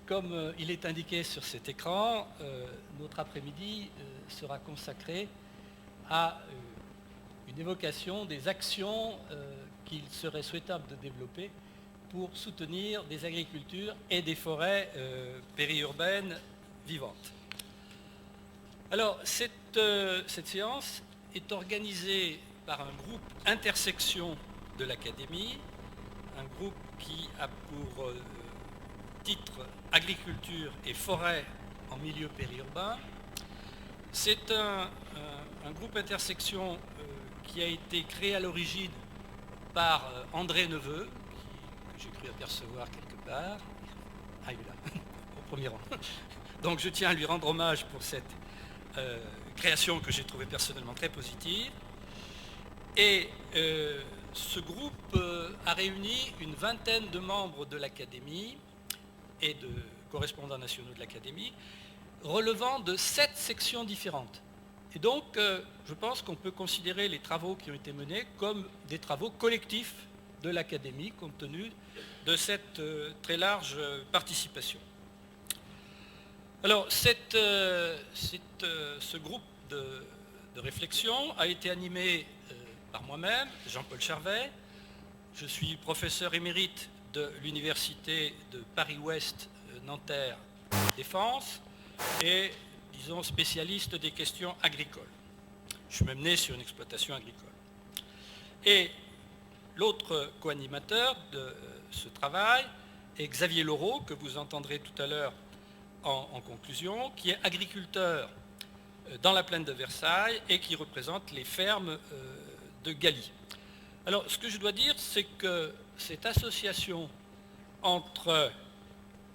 Comme il est indiqué sur cet écran, notre après-midi sera consacré à une évocation des actions qu'il serait souhaitable de développer pour soutenir des agricultures et des forêts périurbaines vivantes. Alors, cette séance est organisée par un groupe intersection de l'Académie, un groupe qui a pour titre Agriculture et forêt en milieu périurbain. C'est un groupe intersection qui a été créé à l'origine par André Neveu, que j'ai cru apercevoir quelque part. Ah, il est là, au premier rang. Donc je tiens à lui rendre hommage pour cette création que j'ai trouvée personnellement très positive. Et ce groupe a réuni une vingtaine de membres de l'Académie et de correspondants nationaux de l'Académie, relevant de 7 sections différentes. Et donc, je pense qu'on peut considérer les travaux qui ont été menés comme des travaux collectifs de l'Académie, compte tenu de cette très large participation. Alors, ce groupe de réflexion a été animé par moi-même, Jean-Paul Charvet. Je suis professeur émérite de l'Université de Paris-Ouest Nanterre Défense et, disons, spécialiste des questions agricoles. Je suis même né sur une exploitation agricole. Et l'autre co-animateur de ce travail est Xavier Laureau, que vous entendrez tout à l'heure en conclusion, qui est agriculteur dans la plaine de Versailles et qui représente les fermes de Galie. Alors, ce que je dois dire, c'est que cette association entre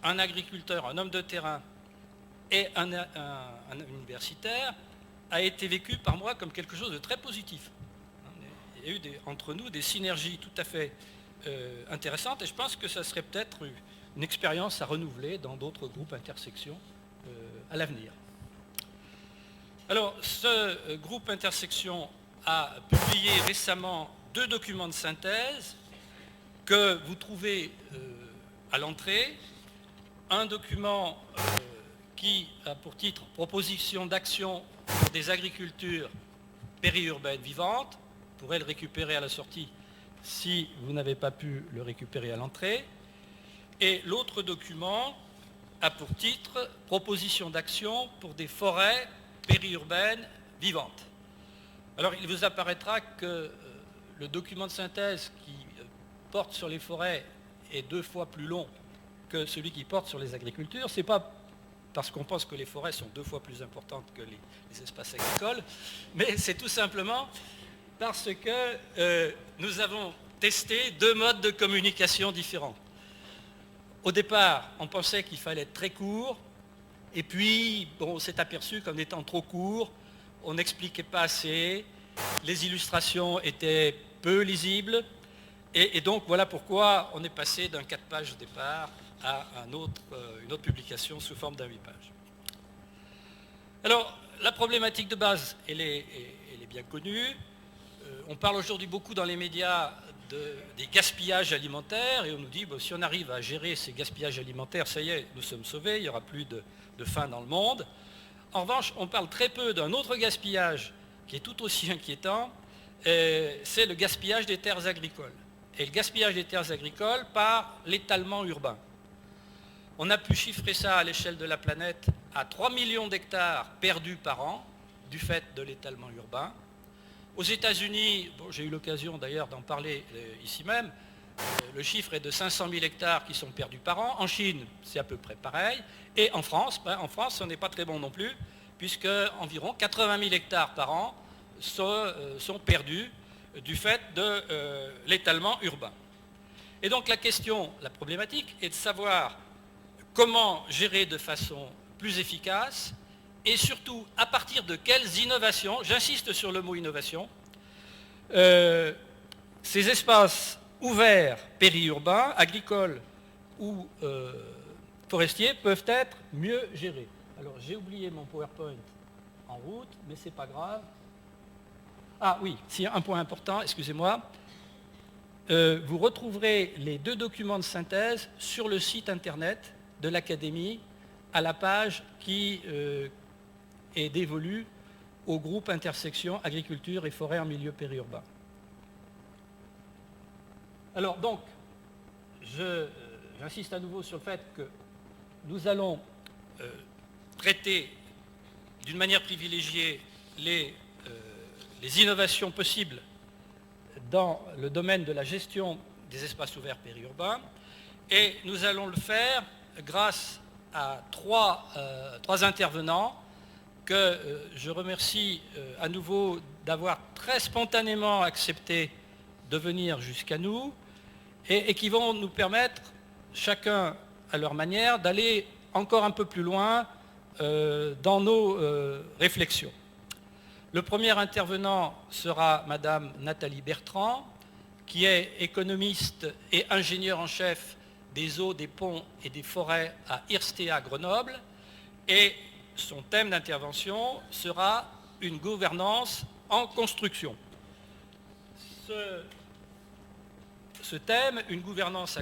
un agriculteur, un homme de terrain et un universitaire a été vécue par moi comme quelque chose de très positif. Il y a eu entre nous des synergies tout à fait intéressantes et je pense que ça serait peut-être une expérience à renouveler dans d'autres groupes intersections à l'avenir. Alors, ce groupe intersection a publié récemment 2 documents de synthèse que vous trouvez à l'entrée. Un document qui a pour titre « Proposition d'action pour des agricultures périurbaines vivantes ». Vous pourrez le récupérer à la sortie si vous n'avez pas pu le récupérer à l'entrée. Et l'autre document a pour titre « Proposition d'action pour des forêts périurbaines vivantes ». Alors, il vous apparaîtra que le document de synthèse qui porte sur les forêts est 2 fois plus long que celui qui porte sur les agricultures. Ce n'est pas parce qu'on pense que les forêts sont 2 fois plus importantes que les espaces agricoles, mais c'est tout simplement parce que nous avons testé 2 modes de communication différents. Au départ, on pensait qu'il fallait être très court, et puis on s'est aperçu qu'en étant trop court, on n'expliquait pas assez, les illustrations étaient peu lisibles, et donc voilà pourquoi on est passé d'un 4 pages au départ à une autre publication sous forme d'un 8 pages. Alors, la problématique de base, elle est bien connue. On parle aujourd'hui beaucoup dans les médias des gaspillages alimentaires, et on nous dit, bon, si on arrive à gérer ces gaspillages alimentaires, ça y est, nous sommes sauvés, il n'y aura plus de faim dans le monde. En revanche, on parle très peu d'un autre gaspillage qui est tout aussi inquiétant, c'est le gaspillage des terres agricoles. Et le gaspillage des terres agricoles par l'étalement urbain. On a pu chiffrer ça à l'échelle de la planète à 3 millions d'hectares perdus par an du fait de l'étalement urbain. Aux États-Unis, bon, j'ai eu l'occasion d'ailleurs d'en parler ici même, le chiffre est de 500 000 hectares qui sont perdus par an. En Chine, c'est à peu près pareil. Et en France, ce n'est pas très bon non plus, puisque environ 80 000 hectares par an sont perdus du fait de l'étalement urbain. Et donc la problématique est de savoir comment gérer de façon plus efficace et surtout à partir de quelles innovations, j'insiste sur le mot innovation, ces espaces ouverts périurbains, agricoles ou forestiers peuvent être mieux gérés. Alors j'ai oublié mon PowerPoint en route, mais c'est pas grave. Ah oui, c'est un point important, excusez-moi. vous retrouverez les 2 documents de synthèse sur le site internet de l'Académie à la page qui est dévolue au groupe intersection agriculture et forêt en milieu périurbain. Alors donc, j'insiste à nouveau sur le fait que nous allons traiter d'une manière privilégiée les innovations possibles dans le domaine de la gestion des espaces ouverts périurbains, et nous allons le faire grâce à trois intervenants que je remercie à nouveau d'avoir très spontanément accepté de venir jusqu'à nous et qui vont nous permettre, chacun à leur manière, d'aller encore un peu plus loin dans nos réflexions. Le premier intervenant sera Madame Nathalie Bertrand, qui est économiste et ingénieure en chef des eaux, des ponts et des forêts à IRSTEA Grenoble, et son thème d'intervention sera une gouvernance en construction. Ce thème, une gouvernance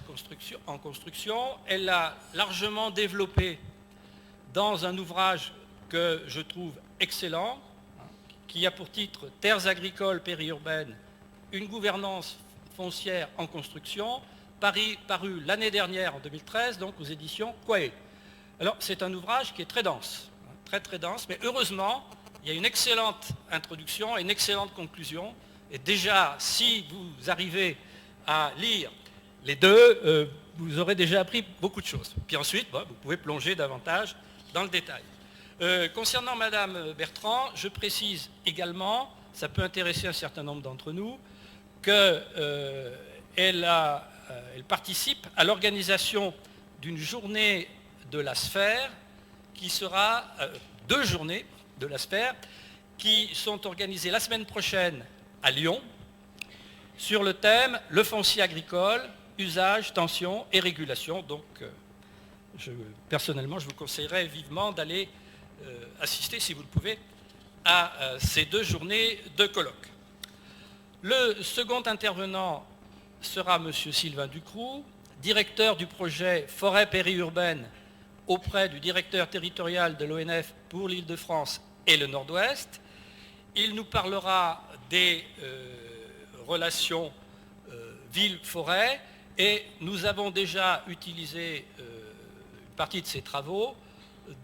en construction, elle l'a largement développé dans un ouvrage que je trouve excellent, qui a pour titre « Terres agricoles périurbaines, une gouvernance foncière en construction », paru l'année dernière, en 2013, donc aux éditions Quae. Alors, c'est un ouvrage qui est très dense, très dense, mais heureusement, il y a une excellente introduction et une excellente conclusion. Et déjà, si vous arrivez à lire les deux, vous aurez déjà appris beaucoup de choses. Puis ensuite, vous pouvez plonger davantage dans le détail. Concernant Madame Bertrand, je précise également, ça peut intéresser un certain nombre d'entre nous, qu'elle participe à l'organisation d'une journée de la sphère qui sera 2 journées de la sphère qui sont organisées la semaine prochaine à Lyon sur le thème « Le foncier agricole, usage, tension et régulation ». Donc, personnellement, je vous conseillerais vivement d'aller assister, si vous le pouvez, à ces 2 journées de colloque. Le second intervenant sera M. Sylvain Ducroux, directeur du projet Forêt périurbaine auprès du directeur territorial de l'ONF pour l'Île-de-France et le Nord-Ouest. Il nous parlera des relations ville-forêt, et nous avons déjà utilisé une partie de ces travaux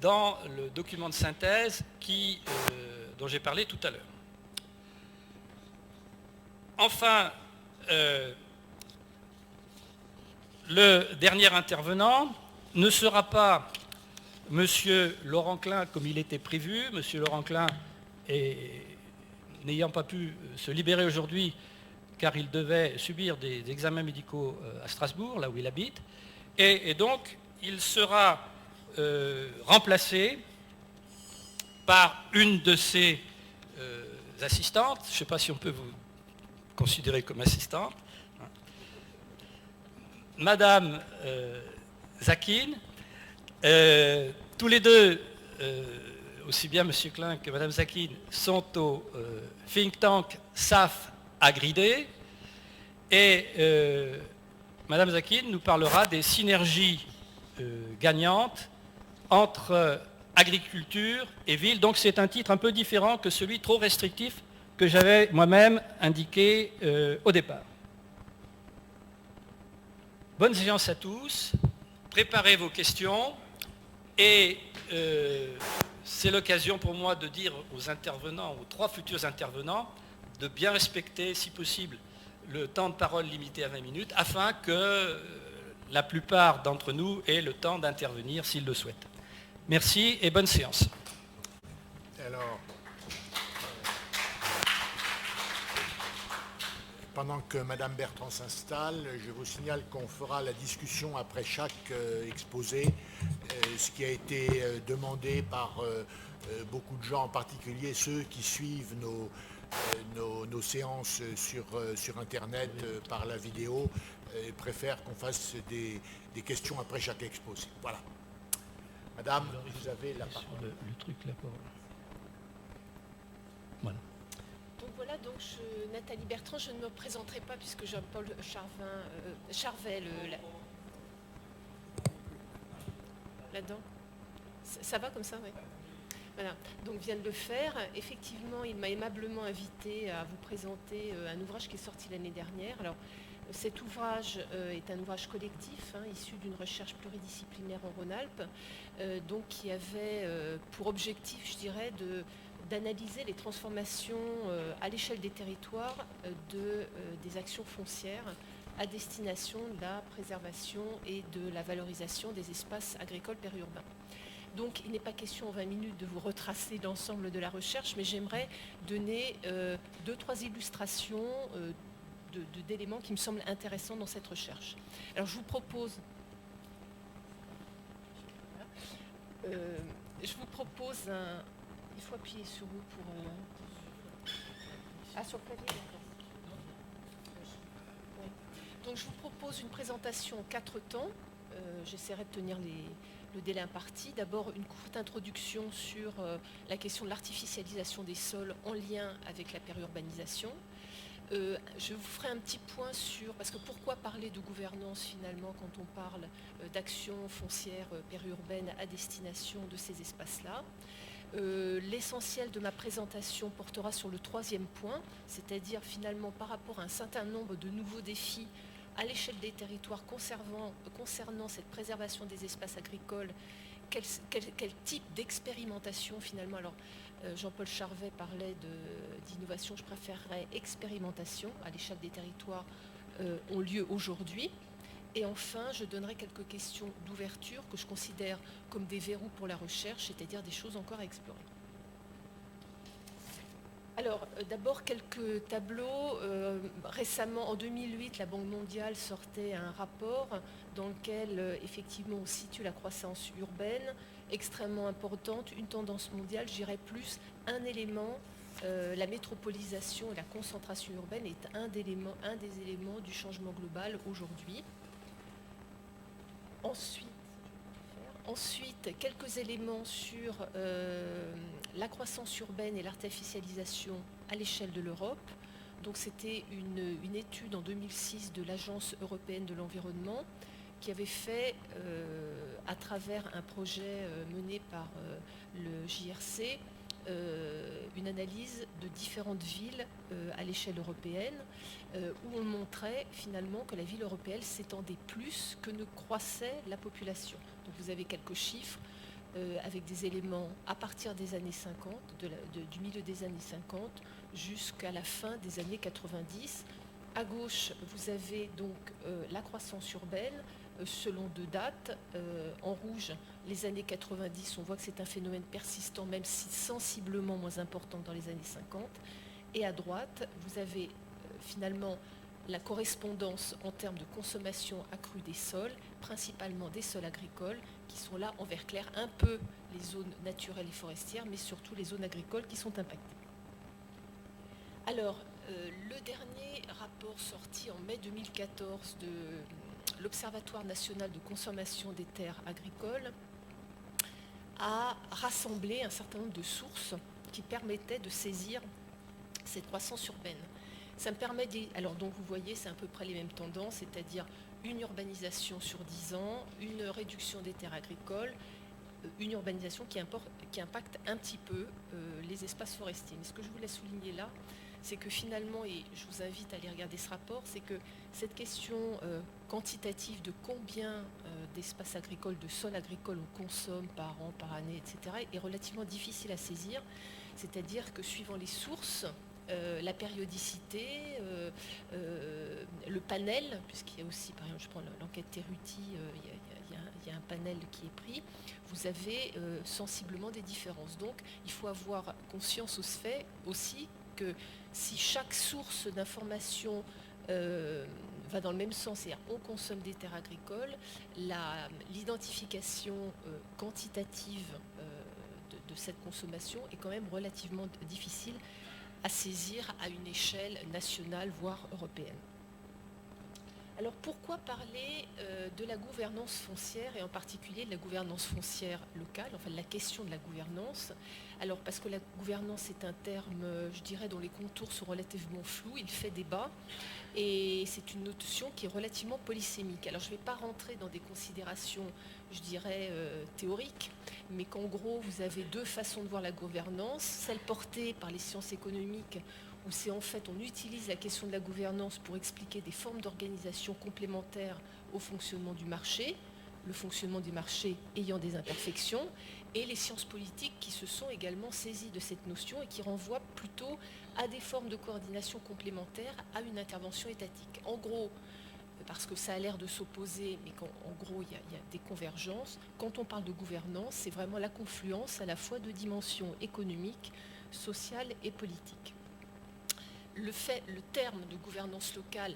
dans le document de synthèse dont j'ai parlé tout à l'heure. Enfin, le dernier intervenant ne sera pas M. Laurent Klein comme il était prévu. M. Laurent Klein, n'ayant pas pu se libérer aujourd'hui car il devait subir des examens médicaux à Strasbourg, là où il habite, et donc il sera remplacé par une de ses assistantes. Je ne sais pas si on peut vous considérer comme assistante. Madame Zakin. Tous les deux, aussi bien M. Klein que Mme Zakin, sont au think tank SAF Agridé, et Mme Zakin nous parlera des synergies gagnantes entre agriculture et ville. Donc c'est un titre un peu différent que celui trop restrictif que j'avais moi-même indiqué au départ. Bonne séance à tous, préparez vos questions, et c'est l'occasion pour moi de dire aux intervenants, aux 3 futurs intervenants, de bien respecter, si possible, le temps de parole limité à 20 minutes, afin que la plupart d'entre nous aient le temps d'intervenir s'ils le souhaitent. Merci et bonne séance. Alors, pendant que Mme Bertrand s'installe, je vous signale qu'on fera la discussion après chaque exposé, ce qui a été demandé par beaucoup de gens, en particulier ceux qui suivent nos séances sur Internet par la vidéo, préfèrent qu'on fasse des questions après chaque exposé. Voilà. Madame, vous avez la parole. Le truc là pour... Voilà. Donc Voilà, donc Nathalie Bertrand, je ne me présenterai pas puisque Jean-Paul Charvet, là-dedans. Ça va comme ça, oui. Voilà, donc vient de le faire. Effectivement, il m'a aimablement invité à vous présenter un ouvrage qui est sorti l'année dernière. Alors, cet ouvrage est un ouvrage collectif, issu d'une recherche pluridisciplinaire en Rhône-Alpes, donc qui avait pour objectif, je dirais, d'analyser les transformations à l'échelle des territoires des actions foncières à destination de la préservation et de la valorisation des espaces agricoles périurbains. Donc il n'est pas question en 20 minutes de vous retracer l'ensemble de la recherche, mais j'aimerais donner 2-3 illustrations d'éléments qui me semblent intéressants dans cette recherche. Alors je vous propose... Il faut appuyer sur vous pour... Ah, sur le clavier, d'accord. Oui. Donc je vous propose une présentation en 4 temps. J'essaierai de tenir le délai imparti. D'abord, une courte introduction sur la question de l'artificialisation des sols en lien avec la périurbanisation. Je vous ferai un petit point sur, parce que pourquoi parler de gouvernance finalement quand on parle d'actions foncières périurbaines à destination de ces espaces-là. L'essentiel de ma présentation portera sur le 3e point, c'est-à-dire finalement par rapport à un certain nombre de nouveaux défis à l'échelle des territoires concernant cette préservation des espaces agricoles, quel type d'expérimentation finalement. Alors, Jean-Paul Charvet parlait d'innovation, je préférerais expérimentation à l'échelle des territoires ont lieu aujourd'hui. Et enfin, je donnerai quelques questions d'ouverture que je considère comme des verrous pour la recherche, c'est-à-dire des choses encore à explorer. Alors, d'abord, quelques tableaux. Récemment, en 2008, la Banque mondiale sortait un rapport dans lequel, effectivement, on situe la croissance urbaine, extrêmement importante, une tendance mondiale, je dirais plus, un élément, la métropolisation et la concentration urbaine est un des éléments du changement global aujourd'hui. Ensuite, quelques éléments sur la croissance urbaine et l'artificialisation à l'échelle de l'Europe. Donc c'était une étude en 2006 de l'Agence européenne de l'environnement qui avait fait, à travers un projet mené par le JRC, une analyse de différentes villes à l'échelle européenne, où on montrait finalement que la ville européenne s'étendait plus que ne croissait la population. Donc vous avez quelques chiffres avec des éléments à partir des années 50, du milieu des années 50 jusqu'à la fin des années 90. À gauche, vous avez donc la croissance urbaine selon 2 dates. En rouge, les années 90, on voit que c'est un phénomène persistant, même si sensiblement moins important que dans les années 50. Et à droite, vous avez finalement la correspondance en termes de consommation accrue des sols, principalement des sols agricoles, qui sont là en vert clair, un peu les zones naturelles et forestières, mais surtout les zones agricoles qui sont impactées. Alors, le dernier rapport sorti en mai 2014 de l'Observatoire national de consommation des terres agricoles a rassemblé un certain nombre de sources qui permettaient de saisir cette croissance urbaine. Ça me permet alors donc vous voyez, c'est à peu près les mêmes tendances, c'est-à-dire une urbanisation sur 10 ans, une réduction des terres agricoles, une urbanisation qui impacte un petit peu les espaces forestiers. Mais ce que je voulais souligner là, c'est que finalement, et je vous invite à aller regarder ce rapport, c'est que cette question quantitative de combien d'espaces agricoles, de sols agricoles on consomme par an, par année, etc., est relativement difficile à saisir. C'est-à-dire que suivant les sources, la périodicité, le panel, puisqu'il y a aussi, par exemple, je prends l'enquête Terruti, il y a un panel qui est pris, vous avez sensiblement des différences. Donc, il faut avoir conscience aussi que si chaque source d'information va dans le même sens, c'est-à-dire on consomme des terres agricoles, l'identification quantitative de cette consommation est quand même relativement difficile à saisir à une échelle nationale, voire européenne. Alors pourquoi parler de la gouvernance foncière et en particulier de la gouvernance foncière locale, enfin de la question de la gouvernance? Alors parce que la gouvernance est un terme, je dirais, dont les contours sont relativement flous, il fait débat et c'est une notion qui est relativement polysémique. Alors je ne vais pas rentrer dans des considérations, je dirais, théoriques, mais qu'en gros vous avez deux façons de voir la gouvernance, celle portée par les sciences économiques où c'est en fait on utilise la question de la gouvernance pour expliquer des formes d'organisation complémentaires au fonctionnement du marché, le fonctionnement du marché ayant des imperfections, et les sciences politiques qui se sont également saisies de cette notion et qui renvoient plutôt à des formes de coordination complémentaires à une intervention étatique. En gros, parce que ça a l'air de s'opposer, mais en gros il y a des convergences, quand on parle de gouvernance, c'est vraiment la confluence à la fois de dimensions économiques, sociales et politiques. Le terme de gouvernance locale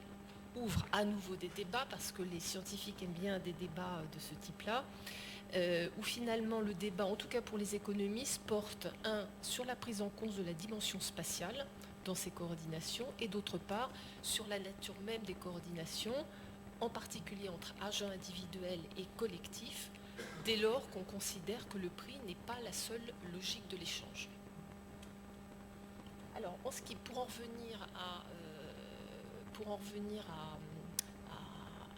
ouvre à nouveau des débats parce que les scientifiques aiment bien des débats de ce type-là, où finalement le débat, en tout cas pour les économistes, porte sur la prise en compte de la dimension spatiale dans ces coordinations et d'autre part sur la nature même des coordinations, en particulier entre agents individuels et collectifs, dès lors qu'on considère que le prix n'est pas la seule logique de l'échange. Alors, pour en revenir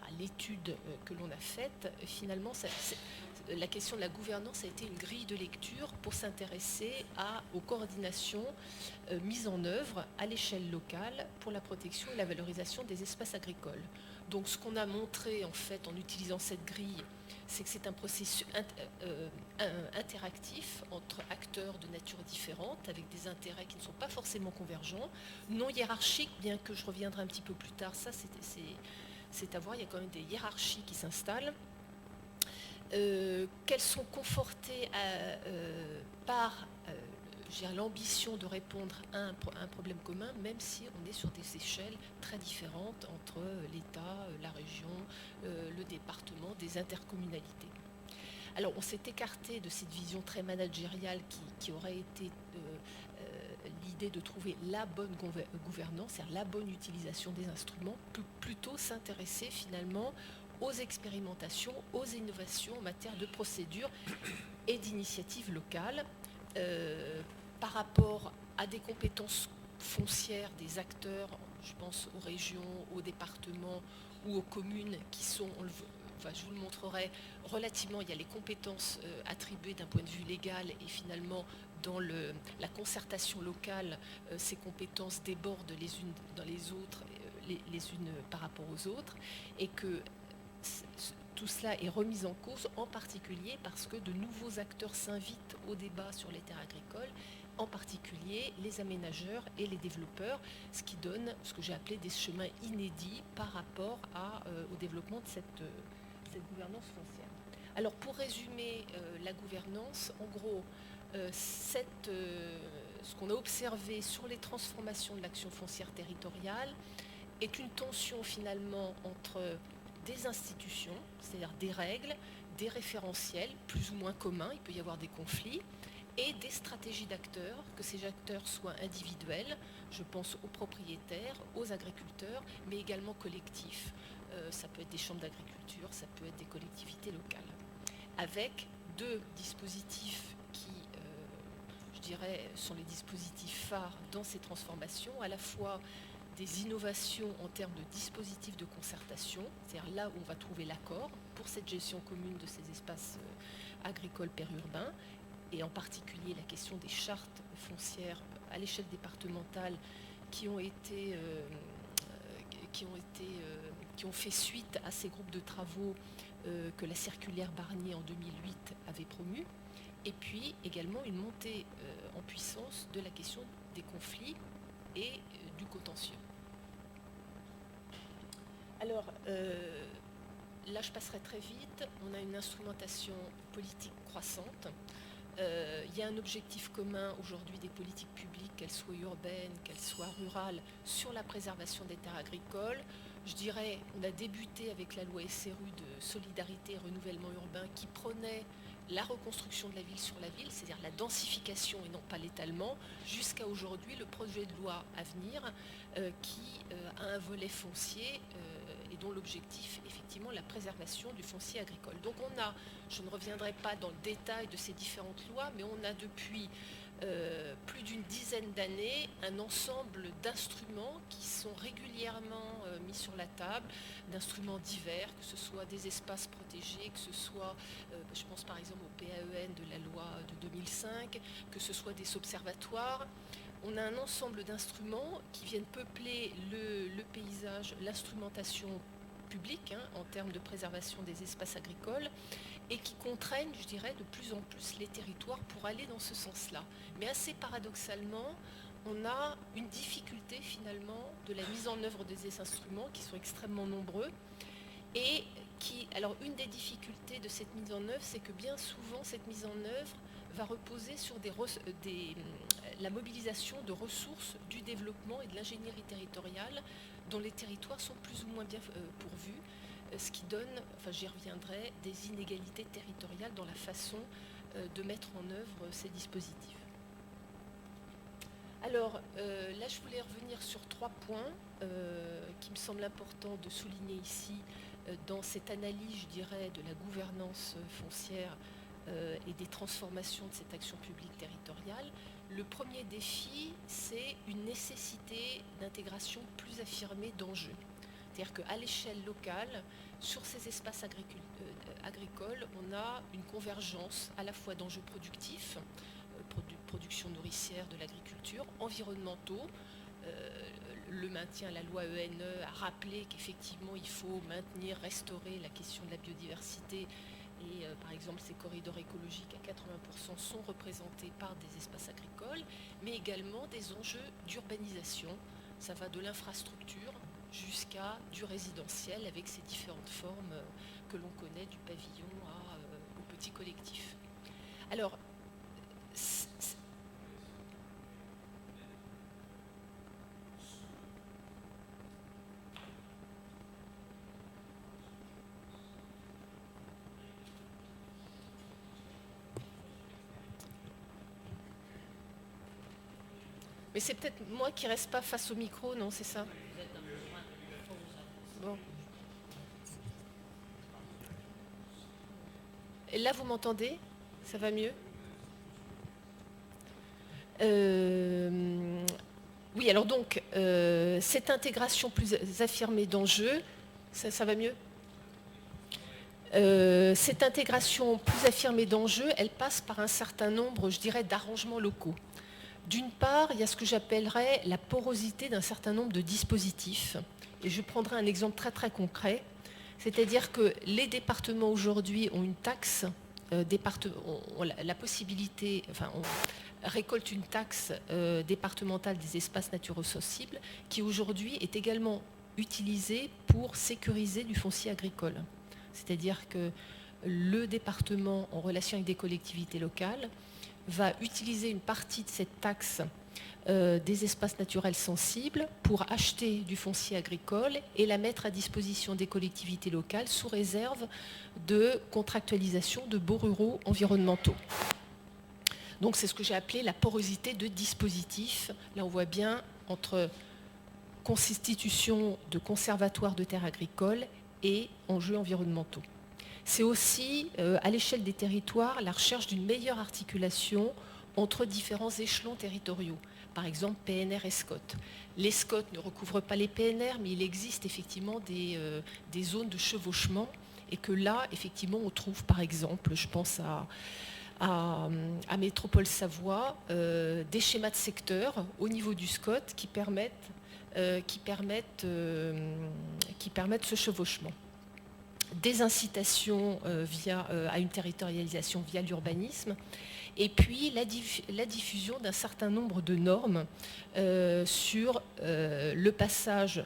à l'étude que l'on a faite, finalement, la question de la gouvernance a été une grille de lecture pour s'intéresser aux coordinations mises en œuvre à l'échelle locale pour la protection et la valorisation des espaces agricoles. Donc, ce qu'on a montré, en fait, en utilisant cette grille, c'est que c'est un processus interactif entre acteurs de nature différente, avec des intérêts qui ne sont pas forcément convergents, non hiérarchiques, bien que je reviendrai un petit peu plus tard, ça c'est à voir, il y a quand même des hiérarchies qui s'installent, qu'elles sont confortées par l'ambition de répondre à un problème commun, même si on est sur des échelles très différentes entre l'État, la région, le département, des intercommunalités. Alors on s'est écarté de cette vision très managériale qui aurait été l'idée de trouver la bonne gouvernance, c'est-à-dire la bonne utilisation des instruments, plutôt s'intéresser finalement aux expérimentations, aux innovations en matière de procédures et d'initiatives locales, par rapport à des compétences foncières des acteurs, je pense aux régions, aux départements ou aux communes qui sont, je vous le montrerai, relativement, il y a les compétences attribuées d'un point de vue légal et finalement dans la concertation locale, ces compétences débordent les unes dans les autres, les unes par rapport aux autres, et que tout cela est remis en cause, en particulier parce que de nouveaux acteurs s'invitent au débat sur les terres agricoles, en particulier les aménageurs et les développeurs, ce qui donne ce que j'ai appelé des chemins inédits par rapport au développement de cette gouvernance foncière. Alors pour résumer la gouvernance, en gros, ce qu'on a observé sur les transformations de l'action foncière territoriale est une tension finalement entre des institutions, c'est-à-dire des règles, des référentiels plus ou moins communs, il peut y avoir des conflits, et des stratégies d'acteurs, que ces acteurs soient individuels, je pense aux propriétaires, aux agriculteurs, mais également collectifs. Ça peut être des chambres d'agriculture, ça peut être des collectivités locales. Avec deux dispositifs qui, je dirais, sont les dispositifs phares dans ces transformations, à la fois des innovations en termes de dispositifs de concertation, c'est-à-dire là où on va trouver l'accord pour cette gestion commune de ces espaces agricoles périurbains, et en particulier la question des chartes foncières à l'échelle départementale qui ont fait suite à ces groupes de travaux que la circulaire Barnier en 2008 avait promu, et puis également une montée en puissance de la question des conflits et du contentieux. Alors, là je passerai très vite, on a une instrumentation politique croissante. Il y a un objectif commun aujourd'hui des politiques publiques, qu'elles soient urbaines, qu'elles soient rurales, sur la préservation des terres agricoles. Je dirais, on a débuté avec la loi SRU de solidarité et renouvellement urbain qui prônait la reconstruction de la ville sur la ville, c'est-à-dire la densification et non pas l'étalement, jusqu'à aujourd'hui le projet de loi à venir qui a un volet foncier et dont l'objectif, effectivement, la préservation du foncier agricole. Donc on a, je ne reviendrai pas dans le détail de ces différentes lois, mais on a depuis plus d'une dizaine d'années un ensemble d'instruments qui sont régulièrement mis sur la table, d'instruments divers, que ce soit des espaces protégés, que ce soit, je pense par exemple au PAEN de la loi de 2005, que ce soit des observatoires. On a un ensemble d'instruments qui viennent peupler le paysage, l'instrumentation publique en termes de préservation des espaces agricoles, et qui contraignent, je dirais, de plus en plus les territoires pour aller dans ce sens-là. Mais assez paradoxalement, on a une difficulté finalement de la mise en œuvre de ces instruments qui sont extrêmement nombreux et qui, alors une des difficultés de cette mise en œuvre, c'est que bien souvent cette mise en œuvre va reposer sur la mobilisation de ressources du développement et de l'ingénierie territoriale dont les territoires sont plus ou moins bien pourvus, ce qui donne, enfin j'y reviendrai, des inégalités territoriales dans la façon de mettre en œuvre ces dispositifs. Alors là je voulais revenir sur 3 points qui me semblent importants de souligner ici dans cette analyse, je dirais, de la gouvernance foncière et des transformations de cette action publique territoriale. Le premier défi, c'est une nécessité d'intégration plus affirmée d'enjeux. C'est-à-dire qu'à l'échelle locale, sur ces espaces agricoles, on a une convergence à la fois d'enjeux productifs, production nourricière de l'agriculture, environnementaux. Le maintien, la loi ENE a rappelé qu'effectivement il faut maintenir, restaurer la question de la biodiversité. Et par exemple, ces corridors écologiques à 80% sont représentés par des espaces agricoles, mais également des enjeux d'urbanisation. Ça va de l'infrastructure jusqu'à du résidentiel avec ces différentes formes que l'on connaît, du pavillon au petit collectif. Alors, mais c'est peut-être moi qui reste pas face au micro, non, c'est ça? Bon. Et là, vous m'entendez? Ça va mieux? Oui, alors donc, cette intégration plus affirmée d'enjeux, ça va mieux? Cette intégration plus affirmée d'enjeux, elle passe par un certain nombre, je dirais, d'arrangements locaux. D'une part, il y a ce que j'appellerais la porosité d'un certain nombre de dispositifs. Et je prendrai un exemple très très concret. C'est-à-dire que les départements aujourd'hui ont une taxe, ont la possibilité, enfin, on récolte une taxe départementale des espaces naturels-sensibles qui aujourd'hui est également utilisée pour sécuriser du foncier agricole. C'est-à-dire que le département, en relation avec des collectivités locales, va utiliser une partie de cette taxe des espaces naturels sensibles pour acheter du foncier agricole et la mettre à disposition des collectivités locales sous réserve de contractualisation de baux ruraux environnementaux. Donc c'est ce que j'ai appelé la porosité de dispositifs. Là on voit bien entre constitution de conservatoires de terres agricoles et enjeux environnementaux. C'est aussi, à l'échelle des territoires, la recherche d'une meilleure articulation entre différents échelons territoriaux. Par exemple, PNR et SCOT. Les SCOT ne recouvrent pas les PNR, mais il existe effectivement des zones de chevauchement et que là, effectivement, on trouve, par exemple, je pense à Métropole Savoie, des schémas de secteur au niveau du SCOT qui permettent ce chevauchement. Des incitations à une territorialisation via l'urbanisme, et puis la diffusion d'un certain nombre de normes sur le passage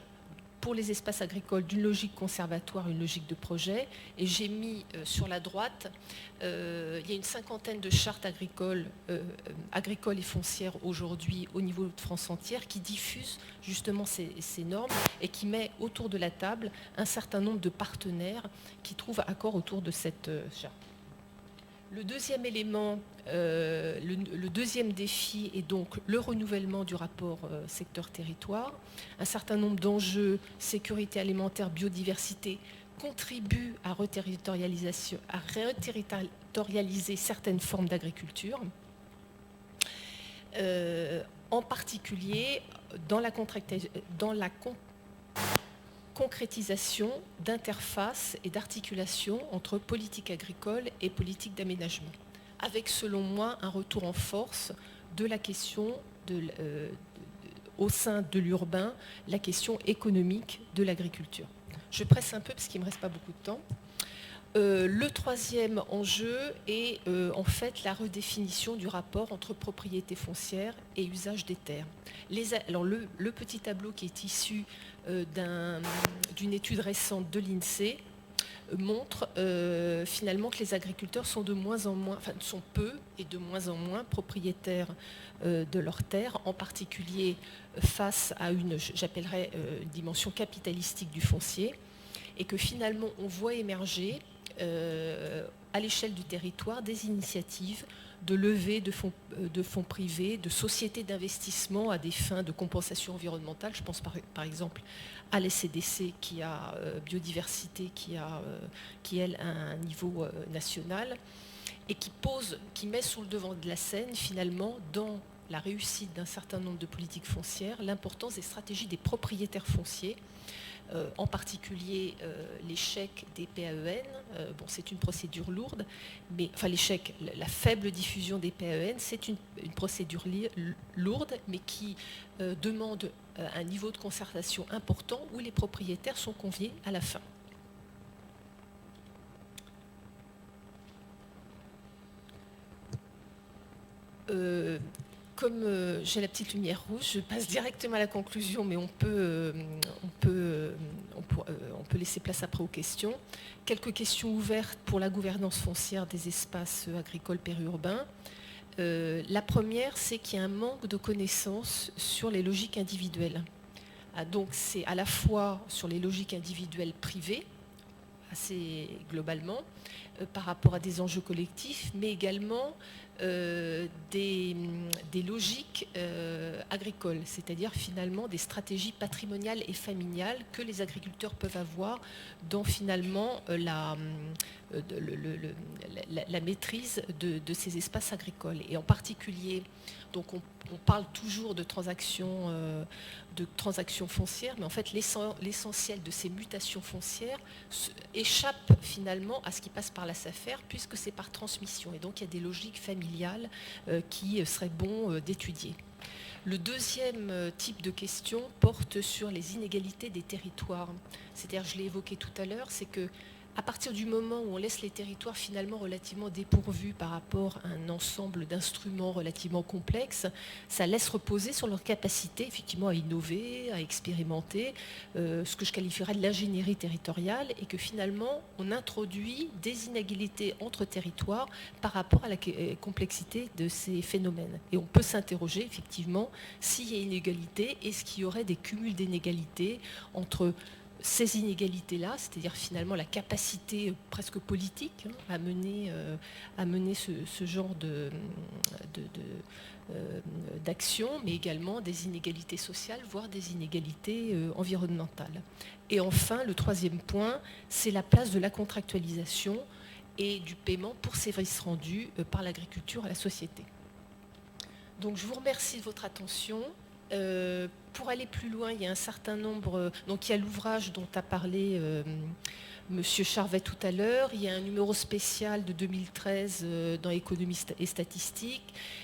pour les espaces agricoles d'une logique conservatoire à une logique de projet. Et j'ai mis sur la droite, il y a une 50aine de chartes agricoles et foncières aujourd'hui au niveau de France entière qui diffusent justement ces normes et qui met autour de la table un certain nombre de partenaires qui trouvent accord autour de cette charte. Le deuxième élément, le deuxième défi est donc le renouvellement du rapport secteur-territoire. Un certain nombre d'enjeux, sécurité alimentaire, biodiversité, contribuent à reterritorialiser certaines formes d'agriculture. En particulier dans la concrétisation d'interfaces et d'articulation entre politique agricole et politique d'aménagement, avec selon moi un retour en force de la question au sein de l'urbain, la question économique de l'agriculture. Je presse un peu parce qu'il ne me reste pas beaucoup de temps. Le troisième enjeu est en fait la redéfinition du rapport entre propriété foncière et usage des terres. Alors le petit tableau qui est issu d'une étude récente de l'INSEE montre finalement que les agriculteurs sont de moins en moins, enfin sont peu et de moins en moins propriétaires de leurs terres, en particulier face à j'appellerais une dimension capitalistique du foncier, et que finalement on voit émerger à l'échelle du territoire des initiatives de levée de fonds privés, de sociétés d'investissement à des fins de compensation environnementale. Je pense par exemple à l'SCDC qui a biodiversité, qui elle a un niveau national, et qui met sous le devant de la scène finalement dans la réussite d'un certain nombre de politiques foncières l'importance des stratégies des propriétaires fonciers, en particulier l'échec des PAEN. Bon, c'est une procédure lourde, mais enfin l'échec, la faible diffusion des PAEN, c'est une procédure lourde, mais qui demande un niveau de concertation important où les propriétaires sont conviés à la fin. Comme j'ai la petite lumière rouge, je passe directement à la conclusion, mais on peut laisser place après aux questions. Quelques questions ouvertes pour la gouvernance foncière des espaces agricoles périurbains. La première, c'est qu'il y a un manque de connaissances sur les logiques individuelles. Donc c'est à la fois sur les logiques individuelles privées, assez globalement, par rapport à des enjeux collectifs, mais également des logiques agricoles, c'est-à-dire finalement des stratégies patrimoniales et familiales que les agriculteurs peuvent avoir dans finalement la maîtrise de ces espaces agricoles. Et en particulier, donc on parle toujours de transactions foncières, mais en fait l'essentiel de ces mutations foncières échappe finalement à ce qui passe par la SAFER, puisque c'est par transmission. Et donc il y a des logiques familiales qui serait bon d'étudier. Le deuxième type de question porte sur les inégalités des territoires. C'est-à-dire, je l'ai évoqué tout à l'heure, c'est que à partir du moment où on laisse les territoires finalement relativement dépourvus par rapport à un ensemble d'instruments relativement complexes, ça laisse reposer sur leur capacité effectivement à innover, à expérimenter, ce que je qualifierais de l'ingénierie territoriale, et que finalement on introduit des inégalités entre territoires par rapport à la complexité de ces phénomènes. Et on peut s'interroger effectivement s'il y a inégalité, est-ce qu'il y aurait des cumuls d'inégalités entre ces inégalités-là, c'est-à-dire finalement la capacité presque politique à mener ce genre d'action, mais également des inégalités sociales, voire des inégalités environnementales. Et enfin, le troisième point, c'est la place de la contractualisation et du paiement pour services rendus par l'agriculture à la société. Donc je vous remercie de votre attention. Pour aller plus loin, il y a un certain nombre... Donc il y a l'ouvrage dont a parlé Monsieur Charvet tout à l'heure. Il y a un numéro spécial de 2013 dans Économie et Statistique.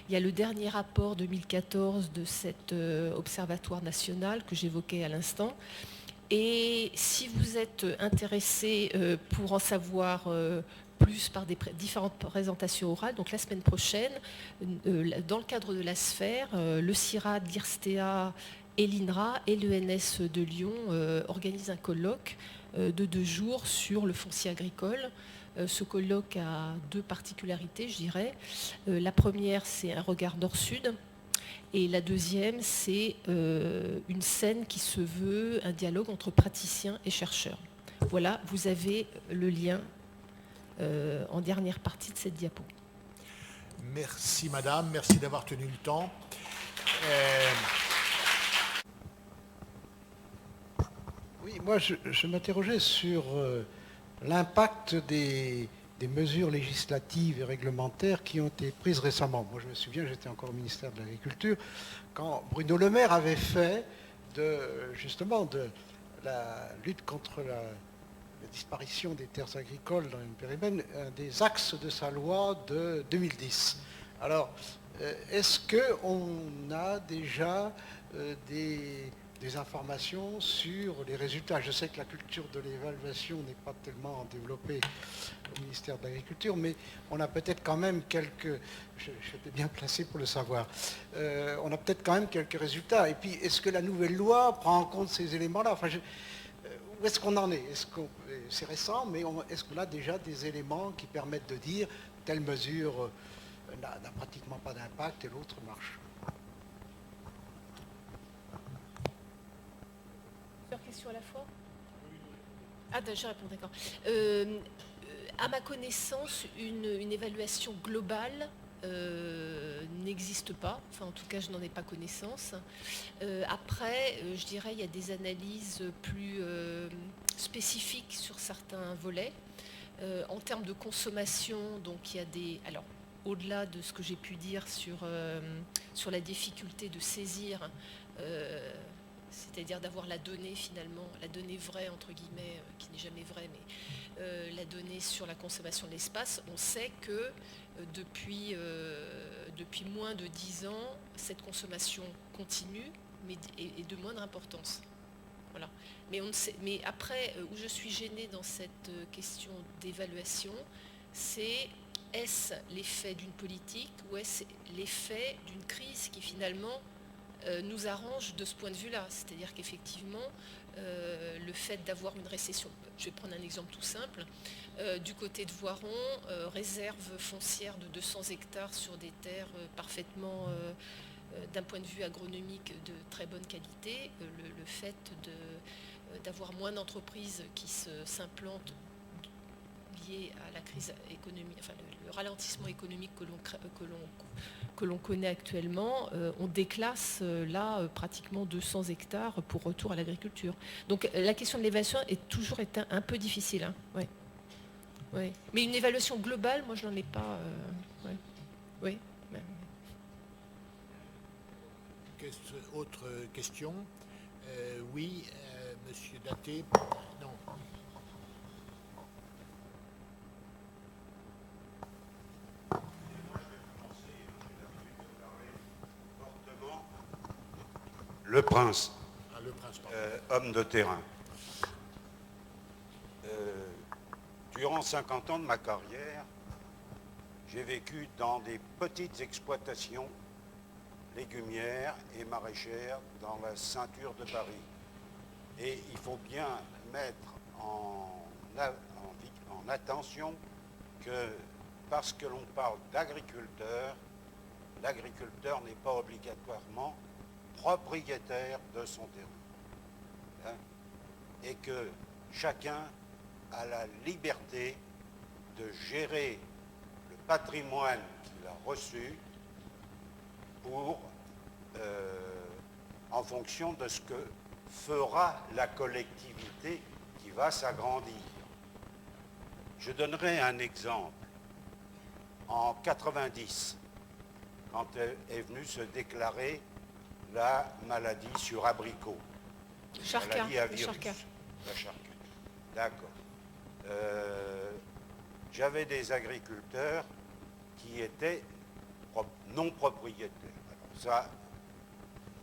Il y a le dernier rapport 2014 de cet observatoire national que j'évoquais à l'instant. Et si vous êtes intéressé pour en savoir plus par différentes présentations orales, donc la semaine prochaine, dans le cadre de la Sphère, le CIRAD, l'IRSTEA et l'INRA et l'ENS de Lyon organisent un colloque de 2 jours sur le foncier agricole. Ce colloque a 2 particularités, je dirais. La première, c'est un regard nord-sud. Et la deuxième, c'est une scène qui se veut un dialogue entre praticiens et chercheurs. Voilà, vous avez le lien en dernière partie de cette diapo. Merci madame, merci d'avoir tenu le temps. Oui, moi je m'interrogeais sur l'impact des mesures législatives et réglementaires qui ont été prises récemment. Moi je me souviens, j'étais encore au ministère de l'Agriculture, quand Bruno Le Maire avait fait justement de la lutte contre la disparition des terres agricoles dans une périmètre un des axes de sa loi de 2010. Alors, est-ce qu'on a déjà des informations sur les résultats? Je sais que la culture de l'évaluation n'est pas tellement développée au ministère de l'Agriculture, mais on a peut-être quand même quelques... J'étais bien placé pour le savoir. On a peut-être quand même quelques résultats. Et puis, est-ce que la nouvelle loi prend en compte ces éléments-là? Enfin, où est-ce qu'on en est? C'est récent, mais est-ce qu'on a déjà des éléments qui permettent de dire telle mesure n'a pratiquement pas d'impact et l'autre marche? Plusieurs questions à la fois? Ah, je réponds, d'accord. À ma connaissance, une évaluation globale n'existe pas. Enfin, en tout cas, je n'en ai pas connaissance. Après, je dirais, il y a des analyses plus spécifiques sur certains volets. En termes de consommation, donc il y a des... Alors, au-delà de ce que j'ai pu dire sur la difficulté de saisir, c'est-à-dire d'avoir la donnée finalement, la donnée vraie entre guillemets, qui n'est jamais vraie, mais la donnée sur la consommation de l'espace, on sait que depuis moins de 10 ans, cette consommation continue, mais est de moindre importance. Voilà. Mais après, où je suis gênée dans cette question d'évaluation, c'est est-ce l'effet d'une politique ou est-ce l'effet d'une crise qui finalement nous arrange de ce point de vue-là? C'est-à-dire qu'effectivement, le fait d'avoir une récession, je vais prendre un exemple tout simple, du côté de Voiron, réserve foncière de 200 hectares sur des terres parfaitement, d'un point de vue agronomique, de très bonne qualité, le fait d'avoir moins d'entreprises qui s'implantent lié à la crise économique, enfin le ralentissement économique que l'on connaît actuellement, on déclasse là pratiquement 200 hectares pour retour à l'agriculture. Donc la question de l'évaluation est toujours un peu difficile. Hein. Ouais. Ouais. Mais une évaluation globale, moi je n'en ai pas. Ouais. Oui. Autre question? Oui, monsieur Daté. Non. Le Prince, Ah, le Prince, homme de terrain. Durant 50 ans de ma carrière, j'ai vécu dans des petites exploitations légumières et maraîchères dans la ceinture de Paris. Et il faut bien mettre en attention que parce que l'on parle d'agriculteur, l'agriculteur n'est pas obligatoirement propriétaire de son terrain. Hein, et que chacun a la liberté de gérer le patrimoine qu'il a reçu en fonction de ce que fera la collectivité qui va s'agrandir. Je donnerai un exemple. En 90, quand est venue se déclarer la maladie sur abricot. Charca, maladie à virus. Charca. La Charca. D'accord. J'avais des agriculteurs qui étaient non propriétaires. Alors ça,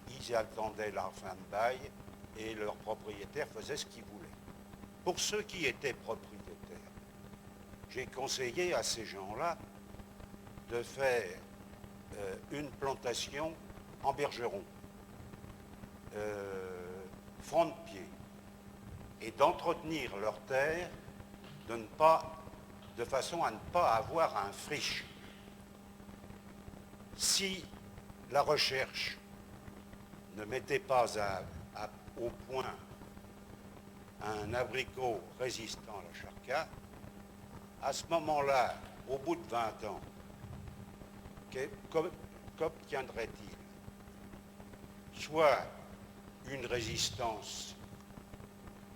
ils attendaient la fin de bail et leurs propriétaires faisaient ce qu'ils voulaient. Pour ceux qui étaient propriétaires, j'ai conseillé à ces gens-là de faire une plantation en bergeron, front de pied, et d'entretenir leurs terres de façon à ne pas avoir un friche. Si la recherche ne mettait pas au point un abricot résistant à la charca, À ce moment-là, au bout de 20 ans, qu'obtiendrait-il? Soit une résistance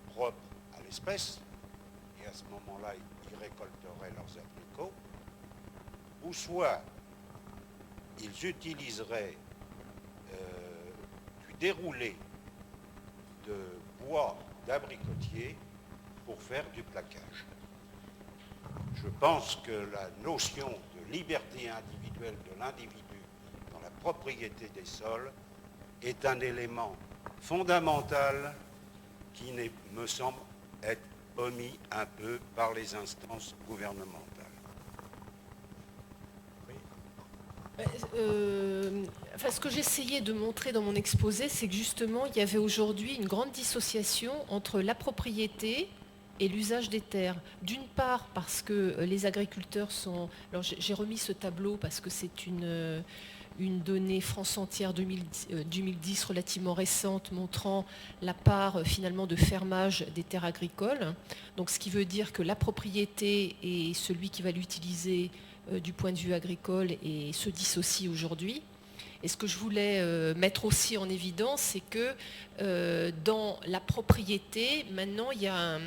propre à l'espèce, et à ce moment-là, ils récolteraient leurs abricots, ou soit ils utiliseraient du déroulé de bois d'abricotier pour faire du plaquage. Je pense que la notion de liberté individuelle de l'individu dans la propriété des sols est un élément fondamental qui me semble être omis un peu par les instances gouvernementales. Ce que j'essayais de montrer dans mon exposé, c'est que justement, il y avait aujourd'hui une grande dissociation entre la propriété et l'usage des terres. D'une part, parce que les agriculteurs sont... Alors, j'ai remis ce tableau parce que c'est une donnée France Entière 2010 relativement récente montrant la part finalement de fermage des terres agricoles. Donc, ce qui veut dire que la propriété et celui qui va l'utiliser du point de vue agricole et se dissocient aujourd'hui. Et ce que je voulais mettre aussi en évidence, c'est que dans la propriété, maintenant, il y a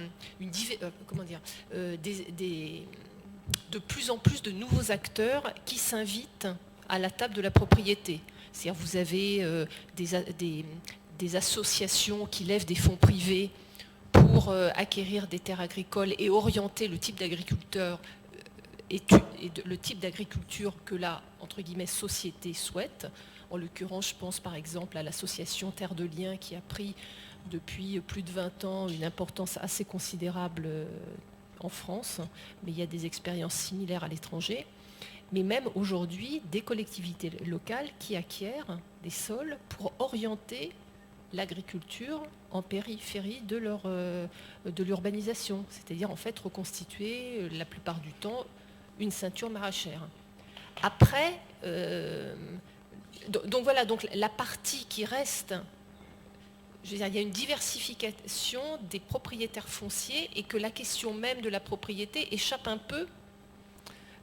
de plus en plus de nouveaux acteurs qui s'invitent à la table de la propriété. C'est-à-dire vous avez des associations qui lèvent des fonds privés pour acquérir des terres agricoles et orienter le type d'agriculteur et le type d'agriculture que la, entre guillemets, société souhaite. En l'occurrence, je pense par exemple à l'association Terre de Liens qui a pris depuis plus de 20 ans une importance assez considérable en France, mais il y a des expériences similaires à l'étranger. Mais même aujourd'hui, des collectivités locales qui acquièrent des sols pour orienter l'agriculture en périphérie de l'urbanisation, c'est-à-dire en fait reconstituer la plupart du temps une ceinture maraîchère. Après, donc voilà, donc la partie qui reste, je veux dire, il y a une diversification des propriétaires fonciers et que la question même de la propriété échappe un peu,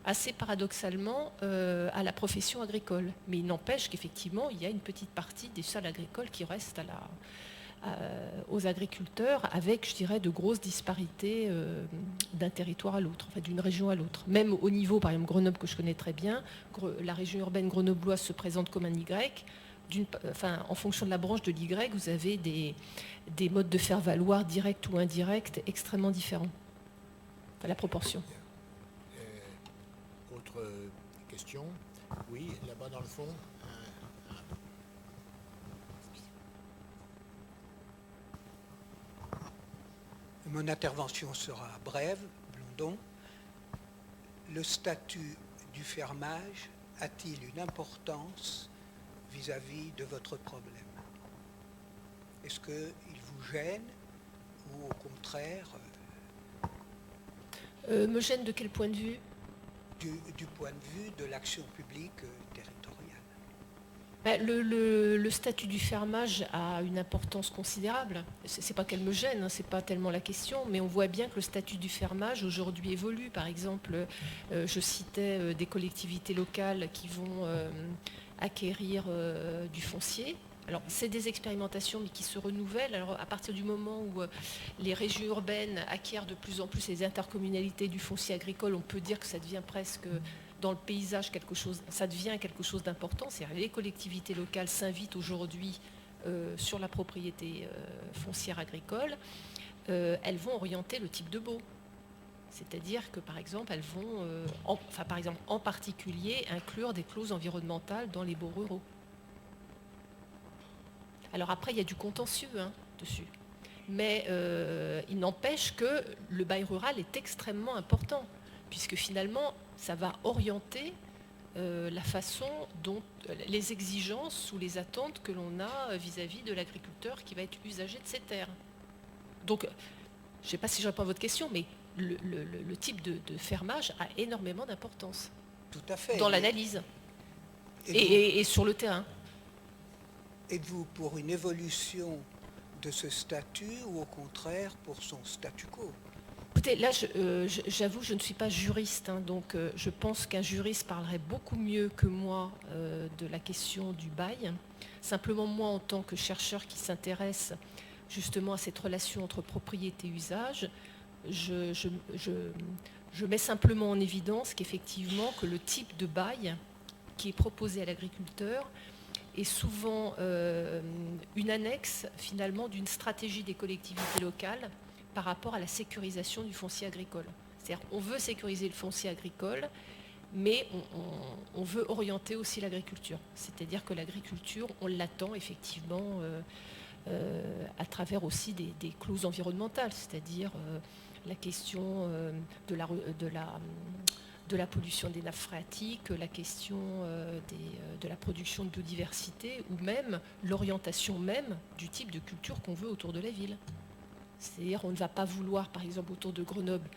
assez paradoxalement, à la profession agricole. Mais il n'empêche qu'effectivement, il y a une petite partie des sols agricoles qui restent aux agriculteurs avec, je dirais, de grosses disparités d'un territoire à l'autre, enfin, d'une région à l'autre. Même au niveau, par exemple, Grenoble, que je connais très bien, la région urbaine grenobloise se présente comme un Y. En fonction de la branche de l'Y, vous avez des modes de faire valoir directs ou indirects extrêmement différents. Enfin, la proportion. Autre question? Oui, là-bas dans le fond. Mon intervention sera brève, Blondon. Le statut du fermage a-t-il une importance vis-à-vis de votre problème? Est-ce qu'il vous gêne ou au contraire Me gêne de quel point de vue? Du point de vue de l'action publique territoriale. Le statut du fermage a une importance considérable. C'est pas qu'elle me gêne, hein, c'est pas tellement la question, mais on voit bien que le statut du fermage aujourd'hui évolue. Par exemple, je citais des collectivités locales qui vont acquérir du foncier. Alors, c'est des expérimentations, mais qui se renouvellent. Alors, à partir du moment où les régions urbaines acquièrent de plus en plus les intercommunalités du foncier agricole, on peut dire que ça devient presque, dans le paysage, ça devient quelque chose d'important. C'est-à-dire que les collectivités locales s'invitent aujourd'hui sur la propriété foncière agricole. Elles vont orienter le type de baux. C'est-à-dire que, par exemple, elles vont, en particulier, inclure des clauses environnementales dans les baux ruraux. Alors après, il y a du contentieux dessus. Mais il n'empêche que le bail rural est extrêmement important, puisque finalement, ça va orienter la façon dont les exigences ou les attentes que l'on a vis-à-vis de l'agriculteur qui va être usager de ces terres. Donc, je ne sais pas si je réponds à votre question, mais le type de fermage a énormément d'importance. Tout à fait. Dans l'analyse et sur le terrain. Êtes-vous pour une évolution de ce statut ou au contraire pour son statu quo? Écoutez, là, j'avoue, je ne suis pas juriste, hein, donc je pense qu'un juriste parlerait beaucoup mieux que moi de la question du bail. Simplement, moi, en tant que chercheur qui s'intéresse justement à cette relation entre propriété et usage, je mets simplement en évidence qu'effectivement, que le type de bail qui est proposé à l'agriculteur est souvent une annexe, finalement, d'une stratégie des collectivités locales par rapport à la sécurisation du foncier agricole. C'est-à-dire qu'on veut sécuriser le foncier agricole, mais on veut orienter aussi l'agriculture. C'est-à-dire que l'agriculture, on l'attend effectivement à travers aussi des clauses environnementales, c'est-à-dire la question de la pollution des nappes phréatiques, la question de la production de biodiversité, ou même l'orientation même du type de culture qu'on veut autour de la ville. C'est-à-dire on ne va pas vouloir, par exemple, autour de Grenoble,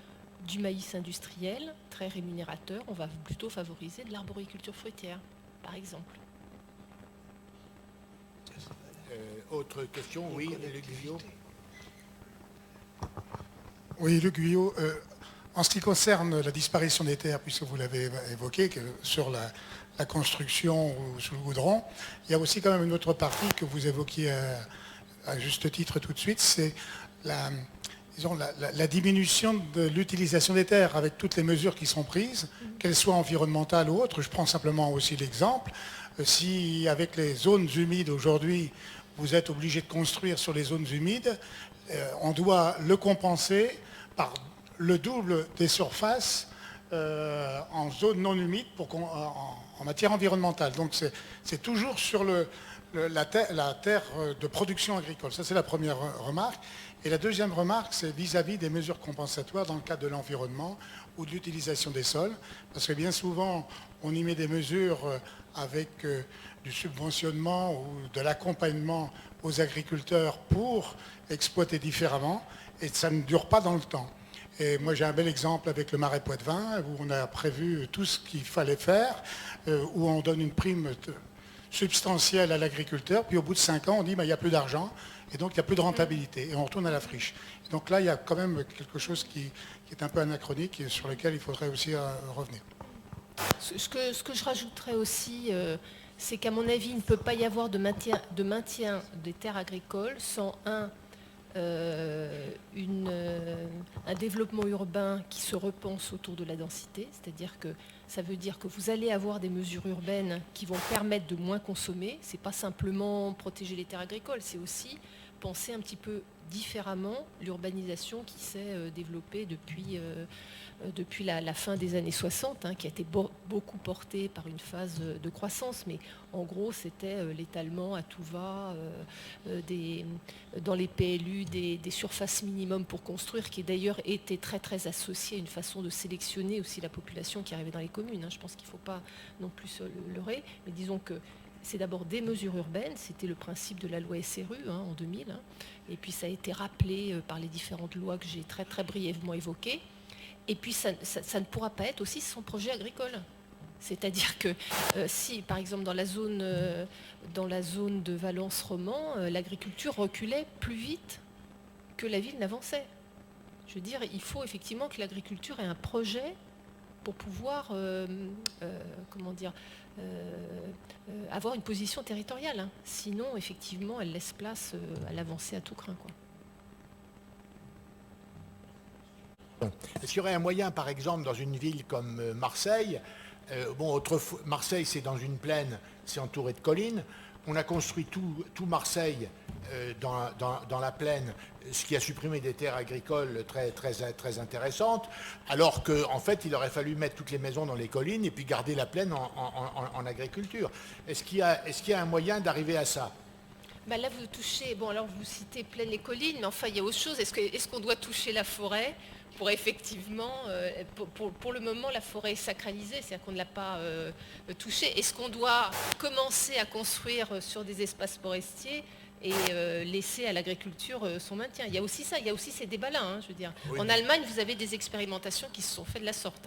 du maïs industriel, très rémunérateur, on va plutôt favoriser de l'arboriculture fruitière, par exemple. Autre question, oui, Luc Guyot. Oui, Luc Guyot. En ce qui concerne la disparition des terres, puisque vous l'avez évoqué, que sur la construction ou sous le goudron, il y a aussi quand même une autre partie que vous évoquiez à juste titre tout de suite, c'est la diminution de l'utilisation des terres avec toutes les mesures qui sont prises, qu'elles soient environnementales ou autres. Je prends simplement aussi l'exemple. Si avec les zones humides aujourd'hui, vous êtes obligé de construire sur les zones humides, on doit le compenser par le double des surfaces en zone non humide en matière environnementale. Donc c'est toujours sur la terre de production agricole. Ça, c'est la première remarque. Et la deuxième remarque, c'est vis-à-vis des mesures compensatoires dans le cadre de l'environnement ou de l'utilisation des sols. Parce que bien souvent, on y met des mesures avec du subventionnement ou de l'accompagnement aux agriculteurs pour exploiter différemment, et ça ne dure pas dans le temps. Et moi, j'ai un bel exemple avec le Marais Poitevin, où on a prévu tout ce qu'il fallait faire, où on donne une prime substantielle à l'agriculteur, puis au bout de 5 ans, on dit il n'y a plus d'argent, et donc il n'y a plus de rentabilité, et on retourne à la friche. Et donc là, il y a quand même quelque chose qui est un peu anachronique et sur lequel il faudrait aussi revenir. Ce que je rajouterais aussi, c'est qu'à mon avis, il ne peut pas y avoir de maintien des terres agricoles sans un développement urbain qui se repense autour de la densité, c'est-à-dire que ça veut dire que vous allez avoir des mesures urbaines qui vont permettre de moins consommer. Ce n'est pas simplement protéger les terres agricoles, c'est aussi penser un petit peu différemment l'urbanisation qui s'est développée depuis la fin des années 60, qui a été beaucoup portée par une phase de croissance, mais en gros c'était l'étalement à tout va dans les PLU des surfaces minimum pour construire, qui d'ailleurs était très très associée à une façon de sélectionner aussi la population qui arrivait dans les communes. Je pense qu'il ne faut pas non plus se leurrer, mais disons que c'est d'abord des mesures urbaines, c'était le principe de la loi SRU en 2000, et puis ça a été rappelé par les différentes lois que j'ai très très brièvement évoquées. Et puis ça ne pourra pas être aussi sans projet agricole. C'est-à-dire que si, par exemple, dans la zone de Valence-Roman, l'agriculture reculait plus vite que la ville n'avançait. Je veux dire, il faut effectivement que l'agriculture ait un projet pour pouvoir avoir une position territoriale. Sinon, effectivement, elle laisse place à l'avancée à tout crin, quoi. Est-ce qu'il y aurait un moyen, par exemple, dans une ville comme Marseille, Marseille, c'est dans une plaine, c'est entouré de collines. On a construit tout Marseille dans la plaine, ce qui a supprimé des terres agricoles très, très, très intéressantes, alors qu'en fait, il aurait fallu mettre toutes les maisons dans les collines et puis garder la plaine en agriculture. Est-ce qu'il y a un moyen d'arriver à ça ? Là, vous touchez, alors vous citez plaine et collines, mais enfin, il y a autre chose. Est-ce qu'on doit toucher la forêt pour effectivement, pour le moment, la forêt est sacralisée, c'est-à-dire qu'on ne l'a pas touchée. Est-ce qu'on doit commencer à construire sur des espaces forestiers et laisser à l'agriculture son maintien? Il y a aussi ça, il y a aussi ces débats-là, je veux dire. Oui, en Allemagne, vous avez des expérimentations qui se sont faites de la sorte.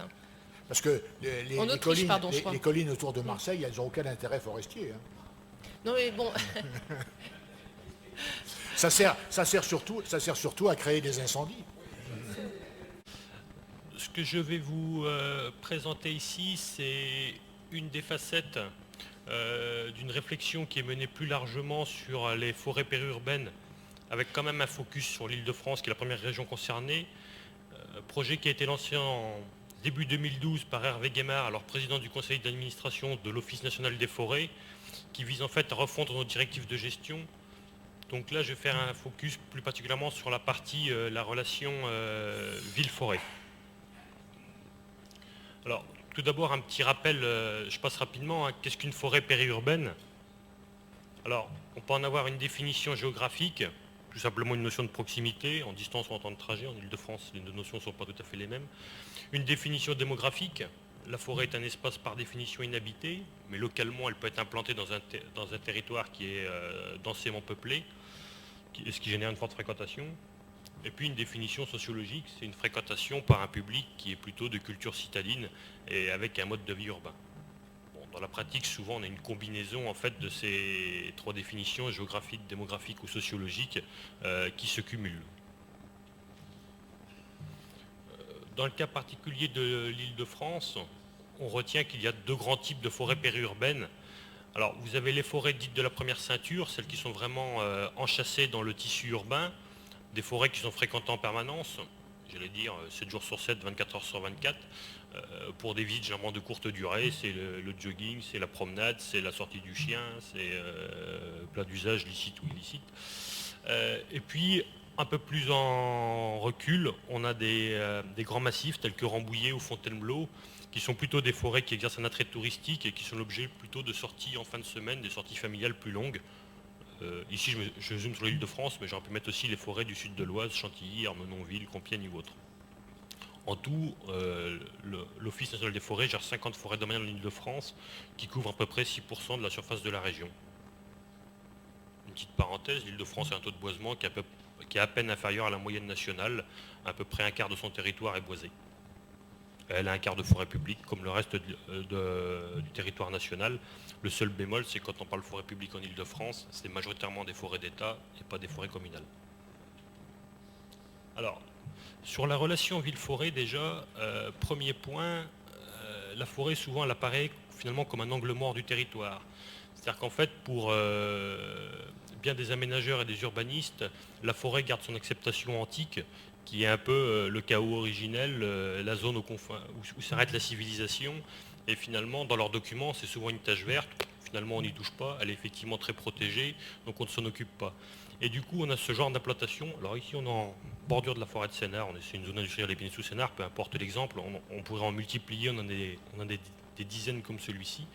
Parce que les collines autour de Marseille, elles n'ont aucun intérêt forestier. Non, mais bon... ça sert surtout à créer des incendies. ce que je vais vous présenter ici, c'est une des facettes d'une réflexion qui est menée plus largement sur les forêts périurbaines, avec quand même un focus sur l'Île-de-France, qui est la première région concernée. Projet qui a été lancé en début 2012 par Hervé Guémard, alors président du conseil d'administration de l'Office national des forêts, qui vise en fait à refondre nos directives de gestion. Donc là, je vais faire un focus plus particulièrement sur la partie, la relation ville-forêt. Alors, tout d'abord, un petit rappel, je passe rapidement, hein, qu'est-ce qu'une forêt périurbaine? Alors, on peut en avoir une définition géographique, tout simplement une notion de proximité, en distance ou en temps de trajet. En Île-de-France, les deux notions ne sont pas tout à fait les mêmes. Une définition démographique, la forêt est un espace par définition inhabité, mais localement, elle peut être implantée dans un territoire qui est densément peuplé, ce qui génère une forte fréquentation. Et puis une définition sociologique, c'est une fréquentation par un public qui est plutôt de culture citadine et avec un mode de vie urbain. Bon, dans la pratique, souvent, on a une combinaison en fait de ces trois définitions, géographiques, démographiques ou sociologiques, qui se cumulent. Dans le cas particulier de l'Île-de-France, on retient qu'il y a deux grands types de forêts périurbaines. Alors, vous avez les forêts dites de la première ceinture, celles qui sont vraiment enchâssées dans le tissu urbain, des forêts qui sont fréquentées en permanence, j'allais dire 7 jours sur 7, 24 heures sur 24, pour des visites généralement de courte durée, c'est le jogging, c'est la promenade, c'est la sortie du chien, c'est plat d'usage licite ou illicite. Et puis, un peu plus en recul, on a des grands massifs tels que Rambouillet ou Fontainebleau, qui sont plutôt des forêts qui exercent un attrait touristique et qui sont l'objet plutôt de sorties en fin de semaine, des sorties familiales plus longues. Ici, je zoome sur l'Île-de-France, mais j'aurais pu mettre aussi les forêts du sud de l'Oise, Chantilly, Armenonville, Compiègne ou autres. En tout, l'Office national des forêts gère 50 forêts domaniales en Île-de-France, qui couvrent à peu près 6% de la surface de la région. Une petite parenthèse, l'Île-de-France a un taux de boisement qui est à peine inférieur à la moyenne nationale, à peu près un quart de son territoire est boisé. Elle a un quart de forêt publique, comme le reste du territoire national. Le seul bémol, c'est quand on parle forêt publique en Île-de-France, c'est majoritairement des forêts d'État et pas des forêts communales. Alors, sur la relation ville-forêt, déjà, premier point, la forêt, souvent, elle apparaît finalement comme un angle mort du territoire. C'est-à-dire qu'en fait, pour bien des aménageurs et des urbanistes, la forêt garde son acceptation antique, qui est un peu le chaos originel, la zone où s'arrête la civilisation. Et finalement, dans leurs documents, c'est souvent une tache verte. Finalement, on n'y touche pas. Elle est effectivement très protégée, donc on ne s'en occupe pas. Et du coup, on a ce genre d'implantation. Alors ici, on est en bordure de la forêt de Sénart. C'est une zone industrielle des Pyrénées sous Sénart, peu importe l'exemple. On pourrait en multiplier. On a des dizaines comme celui-ci.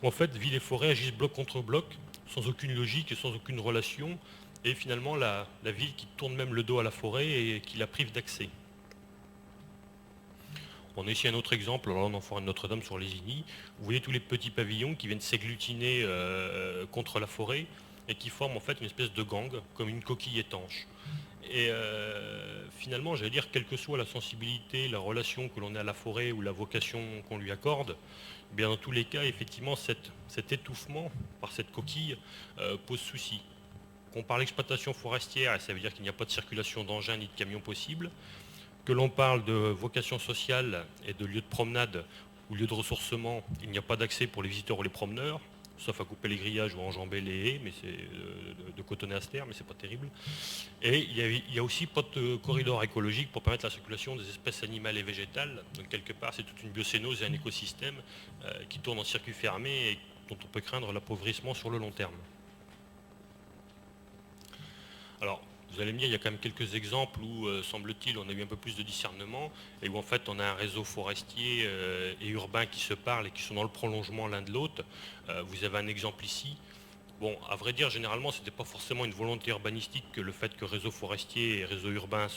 Où en fait, ville et forêt agissent bloc contre bloc, sans aucune logique et sans aucune relation. Et finalement, la ville qui tourne même le dos à la forêt et qui la prive d'accès. On a ici un autre exemple, alors là on est en forêt de Notre-Dame sur Lésigny. Vous voyez tous les petits pavillons qui viennent s'agglutiner contre la forêt et qui forment en fait une espèce de gang, comme une coquille étanche. Et finalement, j'allais dire, quelle que soit la sensibilité, la relation que l'on a à la forêt ou la vocation qu'on lui accorde, eh bien dans tous les cas, effectivement, cet étouffement par cette coquille pose souci. Qu'on parle d'exploitation forestière, ça veut dire qu'il n'y a pas de circulation d'engins ni de camions possible. Que l'on parle de vocation sociale et de lieu de promenade ou lieu de ressourcement, il n'y a pas d'accès pour les visiteurs ou les promeneurs, sauf à couper les grillages ou à enjamber les haies, mais c'est de cotonner à se terre, mais c'est pas terrible. Et il y a aussi pas de corridor écologique pour permettre la circulation des espèces animales et végétales. Donc quelque part, c'est toute une biocénose et un écosystème qui tourne en circuit fermé et dont on peut craindre l'appauvrissement sur le long terme. Alors, vous allez me dire, il y a quand même quelques exemples où, semble-t-il, on a eu un peu plus de discernement et où en fait on a un réseau forestier et urbain qui se parlent et qui sont dans le prolongement l'un de l'autre. Vous avez un exemple ici. Bon, à vrai dire, généralement, ce n'était pas forcément une volonté urbanistique que le fait que réseau forestier et réseau urbain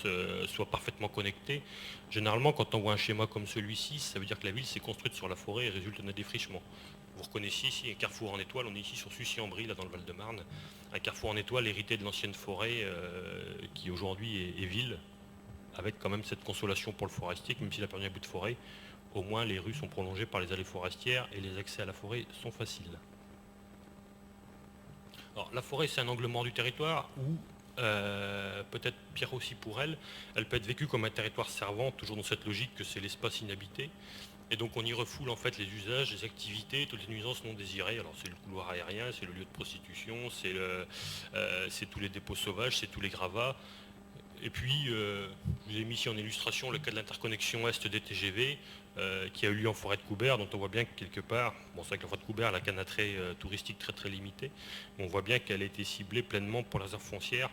soient parfaitement connectés. Généralement, quand on voit un schéma comme celui-ci, ça veut dire que la ville s'est construite sur la forêt et résulte d'un défrichement. Vous reconnaissez ici un carrefour en étoile, on est ici sur Sucy-en-Brie, là dans le Val-de-Marne, un carrefour en étoile hérité de l'ancienne forêt qui aujourd'hui est ville, avec quand même cette consolation pour le forestier, que même s'il a perdu un bout de forêt, au moins les rues sont prolongées par les allées forestières et les accès à la forêt sont faciles. Alors, la forêt, c'est un angle mort du territoire où peut-être pire aussi pour elle, elle peut être vécue comme un territoire servant, toujours dans cette logique que c'est l'espace inhabité. Et donc on y refoule en fait les usages, les activités, toutes les nuisances non désirées. Alors c'est le couloir aérien, c'est le lieu de prostitution, c'est tous les dépôts sauvages, c'est tous les gravats. Et puis, je vous ai mis ici en illustration le cas de l'interconnexion Est des TGV, qui a eu lieu en forêt de Coubert, dont on voit bien que quelque part, bon c'est vrai que la forêt de Coubert, elle a qu'un attrait touristique très très limité, mais on voit bien qu'elle a été ciblée pleinement pour les réserves foncières,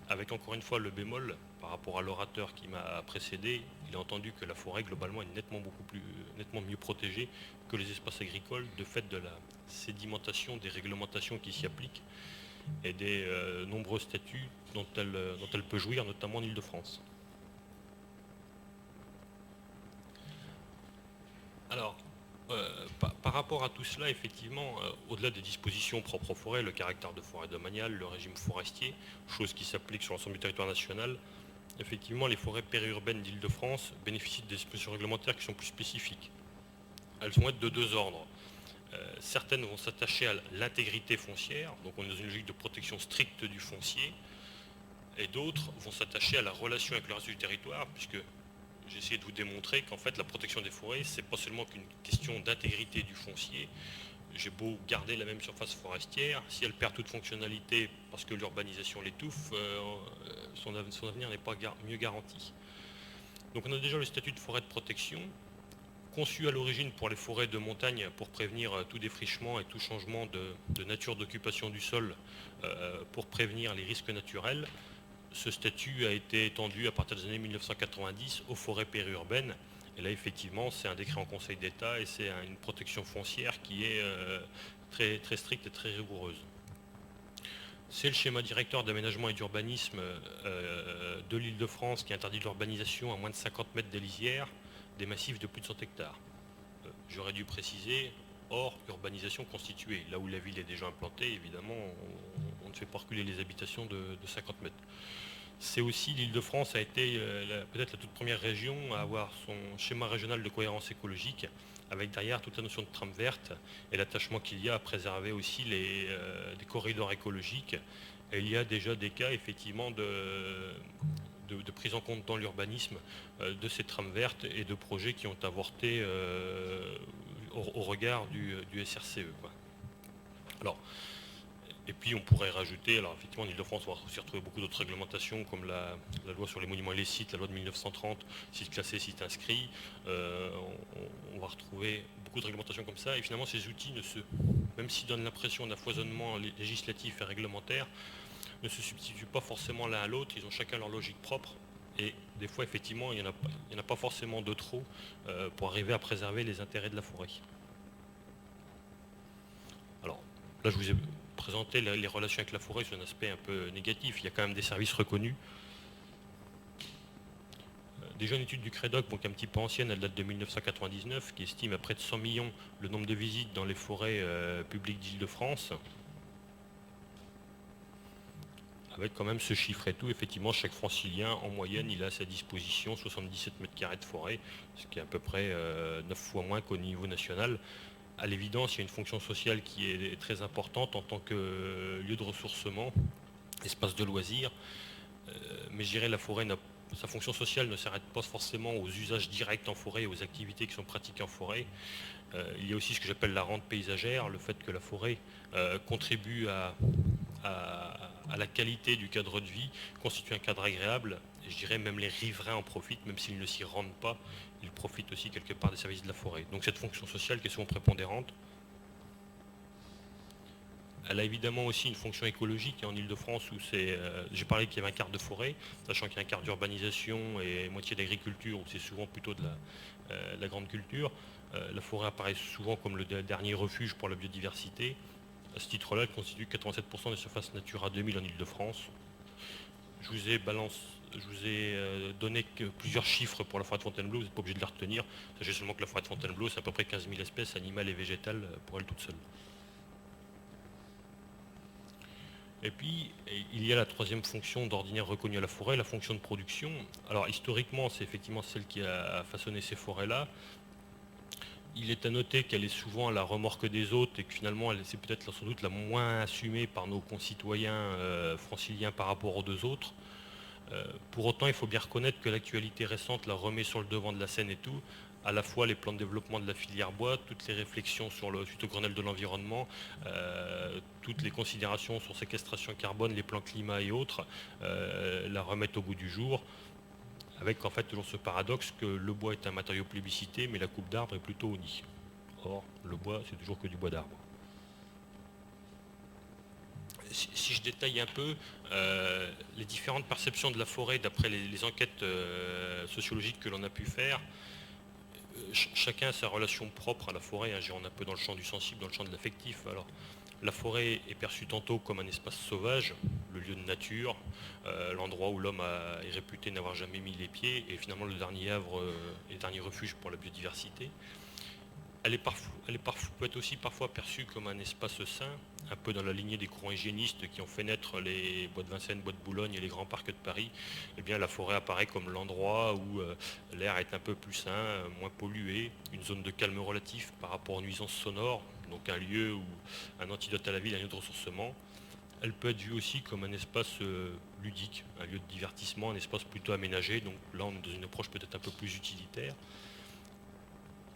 avec encore une fois le bémol, par rapport à l'orateur qui m'a précédé, il a entendu que la forêt globalement est nettement mieux protégée que les espaces agricoles, de fait de la sédimentation des réglementations qui s'y appliquent, et des nombreux statuts dont elle peut jouir, notamment en Île-de-France. Alors, par rapport à tout cela, effectivement, au-delà des dispositions propres aux forêts, le caractère de forêt domaniale, le régime forestier, chose qui s'applique sur l'ensemble du territoire national, effectivement, les forêts périurbaines d'Île-de-France bénéficient des dispositions réglementaires qui sont plus spécifiques. Elles vont être de deux ordres. Certaines vont s'attacher à l'intégrité foncière, donc on est dans une logique de protection stricte du foncier, et d'autres vont s'attacher à la relation avec le reste du territoire, puisque j'ai essayé de vous démontrer qu'en fait la protection des forêts, c'est pas seulement qu'une question d'intégrité du foncier. J'ai beau garder la même surface forestière, si elle perd toute fonctionnalité parce que l'urbanisation l'étouffe, son avenir n'est pas mieux garanti. Donc on a déjà le statut de forêt de protection, conçu à l'origine pour les forêts de montagne pour prévenir tout défrichement et tout changement de nature d'occupation du sol, pour prévenir les risques naturels. Ce statut a été étendu à partir des années 1990 aux forêts périurbaines. Et là, effectivement, c'est un décret en Conseil d'État et c'est une protection foncière qui est très, très stricte et très rigoureuse. C'est le schéma directeur d'aménagement et d'urbanisme de l'Île-de-France qui interdit l'urbanisation à moins de 50 mètres des lisières des massifs de plus de 100 hectares. J'aurais dû préciser, hors urbanisation constituée. Là où la ville est déjà implantée, évidemment, on ne fait pas reculer les habitations de 50 mètres. C'est aussi, l'Île-de-France a été peut-être la toute première région à avoir son schéma régional de cohérence écologique, avec derrière toute la notion de trame verte et l'attachement qu'il y a à préserver aussi des corridors écologiques. Et il y a déjà des cas, effectivement, de prise en compte dans l'urbanisme de ces trames vertes et de projets qui ont avorté au regard du SRCE, quoi. Alors, et puis on pourrait rajouter, alors effectivement en Ile-de-France on va aussi retrouver beaucoup d'autres réglementations comme la loi sur les monuments et les sites, la loi de 1930, sites classés, sites inscrits, on va retrouver beaucoup de réglementations comme ça, et finalement ces outils, même s'ils donnent l'impression d'un foisonnement législatif et réglementaire, ne se substituent pas forcément l'un à l'autre, ils ont chacun leur logique propre, et des fois effectivement il n'y en a pas forcément de trop pour arriver à préserver les intérêts de la forêt. Alors là je vous ai présenté les relations avec la forêt sur un aspect un peu négatif, il y a quand même des services reconnus. Déjà une étude du CREDOC, donc un petit peu ancienne, elle date de 1999, qui estime à près de 100 millions le nombre de visites dans les forêts publiques d'Île-de-France. Avec quand même ce chiffre et tout, effectivement, chaque francilien, en moyenne, il a à sa disposition 77 mètres carrés de forêt, ce qui est à peu près 9 fois moins qu'au niveau national. À l'évidence, il y a une fonction sociale qui est très importante en tant que lieu de ressourcement, espace de loisirs. Mais je dirais la forêt, sa fonction sociale ne s'arrête pas forcément aux usages directs en forêt et aux activités qui sont pratiquées en forêt. Il y a aussi ce que j'appelle la rente paysagère, le fait que la forêt contribue à la qualité du cadre de vie, constitue un cadre agréable, et je dirais même les riverains en profitent, même s'ils ne s'y rendent pas, ils profitent aussi quelque part des services de la forêt. Donc cette fonction sociale qui est souvent prépondérante, elle a évidemment aussi une fonction écologique en Ile-de-France où j'ai parlé qu'il y avait un quart de forêt, sachant qu'il y a un quart d'urbanisation et moitié d'agriculture où c'est souvent plutôt de la grande culture. La forêt apparaît souvent comme le dernier refuge pour la biodiversité. À ce titre-là, elle constitue 87% des surfaces Natura 2000 en Ile-de-France. Je vous ai donné plusieurs chiffres pour la forêt de Fontainebleau, vous n'êtes pas obligé de les retenir. Sachez seulement que la forêt de Fontainebleau, c'est à peu près 15 000 espèces animales et végétales pour elle toute seule. Et puis, il y a la troisième fonction d'ordinaire reconnue à la forêt, la fonction de production. Alors historiquement, c'est effectivement celle qui a façonné ces forêts-là. Il est à noter qu'elle est souvent à la remorque des autres et que finalement c'est peut-être sans doute la moins assumée par nos concitoyens franciliens par rapport aux deux autres. Pour autant, il faut bien reconnaître que l'actualité récente la remet sur le devant de la scène et tout, à la fois les plans de développement de la filière bois, toutes les réflexions suite au Grenelle de l'environnement, toutes les considérations sur séquestration carbone, les plans climat et autres, la remettent au goût du jour, avec en fait toujours ce paradoxe que le bois est un matériau plébiscité, mais la coupe d'arbre est plutôt honnie. Or, le bois, c'est toujours que du bois d'arbre. Si je détaille un peu les différentes perceptions de la forêt d'après les enquêtes sociologiques que l'on a pu faire, chacun a sa relation propre à la forêt. On est un peu dans le champ du sensible, dans le champ de l'affectif. Alors, la forêt est perçue tantôt comme un espace sauvage, le lieu de nature, l'endroit où l'homme est réputé n'avoir jamais mis les pieds, et finalement le dernier havre et dernier refuge pour la biodiversité. Elle peut être aussi parfois perçue comme un espace sain, un peu dans la lignée des courants hygiénistes qui ont fait naître les bois de Vincennes, bois de Boulogne et les grands parcs de Paris. Eh bien, la forêt apparaît comme l'endroit où l'air est un peu plus sain, moins pollué, une zone de calme relatif par rapport aux nuisances sonores, donc un lieu où un antidote à la ville, un lieu de ressourcement. Elle peut être vue aussi comme un espace ludique, un lieu de divertissement, un espace plutôt aménagé. Donc là, on est dans une approche peut-être un peu plus utilitaire.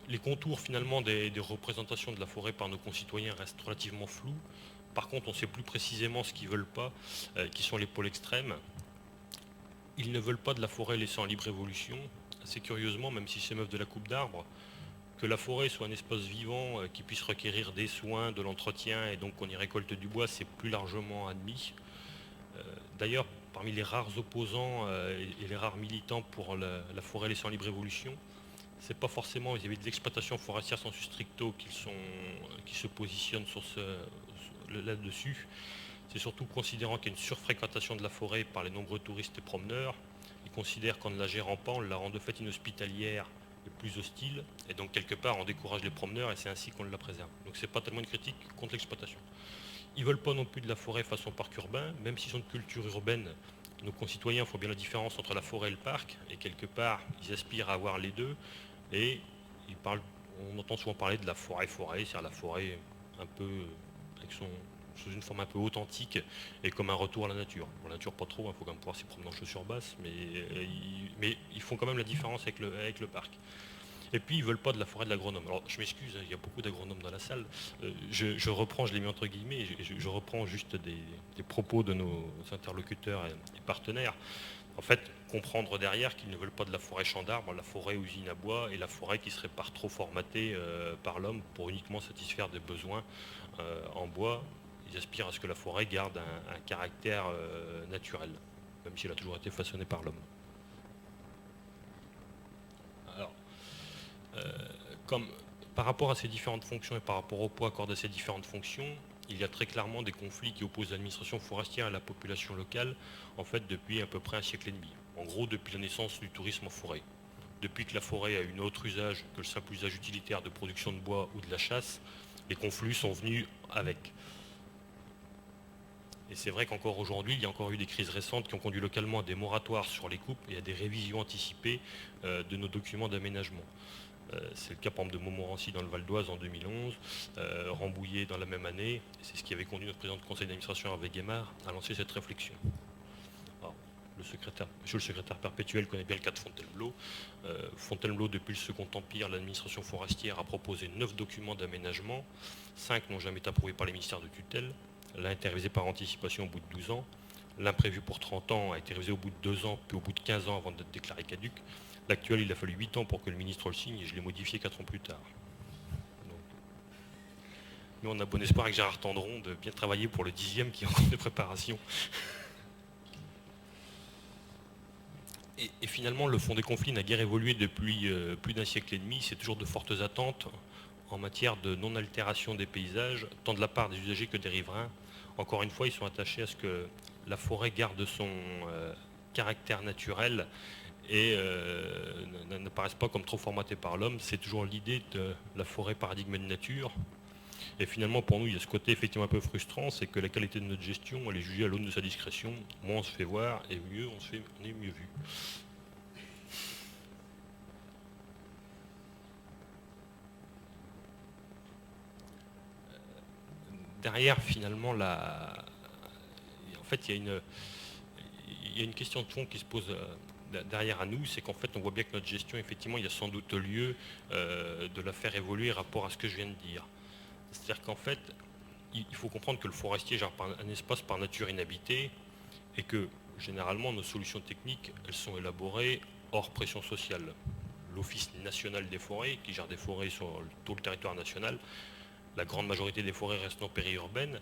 Les contours finalement des représentations de la forêt par nos concitoyens restent relativement flous. Par contre, on sait plus précisément ce qu'ils ne veulent pas, qui sont les pôles extrêmes. Ils ne veulent pas de la forêt laissée en libre évolution. Assez curieusement, même si c'est meuf de la coupe d'arbres, que la forêt soit un espace vivant qui puisse requérir des soins, de l'entretien, et donc qu'on y récolte du bois, c'est plus largement admis. D'ailleurs, parmi les rares opposants et les rares militants pour la forêt laissée en libre évolution, c'est pas forcément vis-à-vis de l'exploitation forestière sensu stricto qui se positionnent là-dessus. C'est surtout considérant qu'il y a une surfréquentation de la forêt par les nombreux touristes et promeneurs. Ils considèrent qu'en ne la gérant pas, on la rend de fait inhospitalière et plus hostile. Et donc quelque part, on décourage les promeneurs et c'est ainsi qu'on la préserve. Donc c'est pas tellement une critique contre l'exploitation. Ils ne veulent pas non plus de la forêt façon parc urbain, même s'ils sont de culture urbaine. Nos concitoyens font bien la différence entre la forêt et le parc. Et quelque part, ils aspirent à avoir les deux. Et on entend souvent parler de la forêt-forêt, c'est-à-dire la forêt un peu sous une forme un peu authentique et comme un retour à la nature. Bon, la nature pas trop, il faut quand même pouvoir s'y promener en chaussures basses, mais ils font quand même la différence avec le parc. Et puis ils ne veulent pas de la forêt de l'agronome. Alors je m'excuse, il y a beaucoup d'agronomes dans la salle. Je reprends, je l'ai mis entre guillemets, je reprends juste des propos de nos interlocuteurs et partenaires. En fait, comprendre derrière qu'ils ne veulent pas de la forêt champ d'arbres, la forêt usine à bois et la forêt qui serait par trop formatée par l'homme pour uniquement satisfaire des besoins en bois. Ils aspirent à ce que la forêt garde un caractère naturel, même si elle a toujours été façonnée par l'homme. Alors, comme par rapport à ces différentes fonctions et par rapport au poids accordé à ces différentes fonctions, il y a très clairement des conflits qui opposent l'administration forestière et la population locale, en fait, depuis à peu près un siècle et demi. En gros, depuis la naissance du tourisme en forêt. Depuis que la forêt a eu un autre usage que le simple usage utilitaire de production de bois ou de la chasse, les conflits sont venus avec. Et c'est vrai qu'encore aujourd'hui, il y a encore eu des crises récentes qui ont conduit localement à des moratoires sur les coupes et à des révisions anticipées de nos documents d'aménagement. C'est le cas par exemple de Montmorency dans le Val d'Oise en 2011, Rambouillet dans la même année, et c'est ce qui avait conduit notre président de conseil d'administration Hervé Guémard à lancer cette réflexion. Alors, monsieur le secrétaire perpétuel connaît bien le cas de Fontainebleau. Fontainebleau, depuis le Second Empire, l'administration forestière a proposé 9 documents d'aménagement, 5 n'ont jamais été approuvés par les ministères de tutelle, l'un a été révisé par anticipation au bout de 12 ans, l'un prévu pour 30 ans a été révisé au bout de 2 ans, puis au bout de 15 ans avant d'être déclaré caduc. L'actuel, il a fallu 8 ans pour que le ministre le signe et je l'ai modifié 4 ans plus tard. Donc, nous, on a bon espoir avec Gérard Tendron de bien travailler pour le 10e qui est en cours de préparation. Et finalement, le fond des conflits n'a guère évolué depuis plus d'un siècle et demi. C'est toujours de fortes attentes en matière de non-altération des paysages, tant de la part des usagers que des riverains. Encore une fois, ils sont attachés à ce que la forêt garde son caractère naturel et n'apparaissent pas comme trop formatées par l'homme. C'est toujours l'idée de la forêt paradigme de nature. Et finalement, pour nous, il y a ce côté effectivement un peu frustrant, c'est que la qualité de notre gestion, elle est jugée à l'aune de sa discrétion. Moins on se fait voir, et mieux on est mieux vu. derrière, finalement, en fait, il y a une question de fond qui se pose derrière à nous, c'est qu'en fait, on voit bien que notre gestion, effectivement, il y a sans doute lieu de la faire évoluer rapport à ce que je viens de dire. C'est-à-dire qu'en fait, il faut comprendre que le forestier gère un espace par nature inhabité et que, généralement, nos solutions techniques, elles sont élaborées hors pression sociale. L'Office national des forêts, qui gère des forêts sur tout le territoire national, la grande majorité des forêts restent en périurbaine.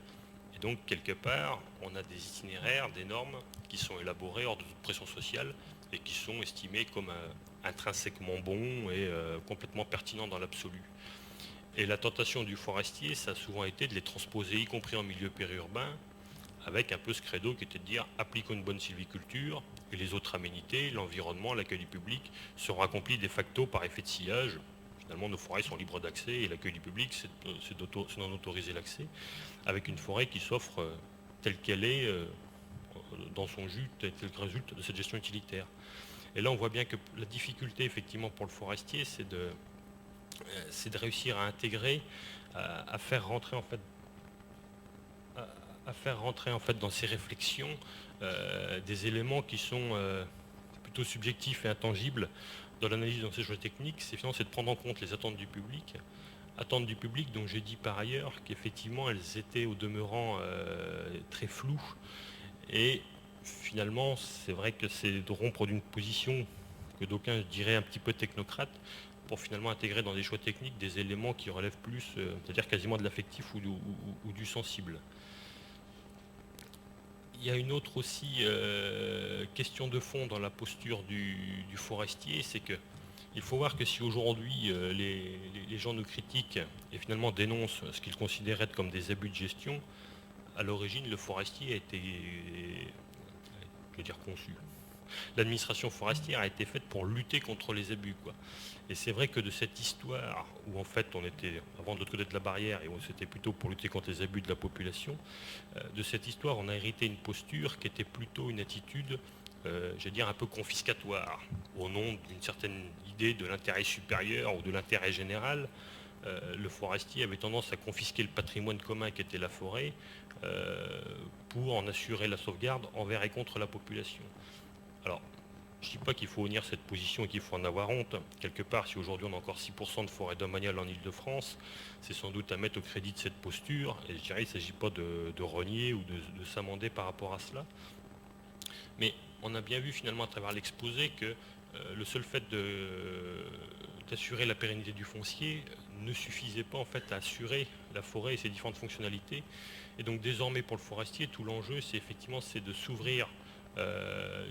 Et donc, quelque part, on a des itinéraires, des normes qui sont élaborées hors de toute pression sociale et qui sont estimés comme intrinsèquement bons et complètement pertinents dans l'absolu. Et la tentation du forestier, ça a souvent été de les transposer, y compris en milieu périurbain, avec un peu ce credo qui était de dire appliquons une bonne sylviculture et les autres aménités, l'environnement, l'accueil du public seront accomplis de facto par effet de sillage. Finalement, nos forêts sont libres d'accès et l'accueil du public, c'est d'en autoriser l'accès, avec une forêt qui s'offre telle qu'elle est dans son jus, tel que résulte de cette gestion utilitaire. Et là, on voit bien que la difficulté, effectivement, pour le forestier, c'est de réussir à intégrer, à faire rentrer en fait dans ces réflexions des éléments qui sont plutôt subjectifs et intangibles dans l'analyse dans ces choix techniques. C'est de prendre en compte les attentes du public, dont j'ai dit par ailleurs qu'effectivement elles étaient au demeurant très floues, et finalement c'est vrai que c'est de rompre d'une position que d'aucuns diraient un petit peu technocrate pour finalement intégrer dans des choix techniques des éléments qui relèvent plus, c'est-à-dire quasiment de l'affectif ou du sensible. Il y a une autre aussi question de fond dans la posture du forestier, c'est que il faut voir que si aujourd'hui les gens nous critiquent et finalement dénoncent ce qu'ils considèrent être comme des abus de gestion, à l'origine le forestier a été, conçu. L'administration forestière a été faite pour lutter contre les abus, quoi. Et c'est vrai que de cette histoire, où en fait on était avant de l'autre côté de la barrière et où c'était plutôt pour lutter contre les abus de la population, de cette histoire on a hérité une posture qui était plutôt une attitude, un peu confiscatoire, au nom d'une certaine idée de l'intérêt supérieur ou de l'intérêt général. Le forestier avait tendance à confisquer le patrimoine commun qui était la forêt pour en assurer la sauvegarde envers et contre la population. Alors, je ne dis pas qu'il faut unir cette position et qu'il faut en avoir honte. Quelque part, si aujourd'hui on a encore 6% de forêt domaniale en Ile-de-France, c'est sans doute à mettre au crédit de cette posture. Et je dirais qu'il ne s'agit pas de renier ou de s'amender par rapport à cela. Mais on a bien vu finalement à travers l'exposé que le seul fait d'assurer la pérennité du foncier ne suffisait pas en fait à assurer la forêt et ses différentes fonctionnalités. Et donc désormais pour le forestier, tout l'enjeu c'est de s'ouvrir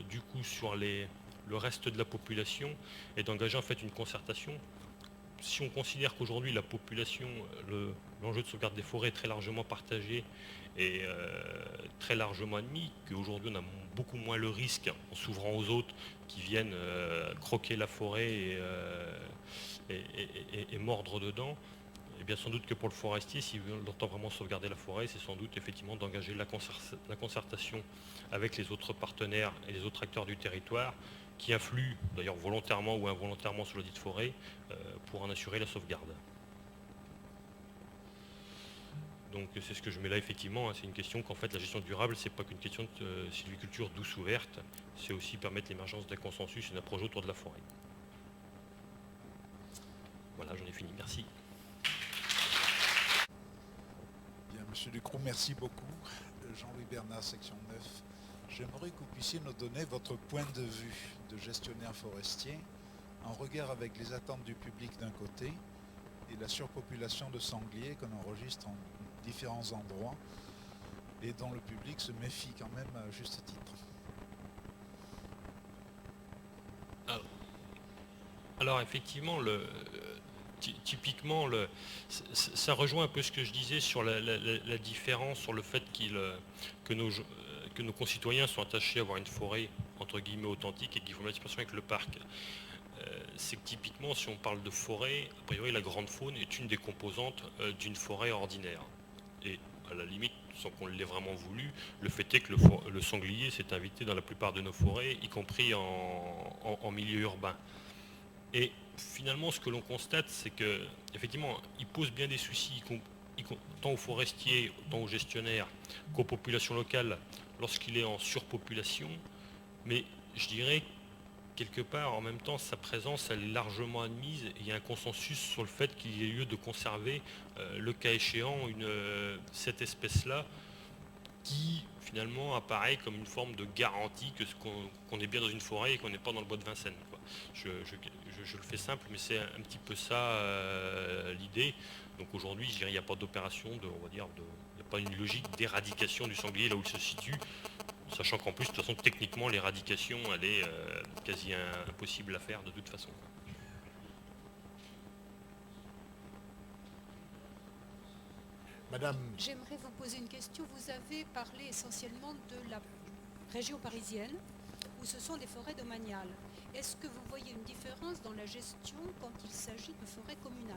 du coup sur le reste de la population et d'engager en fait une concertation. Si on considère qu'aujourd'hui la population, l'enjeu de sauvegarde des forêts est très largement partagé et très largement admis, qu'aujourd'hui on a beaucoup moins le risque en s'ouvrant aux autres qui viennent croquer la forêt et mordre dedans, et bien sans doute que pour le forestier, s'il entend vraiment sauvegarder la forêt, c'est sans doute effectivement d'engager la concertation avec les autres partenaires et les autres acteurs du territoire qui influent, d'ailleurs volontairement ou involontairement sur la dite forêt, pour en assurer la sauvegarde. Donc c'est ce que je mets là effectivement, c'est une question qu'en fait la gestion durable, c'est pas qu'une question de sylviculture douce ou verte, c'est aussi permettre l'émergence d'un consensus et d'un projet autour de la forêt. Voilà, j'en ai fini, merci. Bien, Monsieur Ducrot, merci beaucoup. Jean-Louis Bernard, section 9. J'aimerais que vous puissiez nous donner votre point de vue de gestionnaire forestier en regard avec les attentes du public d'un côté et la surpopulation de sangliers qu'on enregistre en différents endroits et dont le public se méfie quand même à juste titre. Alors effectivement, typiquement, ça rejoint un peu ce que je disais sur la différence, sur le fait que nos concitoyens sont attachés à avoir une forêt entre guillemets authentique et qu'il faut mettre en relation avec le parc. C'est que typiquement, si on parle de forêt, a priori la grande faune est une des composantes d'une forêt ordinaire. Et à la limite, sans qu'on l'ait vraiment voulu, le fait est que le sanglier s'est invité dans la plupart de nos forêts, y compris en milieu urbain. Et finalement, ce que l'on constate, c'est que effectivement, il pose bien des soucis, tant aux forestiers, tant aux gestionnaires qu'aux populations locales lorsqu'il est en surpopulation. Mais je dirais quelque part, en même temps, sa présence, elle est largement admise et il y a un consensus sur le fait qu'il y ait lieu de conserver, le cas échéant, cette espèce-là qui finalement apparaît comme une forme de garantie qu'on est bien dans une forêt et qu'on n'est pas dans le bois de Vincennes, quoi. Je le fais simple, mais c'est un petit peu ça l'idée. Donc aujourd'hui, je dirais, il n'y a pas d'opération, il n'y a pas une logique d'éradication du sanglier là où il se situe, sachant qu'en plus, de toute façon, techniquement, l'éradication, elle est quasi impossible à faire de toute façon. Madame, J'aimerais vous poser une question. Vous avez parlé essentiellement de la région parisienne, où ce sont des forêts domaniales. Est-ce que vous voyez une différence dans la gestion quand il s'agit de forêts communales?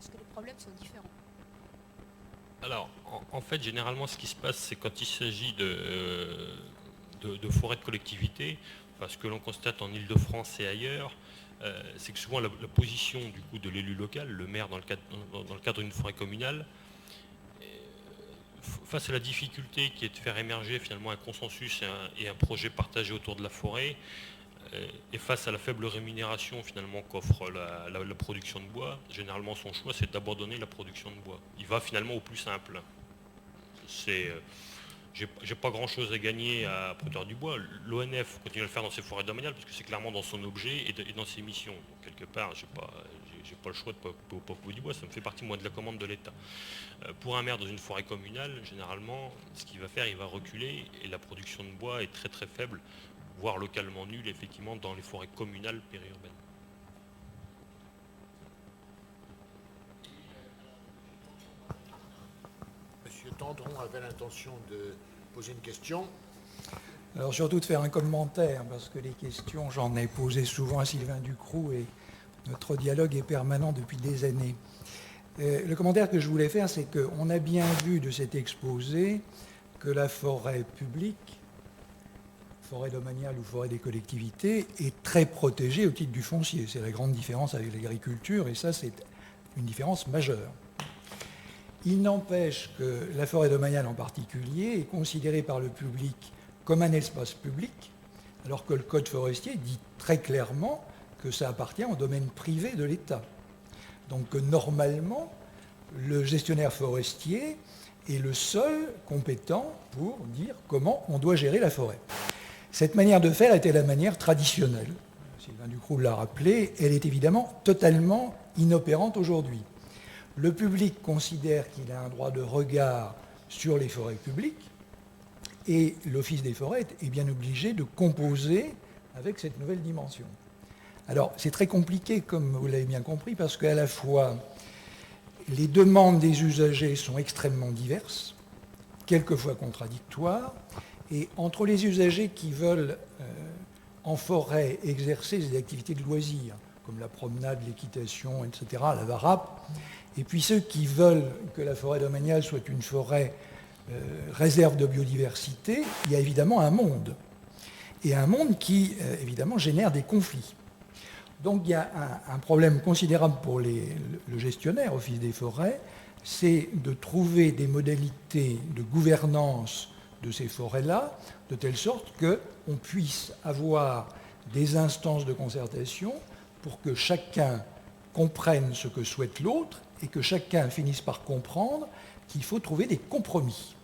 Est-ce que les problèmes sont différents? Alors, en fait, généralement, ce qui se passe, c'est quand il s'agit de forêts de collectivité, parce que l'on constate en Île-de-France et ailleurs, c'est que souvent la position du coup de l'élu local, le maire dans le cadre d'une forêt communale, face à la difficulté qui est de faire émerger finalement un consensus et un projet partagé autour de la forêt, et face à la faible rémunération finalement qu'offre la production de bois, généralement son choix c'est d'abandonner la production de bois. Il va finalement au plus simple. J'ai pas grand chose à gagner à produire du bois. L'ONF continue à le faire dans ses forêts domaniales parce que c'est clairement dans son objet et dans ses missions. Donc, quelque part, j'ai pas le choix de pas couper du bois, ça me fait partie moi de la commande de l'État. Pour un maire dans une forêt communale, généralement, ce qu'il va faire, il va reculer et la production de bois est très très faible, voire localement nulle effectivement dans les forêts communales périurbaines. Monsieur Tendron avait l'intention de poser une question. Alors surtout de faire un commentaire, parce que les questions, j'en ai posé souvent à Sylvain Ducroux et notre dialogue est permanent depuis des années. Le commentaire que je voulais faire, c'est qu'on a bien vu de cet exposé que la forêt publique, forêt domaniale ou forêt des collectivités, est très protégée au titre du foncier. C'est la grande différence avec l'agriculture, et ça, c'est une différence majeure. Il n'empêche que la forêt domaniale en particulier est considérée par le public comme un espace public, alors que le Code forestier dit très clairement que ça appartient au domaine privé de l'État. Donc normalement, le gestionnaire forestier est le seul compétent pour dire comment on doit gérer la forêt. Cette manière de faire était la manière traditionnelle. Sylvain Ducroux l'a rappelé, elle est évidemment totalement inopérante aujourd'hui. Le public considère qu'il a un droit de regard sur les forêts publiques et l'Office des forêts est bien obligé de composer avec cette nouvelle dimension. Alors, c'est très compliqué, comme vous l'avez bien compris, parce qu'à la fois, les demandes des usagers sont extrêmement diverses, quelquefois contradictoires, et entre les usagers qui veulent, en forêt, exercer des activités de loisirs, comme la promenade, l'équitation, etc., la varap, et puis ceux qui veulent que la forêt domaniale soit une forêt réserve de biodiversité, il y a évidemment un monde. Et un monde qui, évidemment, génère des conflits. Donc il y a un problème considérable pour le gestionnaire, Office des forêts, c'est de trouver des modalités de gouvernance de ces forêts-là, de telle sorte qu'on puisse avoir des instances de concertation pour que chacun comprenne ce que souhaite l'autre et que chacun finisse par comprendre qu'il faut trouver des compromis.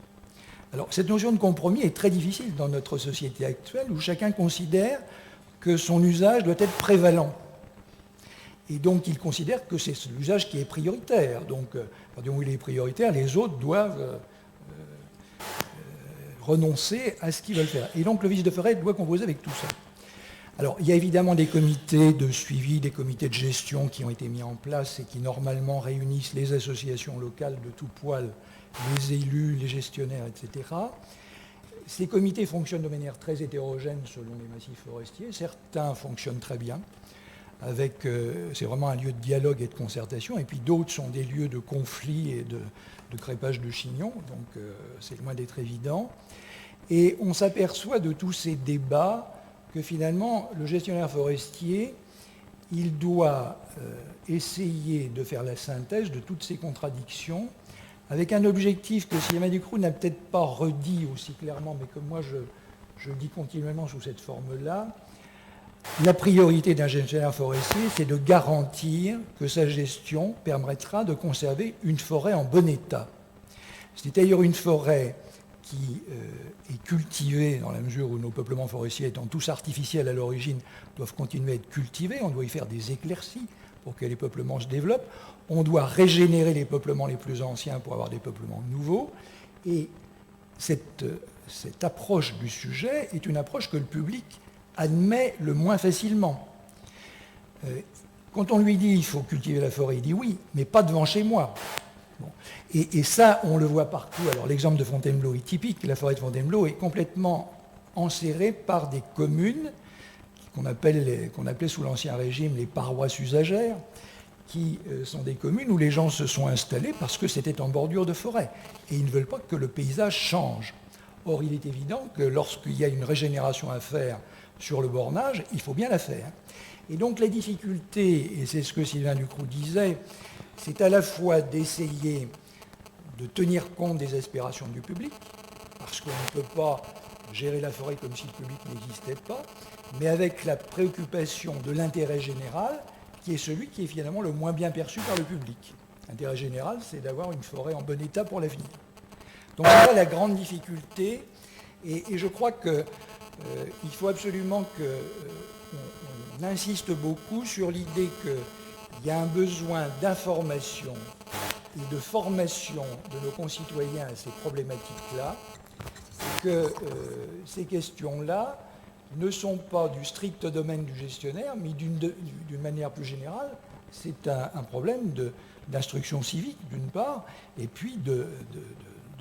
Alors, cette notion de compromis est très difficile dans notre société actuelle où chacun considère que son usage doit être prévalent. Et donc, il considère que c'est l'usage qui est prioritaire. Donc, à partir du moment où il est prioritaire, les autres doivent renoncer à ce qu'ils veulent faire. Et donc, l'Office de forêt doit composer avec tout ça. Alors, il y a évidemment des comités de suivi, des comités de gestion qui ont été mis en place et qui, normalement, réunissent les associations locales de tout poil, les élus, les gestionnaires, etc. Ces comités fonctionnent de manière très hétérogène selon les massifs forestiers. Certains fonctionnent très bien, c'est vraiment un lieu de dialogue et de concertation, et puis d'autres sont des lieux de conflit et de crépage de chignons, donc c'est loin d'être évident. Et on s'aperçoit de tous ces débats que finalement, le gestionnaire forestier, il doit essayer de faire la synthèse de toutes ces contradictions avec un objectif que Sylvain Ducrot n'a peut-être pas redit aussi clairement, mais que moi je dis continuellement sous cette forme-là. La priorité d'un gestionnaire forestier, c'est de garantir que sa gestion permettra de conserver une forêt en bon état. C'est-à-dire une forêt qui est cultivée dans la mesure où nos peuplements forestiers étant tous artificiels à l'origine doivent continuer à être cultivés, on doit y faire des éclaircies pour que les peuplements se développent, on doit régénérer les peuplements les plus anciens pour avoir des peuplements nouveaux, et cette approche du sujet est une approche que le public admet le moins facilement. Quand on lui dit il faut cultiver la forêt, il dit oui, mais pas devant chez moi. Bon. Et ça, on le voit partout. Alors l'exemple de Fontainebleau est typique. La forêt de Fontainebleau est complètement enserrée par des communes qu'on appelait sous l'Ancien Régime les paroisses usagères, qui sont des communes où les gens se sont installés parce que c'était en bordure de forêt. Et ils ne veulent pas que le paysage change. Or, il est évident que lorsqu'il y a une régénération à faire sur le bornage, il faut bien la faire. Et donc la difficulté, et c'est ce que Sylvain Ducrot disait, c'est à la fois d'essayer de tenir compte des aspirations du public, parce qu'on ne peut pas gérer la forêt comme si le public n'existait pas, mais avec la préoccupation de l'intérêt général, qui est celui qui est finalement le moins bien perçu par le public. L'intérêt général, c'est d'avoir une forêt en bon état pour l'avenir. Donc c'est là la grande difficulté, et je crois qu'il faut absolument qu'on insiste beaucoup sur l'idée qu'il y a un besoin d'information et de formation de nos concitoyens à ces problématiques-là, que ces questions-là ne sont pas du strict domaine du gestionnaire, mais d'une manière plus générale, c'est un problème d'instruction civique, d'une part, et puis de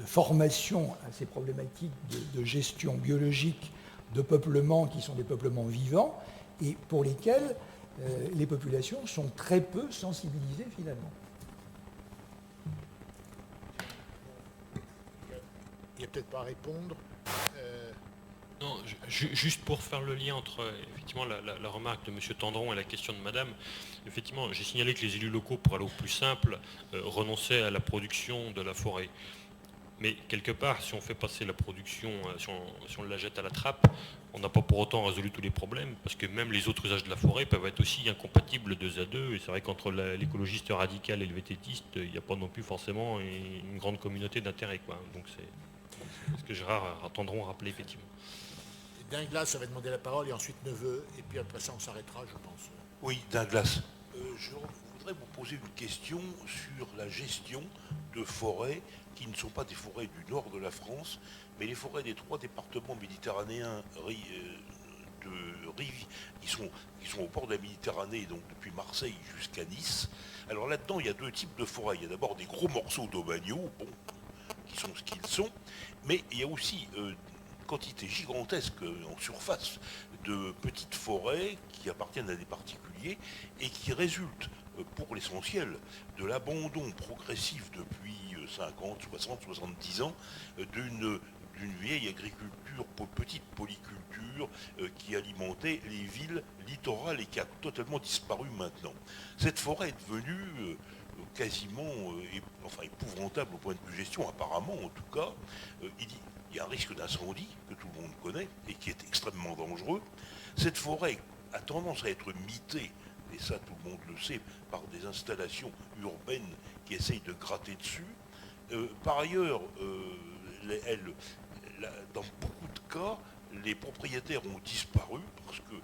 formation à ces problématiques de gestion biologique de peuplements qui sont des peuplements vivants, et pour lesquels les populations sont très peu sensibilisées finalement. Il n'y a peut-être pas à répondre. Non, juste pour faire le lien entre effectivement la remarque de M. Tendron et la question de Madame, effectivement, j'ai signalé que les élus locaux, pour aller au plus simple, renonçaient à la production de la forêt. Mais quelque part, si on fait passer la production, si on la jette à la trappe, on n'a pas pour autant résolu tous les problèmes, parce que même les autres usages de la forêt peuvent être aussi incompatibles 2 à 2, et c'est vrai qu'entre l'écologiste radical et le vététiste, il n'y a pas non plus forcément une grande communauté d'intérêt, quoi. Donc c'est ce que Gérard Tendron rappelait effectivement. Dinglas avait demandé la parole, et ensuite Neveu, et puis après ça on s'arrêtera, je pense. Oui, Dinglas. Je voudrais vous poser une question sur la gestion de forêts qui ne sont pas des forêts du nord de la France, mais les forêts des 3 départements méditerranéens qui sont au port de la Méditerranée, donc depuis Marseille jusqu'à Nice. Alors là-dedans, il y a 2 types de forêts. Il y a d'abord des gros morceaux domaniaux, bon, qui sont ce qu'ils sont, mais il y a aussi une quantité gigantesque en surface de petites forêts qui appartiennent à des particuliers et qui résultent pour l'essentiel de l'abandon progressif depuis 50, 60, 70 ans d'une vieille agriculture, petite polyculture qui alimentait les villes littorales et qui a totalement disparu maintenant. Cette forêt est devenue quasiment épouvantable au point de vue gestion, apparemment en tout cas. Il y a un risque d'incendie que tout le monde connaît et qui est extrêmement dangereux. Cette forêt a tendance à être mitée, et ça tout le monde le sait, par des installations urbaines qui essayent de gratter dessus. Par ailleurs, dans beaucoup de cas, les propriétaires ont disparu parce que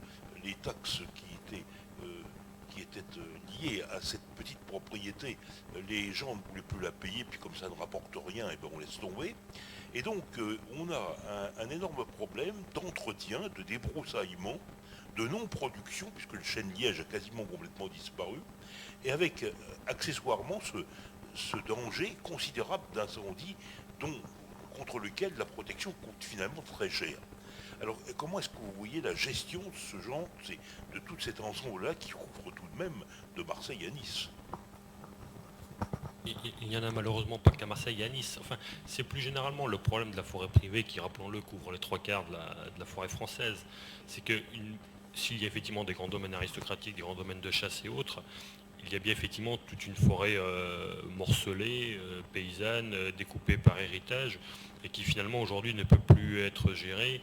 les taxes qui étaient liées à cette petite propriété, les gens ne voulaient plus la payer, puis comme ça ne rapporte rien, et ben on laisse tomber. Et donc on a un énorme problème d'entretien, de débroussaillement, de non-production, puisque le chêne liège a quasiment complètement disparu, et avec accessoirement ce danger considérable d'incendie contre lequel la protection coûte finalement très cher. Alors comment est-ce que vous voyez la gestion de ce genre, de tout cet ensemble-là qui couvre tout de même de Marseille à Nice? Il n'y en a malheureusement pas qu'à Marseille et à Nice. Enfin, c'est plus généralement le problème de la forêt privée qui, rappelons-le, couvre les 3/4 de la forêt française. C'est qu'une s'il y a effectivement des grands domaines aristocratiques, des grands domaines de chasse et autres, il y a bien effectivement toute une forêt morcelée, paysanne, découpée par héritage, et qui finalement aujourd'hui ne peut plus être gérée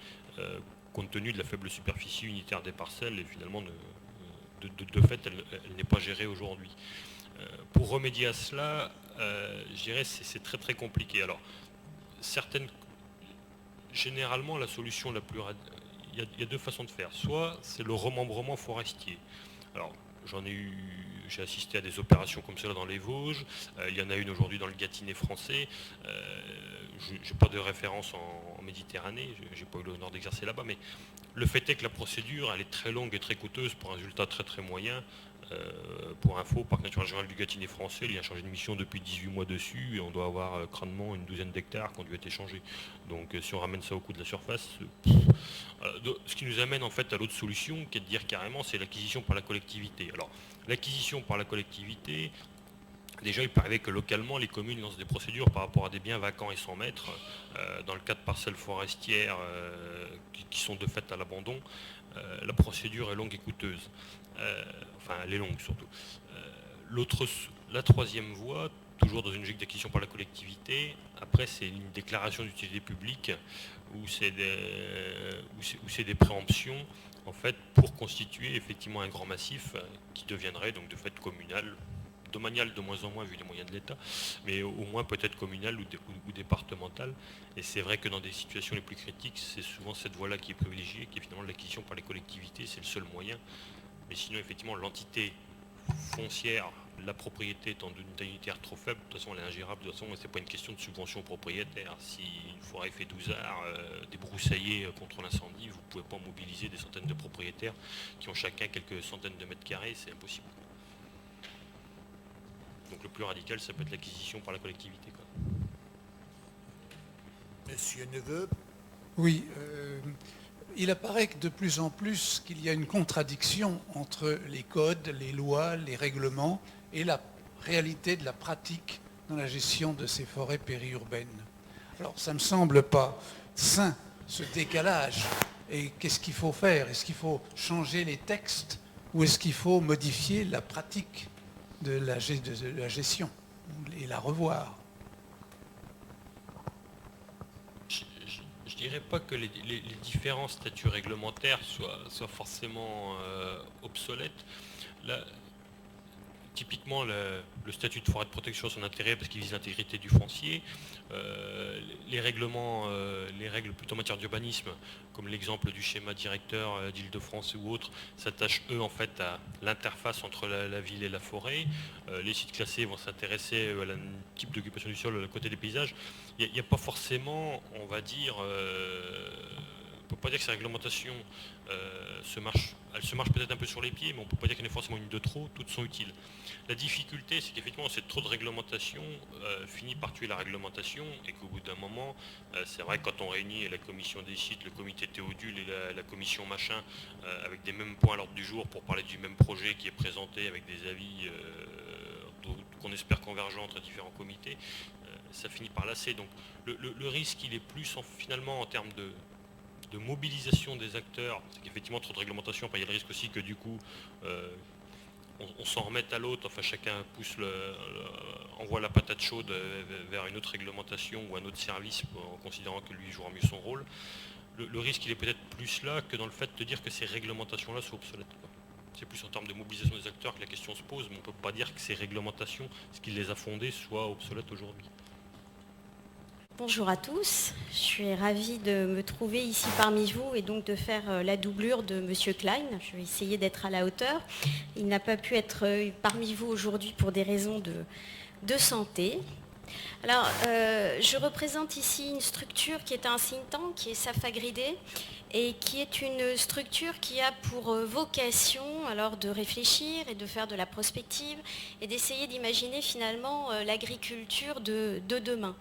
compte tenu de la faible superficie unitaire des parcelles, et finalement de fait elle n'est pas gérée aujourd'hui. Pour remédier à cela, je dirais c'est très très compliqué. Alors, généralement la solution la plus il y a deux façons de faire. Soit c'est le remembrement forestier. Alors j'ai assisté à des opérations comme cela dans les Vosges, il y en a une aujourd'hui dans le Gâtinais français. Je n'ai pas de référence en Méditerranée, je n'ai pas eu l'honneur d'exercer là-bas, mais le fait est que la procédure elle est très longue et très coûteuse pour un résultat très très moyen. Pour info, Parc naturel général du Gâtinais français, il y a chargé de mission depuis 18 mois dessus et on doit avoir crânement une douzaine d'hectares qui ont dû être échangés. Donc si on ramène ça au coût de la surface, ce qui nous amène en fait à l'autre solution, qui est de dire carrément c'est l'acquisition par la collectivité. Alors l'acquisition par la collectivité, déjà il paraît que localement les communes lancent des procédures par rapport à des biens vacants et sans maître, dans le cas de parcelles forestières qui sont de fait à l'abandon. La procédure est longue et coûteuse. Enfin, elle est longue surtout. La troisième voie, toujours dans une logique d'acquisition par la collectivité, après c'est une déclaration d'utilité publique où c'est des préemptions en fait pour constituer effectivement un grand massif qui deviendrait donc de fait communal, domanial de moins en moins vu les moyens de l'État, mais au moins peut-être communal ou départemental. Et c'est vrai que dans des situations les plus critiques, c'est souvent cette voie-là qui est privilégiée, qui est finalement l'acquisition par les collectivités, c'est le seul moyen. Mais sinon, effectivement, l'entité foncière, la propriété étant d'une taille unitaire trop faible, de toute façon, elle est ingérable. De toute façon, ce n'est pas une question de subvention propriétaire. Si une forêt fait 12 arts, débroussaillée contre l'incendie, vous ne pouvez pas mobiliser des centaines de propriétaires qui ont chacun quelques centaines de mètres carrés, c'est impossible. Donc le plus radical, ça peut être l'acquisition par la collectivité, quoi. Monsieur Neveu. Oui, il apparaît que de plus en plus qu'il y a une contradiction entre les codes, les lois, les règlements et la réalité de la pratique dans la gestion de ces forêts périurbaines. Alors ça ne me semble pas sain, ce décalage. Et qu'est-ce qu'il faut faire? Est-ce qu'il faut changer les textes ou est-ce qu'il faut modifier la pratique de la gestion et la revoir? Je ne dirais pas que les différents statuts réglementaires soient forcément obsolètes. Là, typiquement, le statut de forêt de protection a son intérêt parce qu'il vise l'intégrité du foncier. Les règles plutôt en matière d'urbanisme, comme l'exemple du schéma directeur d'Île-de-France ou autres, s'attachent eux en fait à l'interface entre la ville et la forêt. Les sites classés vont s'intéresser à un type d'occupation du sol à côté des paysages. Il n'y a pas forcément, on va dire, on ne peut pas dire que ces réglementations se marchent peut-être un peu sur les pieds, mais on ne peut pas dire qu'il y en a forcément une de trop, toutes sont utiles. La difficulté, c'est qu'effectivement, c'est trop de réglementation finit par tuer la réglementation, et qu'au bout d'un moment, c'est vrai que quand on réunit la commission des sites, le comité Théodule et la commission machin, avec des mêmes points à l'ordre du jour pour parler du même projet qui est présenté avec des avis qu'on espère convergents entre différents comités, ça finit par lasser. Donc le risque, il est plus finalement en termes de mobilisation des acteurs, c'est qu'effectivement trop de réglementation, il y a le risque aussi que du coup on s'en remette à l'autre, enfin chacun envoie la patate chaude vers une autre réglementation ou un autre service en considérant que lui jouera mieux son rôle. Le risque il est peut-être plus là que dans le fait de dire que ces réglementations-là sont obsolètes. C'est plus en termes de mobilisation des acteurs que la question se pose, mais on ne peut pas dire que ces réglementations, ce qui les a fondées, soient obsolètes aujourd'hui. Bonjour à tous, je suis ravie de me trouver ici parmi vous et donc de faire la doublure de Monsieur Klein. Je vais essayer d'être à la hauteur. Il n'a pas pu être parmi vous aujourd'hui pour des raisons de santé. Alors, je représente ici une structure qui est un think tank, qui est Safagridé, et qui est une structure qui a pour vocation alors de réfléchir et de faire de la prospective et d'essayer d'imaginer finalement l'agriculture de demain.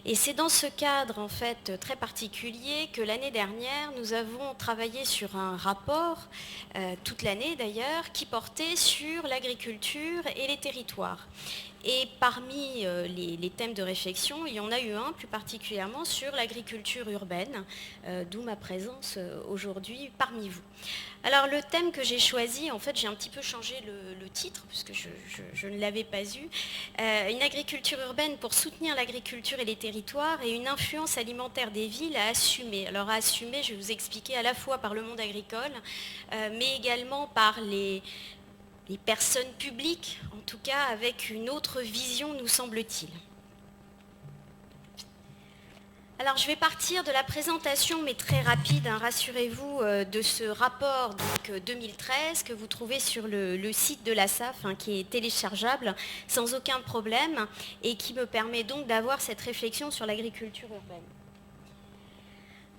Et c'est dans ce cadre en fait très particulier que l'année dernière nous avons travaillé sur un rapport, toute l'année d'ailleurs, qui portait sur l'agriculture et les territoires. Et parmi les thèmes de réflexion, il y en a eu un plus particulièrement sur l'agriculture urbaine, d'où ma présence aujourd'hui parmi vous. Alors le thème que j'ai choisi, en fait j'ai un petit peu changé le titre, puisque je ne l'avais pas eu. Une agriculture urbaine pour soutenir l'agriculture et les territoires et une influence alimentaire des villes à assumer. Alors à assumer, je vais vous expliquer à la fois par le monde agricole, mais également par les personnes publiques, en tout cas avec une autre vision nous semble-t-il. Alors je vais partir de la présentation, mais très rapide, hein, rassurez-vous, de ce rapport donc, 2013 que vous trouvez sur le site de la SAF, hein, qui est téléchargeable sans aucun problème et qui me permet donc d'avoir cette réflexion sur l'agriculture urbaine.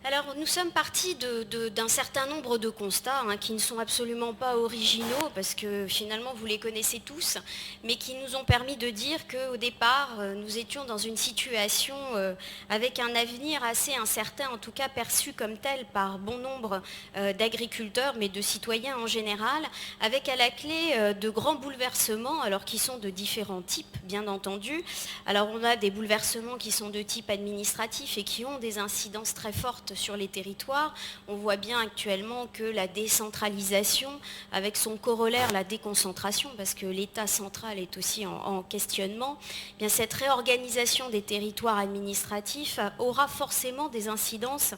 Alors nous sommes partis d'un certain nombre de constats hein, qui ne sont absolument pas originaux parce que finalement vous les connaissez tous, mais qui nous ont permis de dire qu'au départ nous étions dans une situation avec un avenir assez incertain, en tout cas perçu comme tel par bon nombre d'agriculteurs, mais de citoyens en général, avec à la clé de grands bouleversements, alors qui sont de différents types bien entendu. Alors on a des bouleversements qui sont de type administratif et qui ont des incidences très fortes sur les territoires. On voit bien actuellement que la décentralisation, avec son corollaire la déconcentration, parce que l'État central est aussi en questionnement, eh bien cette réorganisation des territoires administratifs aura forcément des incidences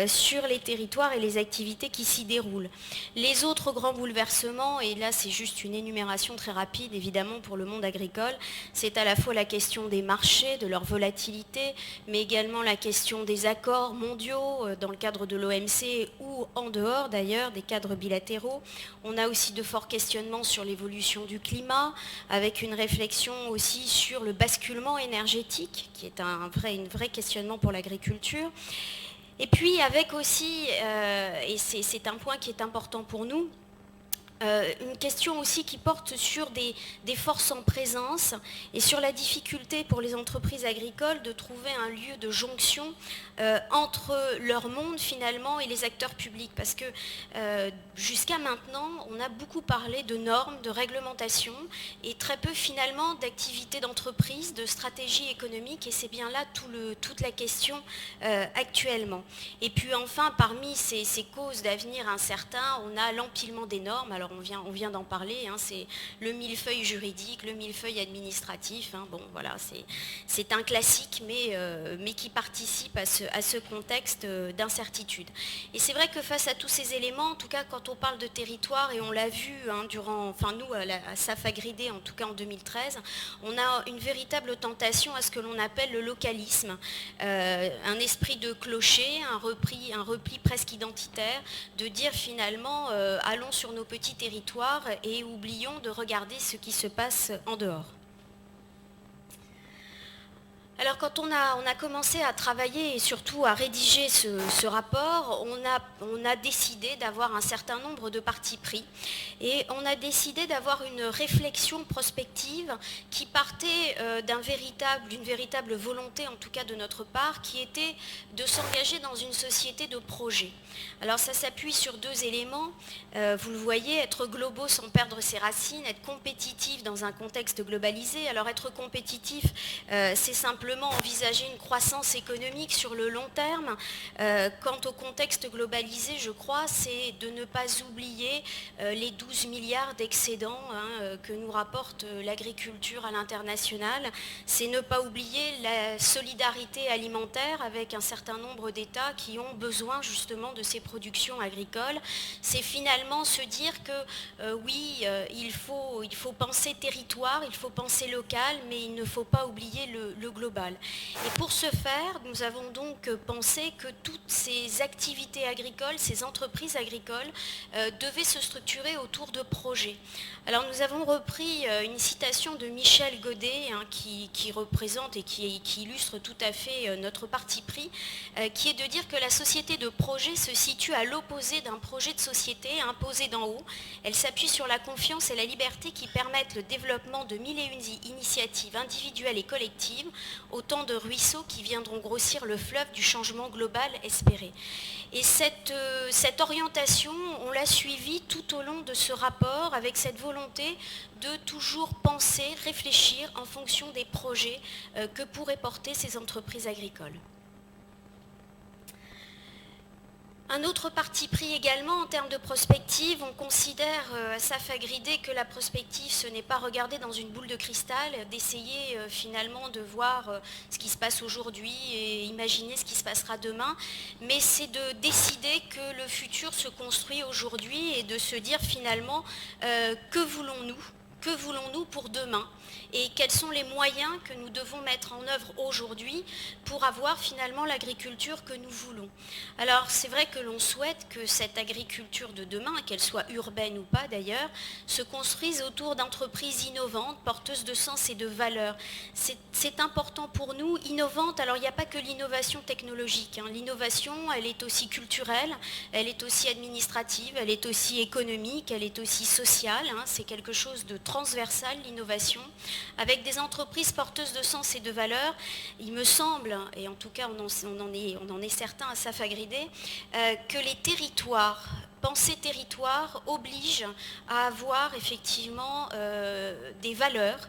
sur les territoires et les activités qui s'y déroulent. Les autres grands bouleversements, et là c'est juste une énumération très rapide évidemment pour le monde agricole, c'est à la fois la question des marchés, de leur volatilité, mais également la question des accords mondiaux dans le cadre de l'OMC ou en dehors d'ailleurs des cadres bilatéraux. On a aussi de forts questionnements sur l'évolution du climat, avec une réflexion aussi sur le basculement énergétique, qui est un vrai questionnement pour l'agriculture. Et puis avec aussi, et c'est un point qui est important pour nous, une question aussi qui porte sur des forces en présence et sur la difficulté pour les entreprises agricoles de trouver un lieu de jonction entre leur monde finalement et les acteurs publics. Parce que jusqu'à maintenant, on a beaucoup parlé de normes, de réglementation et très peu finalement d'activités d'entreprise, de stratégie économique, et c'est bien là toute la question actuellement. Et puis enfin, parmi ces causes d'avenir incertain, on a l'empilement des normes. Alors on vient d'en parler, hein, c'est le millefeuille juridique, le millefeuille administratif, hein, bon voilà, c'est un classique, mais qui participe à ce contexte d'incertitude. Et c'est vrai que face à tous ces éléments, en tout cas quand on parle de territoire, et on l'a vu hein, nous à SAF Agridé, en tout cas en 2013, on a une véritable tentation à ce que l'on appelle le localisme, un esprit de clocher, un repli presque identitaire, de dire finalement allons sur nos petits territoires et oublions de regarder ce qui se passe en dehors. Alors quand on a commencé à travailler et surtout à rédiger ce rapport, on a décidé d'avoir un certain nombre de partis pris et on a décidé d'avoir une réflexion prospective qui partait d'une véritable volonté, en tout cas de notre part, qui était de s'engager dans une société de projet. Alors ça s'appuie sur deux éléments, vous le voyez, être globaux sans perdre ses racines, être compétitif dans un contexte globalisé. Alors être compétitif, c'est simplement envisager une croissance économique sur le long terme. Quant au contexte globalisé, je crois, c'est de ne pas oublier les 12 milliards d'excédents hein, que nous rapporte l'agriculture à l'international. C'est ne pas oublier la solidarité alimentaire avec un certain nombre d'États qui ont besoin justement de ces productions agricoles. C'est finalement se dire que oui, il faut penser territoire, il faut penser local, mais il ne faut pas oublier le global. Et pour ce faire, nous avons donc pensé que toutes ces activités agricoles, ces entreprises agricoles, devaient se structurer autour de projets. Alors nous avons repris une citation de Michel Godet, hein, qui représente et qui illustre tout à fait notre parti pris, qui est de dire que la société de projet se situe à l'opposé d'un projet de société imposé d'en haut. Elle s'appuie sur la confiance et la liberté qui permettent le développement de 1001 initiatives individuelles et collectives autant de ruisseaux qui viendront grossir le fleuve du changement global espéré. Et cette orientation, on l'a suivie tout au long de ce rapport avec cette volonté de toujours penser, réfléchir en fonction des projets que pourraient porter ces entreprises agricoles. Un autre parti pris également en termes de prospective, on considère à Safagridé que la prospective, ce n'est pas regarder dans une boule de cristal, d'essayer finalement de voir ce qui se passe aujourd'hui et imaginer ce qui se passera demain, mais c'est de décider que le futur se construit aujourd'hui et de se dire finalement que voulons-nous pour demain et quels sont les moyens que nous devons mettre en œuvre aujourd'hui pour avoir finalement l'agriculture que nous voulons. Alors c'est vrai que l'on souhaite que cette agriculture de demain, qu'elle soit urbaine ou pas d'ailleurs, se construise autour d'entreprises innovantes, porteuses de sens et de valeurs. C'est important pour nous, innovantes. Alors il n'y a pas que l'innovation technologique, hein. L'innovation, elle est aussi culturelle, elle est aussi administrative, elle est aussi économique, elle est aussi sociale, hein. C'est quelque chose de transversal, l'innovation. Avec des entreprises porteuses de sens et de valeurs, il me semble, et en tout cas on en est certain à Safagridé, que les territoires, penser territoire oblige à avoir effectivement des valeurs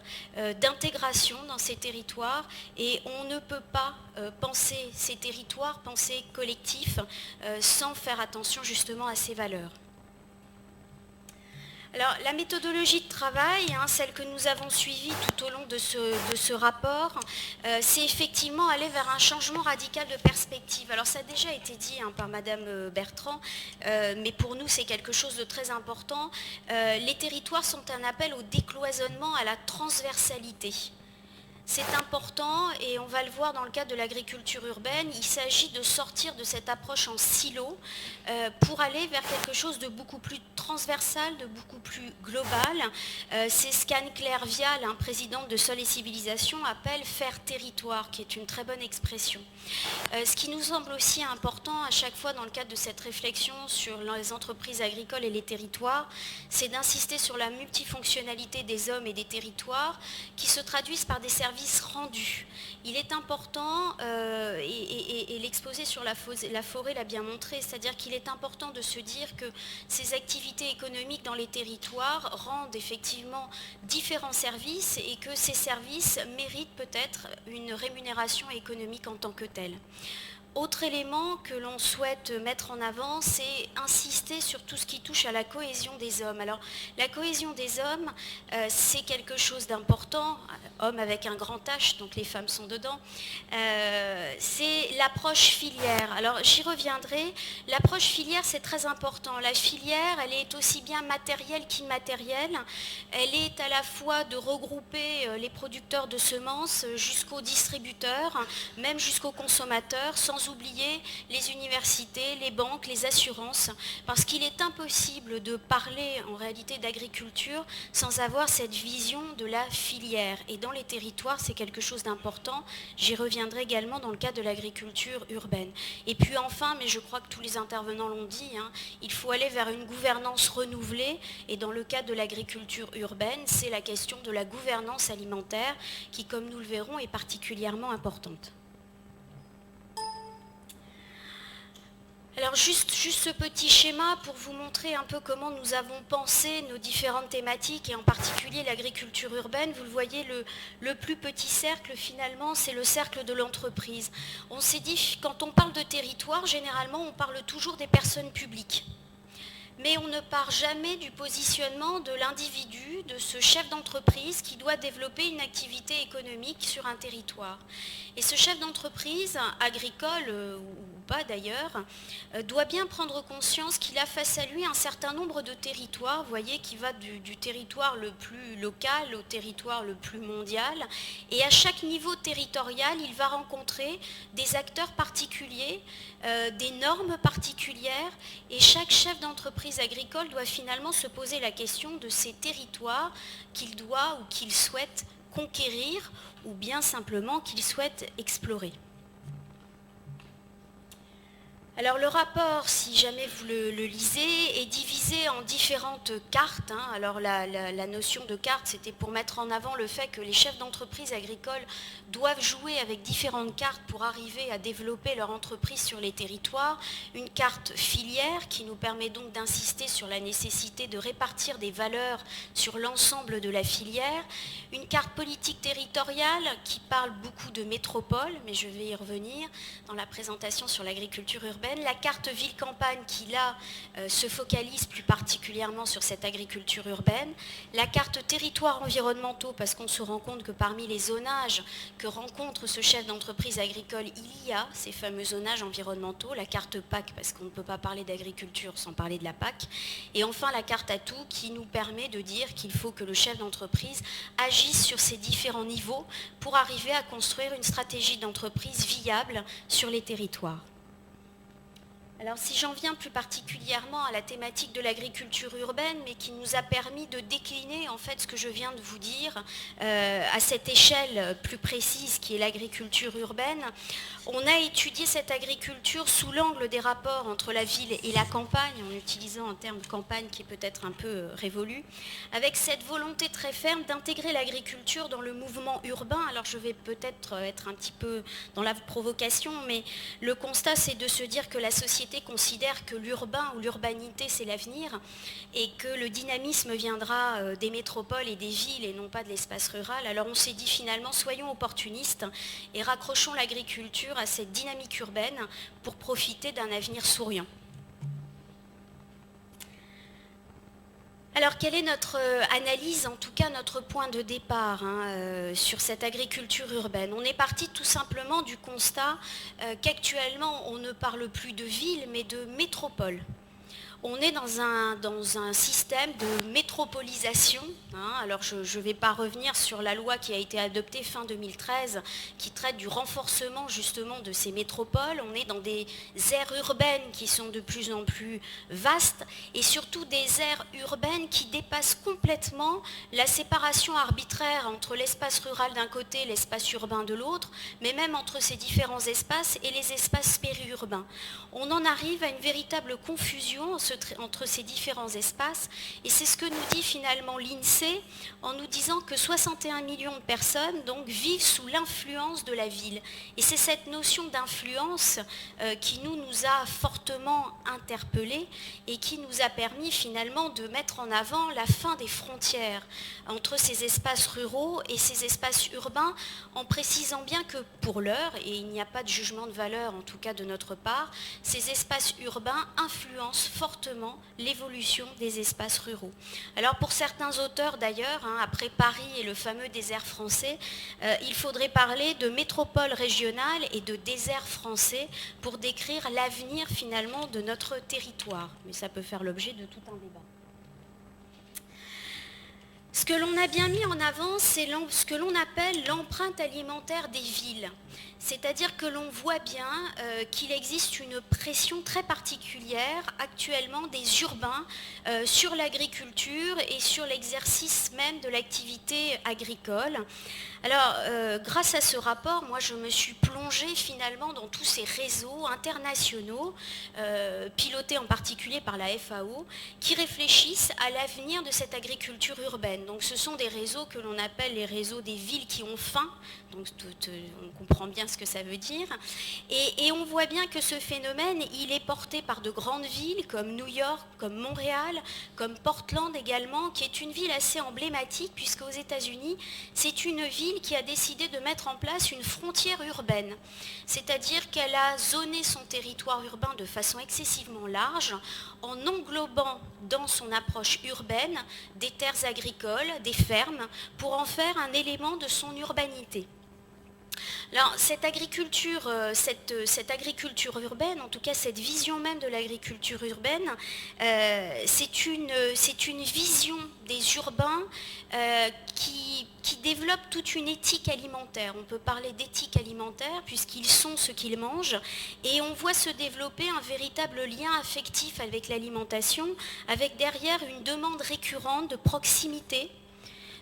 d'intégration dans ces territoires et on ne peut pas penser ces territoires, penser collectif sans faire attention justement à ces valeurs. Alors, la méthodologie de travail, hein, celle que nous avons suivie tout au long de ce rapport, c'est effectivement aller vers un changement radical de perspective. Alors, ça a déjà été dit hein, par Madame Bertrand, mais pour nous, c'est quelque chose de très important. Les territoires sont un appel au décloisonnement, à la transversalité. C'est important et on va le voir dans le cadre de l'agriculture urbaine, il s'agit de sortir de cette approche en silo pour aller vers quelque chose de beaucoup plus transversal, de beaucoup plus global. C'est ce qu'Anne-Claire Vial, présidente de Sol et Civilisation, appelle faire territoire, qui est une très bonne expression. Ce qui nous semble aussi important à chaque fois dans le cadre de cette réflexion sur les entreprises agricoles et les territoires, c'est d'insister sur la multifonctionnalité des hommes et des territoires qui se traduisent par des services rendus. Il est important, et l'exposé sur la forêt l'a bien montré, c'est-à-dire qu'il est important de se dire que ces activités économiques dans les territoires rendent effectivement différents services et que ces services méritent peut-être une rémunération économique en tant que telle. Autre élément que l'on souhaite mettre en avant, c'est insister sur tout ce qui touche à la cohésion des hommes. Alors, la cohésion des hommes, c'est quelque chose d'important, hommes avec un grand H, donc les femmes sont dedans, c'est l'approche filière. Alors, j'y reviendrai. L'approche filière, c'est très important. La filière, elle est aussi bien matérielle qu'immatérielle. Elle est à la fois de regrouper les producteurs de semences jusqu'aux distributeurs, même jusqu'aux consommateurs, sans oublier les universités, les banques, les assurances, parce qu'il est impossible de parler en réalité d'agriculture sans avoir cette vision de la filière. Et dans les territoires, c'est quelque chose d'important. J'y reviendrai également dans le cadre de l'agriculture urbaine. Et puis enfin, mais je crois que tous les intervenants l'ont dit, il faut aller vers une gouvernance renouvelée. Et dans le cadre de l'agriculture urbaine, c'est la question de la gouvernance alimentaire qui, comme nous le verrons, est particulièrement importante. Alors juste ce petit schéma pour vous montrer un peu comment nous avons pensé nos différentes thématiques et en particulier l'agriculture urbaine. Vous le voyez, le plus petit cercle finalement, c'est le cercle de l'entreprise. On s'est dit, quand on parle de territoire, généralement on parle toujours des personnes publiques. Mais on ne part jamais du positionnement de l'individu, de ce chef d'entreprise qui doit développer une activité économique sur un territoire. Et ce chef d'entreprise, agricole ou pas d'ailleurs, doit bien prendre conscience qu'il a face à lui un certain nombre de territoires, vous voyez, qui va du territoire le plus local au territoire le plus mondial. Et à chaque niveau territorial, il va rencontrer des acteurs particuliers, des normes particulières, et chaque chef d'entreprise agricole doit finalement se poser la question de ces territoires qu'il doit ou qu'il souhaite conquérir ou bien simplement qu'il souhaite explorer. Alors le rapport, si jamais vous le lisez, est divisé en différentes cartes. Alors la notion de carte, c'était pour mettre en avant le fait que les chefs d'entreprise agricoles doivent jouer avec différentes cartes pour arriver à développer leur entreprise sur les territoires. Une carte filière qui nous permet donc d'insister sur la nécessité de répartir des valeurs sur l'ensemble de la filière. Une carte politique territoriale qui parle beaucoup de métropole, mais je vais y revenir dans la présentation sur l'agriculture urbaine. La carte ville-campagne qui là se focalise plus particulièrement sur cette agriculture urbaine. La carte territoires environnementaux parce qu'on se rend compte que parmi les zonages que rencontre ce chef d'entreprise agricole, il y a ces fameux zonages environnementaux. La carte PAC parce qu'on ne peut pas parler d'agriculture sans parler de la PAC. Et enfin la carte atout qui nous permet de dire qu'il faut que le chef d'entreprise agisse sur ces différents niveaux pour arriver à construire une stratégie d'entreprise viable sur les territoires. Alors si j'en viens plus particulièrement à la thématique de l'agriculture urbaine, mais qui nous a permis de décliner en fait ce que je viens de vous dire à cette échelle plus précise qui est l'agriculture urbaine, on a étudié cette agriculture sous l'angle des rapports entre la ville et la campagne, en utilisant un terme de campagne qui est peut-être un peu révolu, avec cette volonté très ferme d'intégrer l'agriculture dans le mouvement urbain. Alors je vais peut-être être un petit peu dans la provocation, mais le constat c'est de se dire que la société considère que l'urbain ou l'urbanité c'est l'avenir et que le dynamisme viendra des métropoles et des villes et non pas de l'espace rural. Alors on s'est dit finalement soyons opportunistes et raccrochons l'agriculture à cette dynamique urbaine pour profiter d'un avenir souriant. Alors, quelle est notre analyse, en tout cas notre point de départ sur cette agriculture urbaine? On est parti tout simplement du constat qu'actuellement, on ne parle plus de ville, mais de métropole. On est dans un système de métropolisation. Alors je ne vais pas revenir sur la loi qui a été adoptée fin 2013 qui traite du renforcement justement de ces métropoles. On est dans des aires urbaines qui sont de plus en plus vastes et surtout des aires urbaines qui dépassent complètement la séparation arbitraire entre l'espace rural d'un côté et l'espace urbain de l'autre, mais même entre ces différents espaces et les espaces périurbains. On en arrive à une véritable confusion entre ces différents espaces et c'est ce que nous dit finalement l'INSEE en nous disant que 61 millions de personnes donc vivent sous l'influence de la ville. Et c'est cette notion d'influence qui nous a fortement interpellés et qui nous a permis finalement de mettre en avant la fin des frontières entre ces espaces ruraux et ces espaces urbains en précisant bien que pour l'heure, et il n'y a pas de jugement de valeur en tout cas de notre part, ces espaces urbains influencent fortement l'évolution des espaces ruraux. Alors pour certains auteurs d'ailleurs, après Paris et le fameux désert français, il faudrait parler de métropole régionale et de désert français pour décrire l'avenir finalement de notre territoire. Mais ça peut faire l'objet de tout un débat. Ce que l'on a bien mis en avant, c'est ce que l'on appelle l'empreinte alimentaire des villes. C'est-à-dire que l'on voit bien qu'il existe une pression très particulière actuellement des urbains sur l'agriculture et sur l'exercice même de l'activité agricole. Alors, grâce à ce rapport, moi je me suis plongée finalement dans tous ces réseaux internationaux, pilotés en particulier par la FAO, qui réfléchissent à l'avenir de cette agriculture urbaine. Donc ce sont des réseaux que l'on appelle les réseaux des villes qui ont faim, donc on comprend bien ce que ça veut dire, et on voit bien que ce phénomène, il est porté par de grandes villes comme New York, comme Montréal, comme Portland également, qui est une ville assez emblématique, puisqu'aux États-Unis, c'est une ville qui a décidé de mettre en place une frontière urbaine, c'est-à-dire qu'elle a zoné son territoire urbain de façon excessivement large, en englobant dans son approche urbaine des terres agricoles, des fermes, pour en faire un élément de son urbanité. Alors, cette agriculture urbaine, en tout cas cette vision même de l'agriculture urbaine, c'est une vision des urbains qui développe toute une éthique alimentaire. On peut parler d'éthique alimentaire puisqu'ils sont ce qu'ils mangent et on voit se développer un véritable lien affectif avec l'alimentation, avec derrière une demande récurrente de proximité,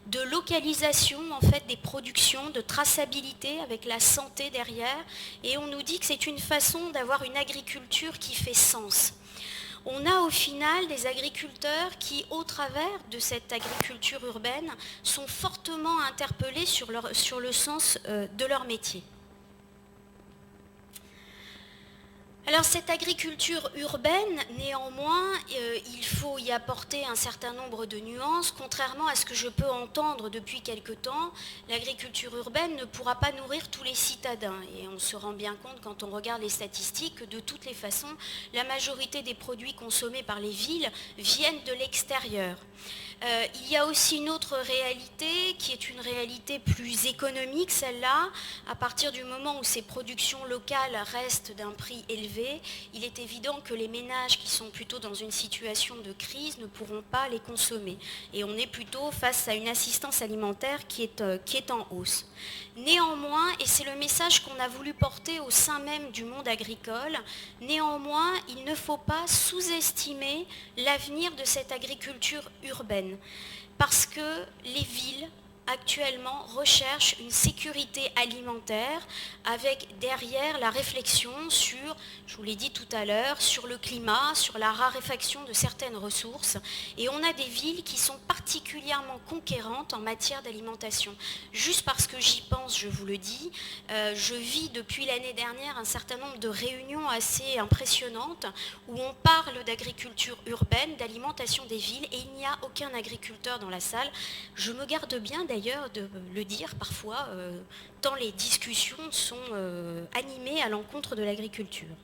de localisation en fait des productions, de traçabilité avec la santé derrière, et on nous dit que c'est une façon d'avoir une agriculture qui fait sens. On a au final des agriculteurs qui, au travers de cette agriculture urbaine, sont fortement interpellés sur le sens de leur métier. Alors cette agriculture urbaine, néanmoins, il faut y apporter un certain nombre de nuances. Contrairement à ce que je peux entendre depuis quelque temps, l'agriculture urbaine ne pourra pas nourrir tous les citadins. Et on se rend bien compte quand on regarde les statistiques que de toutes les façons, la majorité des produits consommés par les villes viennent de l'extérieur. Il y a aussi une autre réalité qui est une réalité plus économique, celle-là. À partir du moment où ces productions locales restent d'un prix élevé, il est évident que les ménages qui sont plutôt dans une situation de crise ne pourront pas les consommer. Et on est plutôt face à une assistance alimentaire qui est en hausse. Néanmoins, et c'est le message qu'on a voulu porter au sein même du monde agricole, néanmoins, il ne faut pas sous-estimer l'avenir de cette agriculture urbaine. Parce que les villes, actuellement, recherchent une sécurité alimentaire avec derrière la réflexion sur, je vous l'ai dit tout à l'heure, sur le climat, sur la raréfaction de certaines ressources. Et on a des villes qui sont particulièrement conquérantes en matière d'alimentation. Juste parce que j'y pense, je vous le dis, je vis depuis l'année dernière un certain nombre de réunions assez impressionnantes où on parle d'agriculture urbaine, d'alimentation des villes, et il n'y a aucun agriculteur dans la salle. Je me garde bien d'ailleurs de le dire parfois, tant les discussions sont animées à l'encontre de l'agriculture.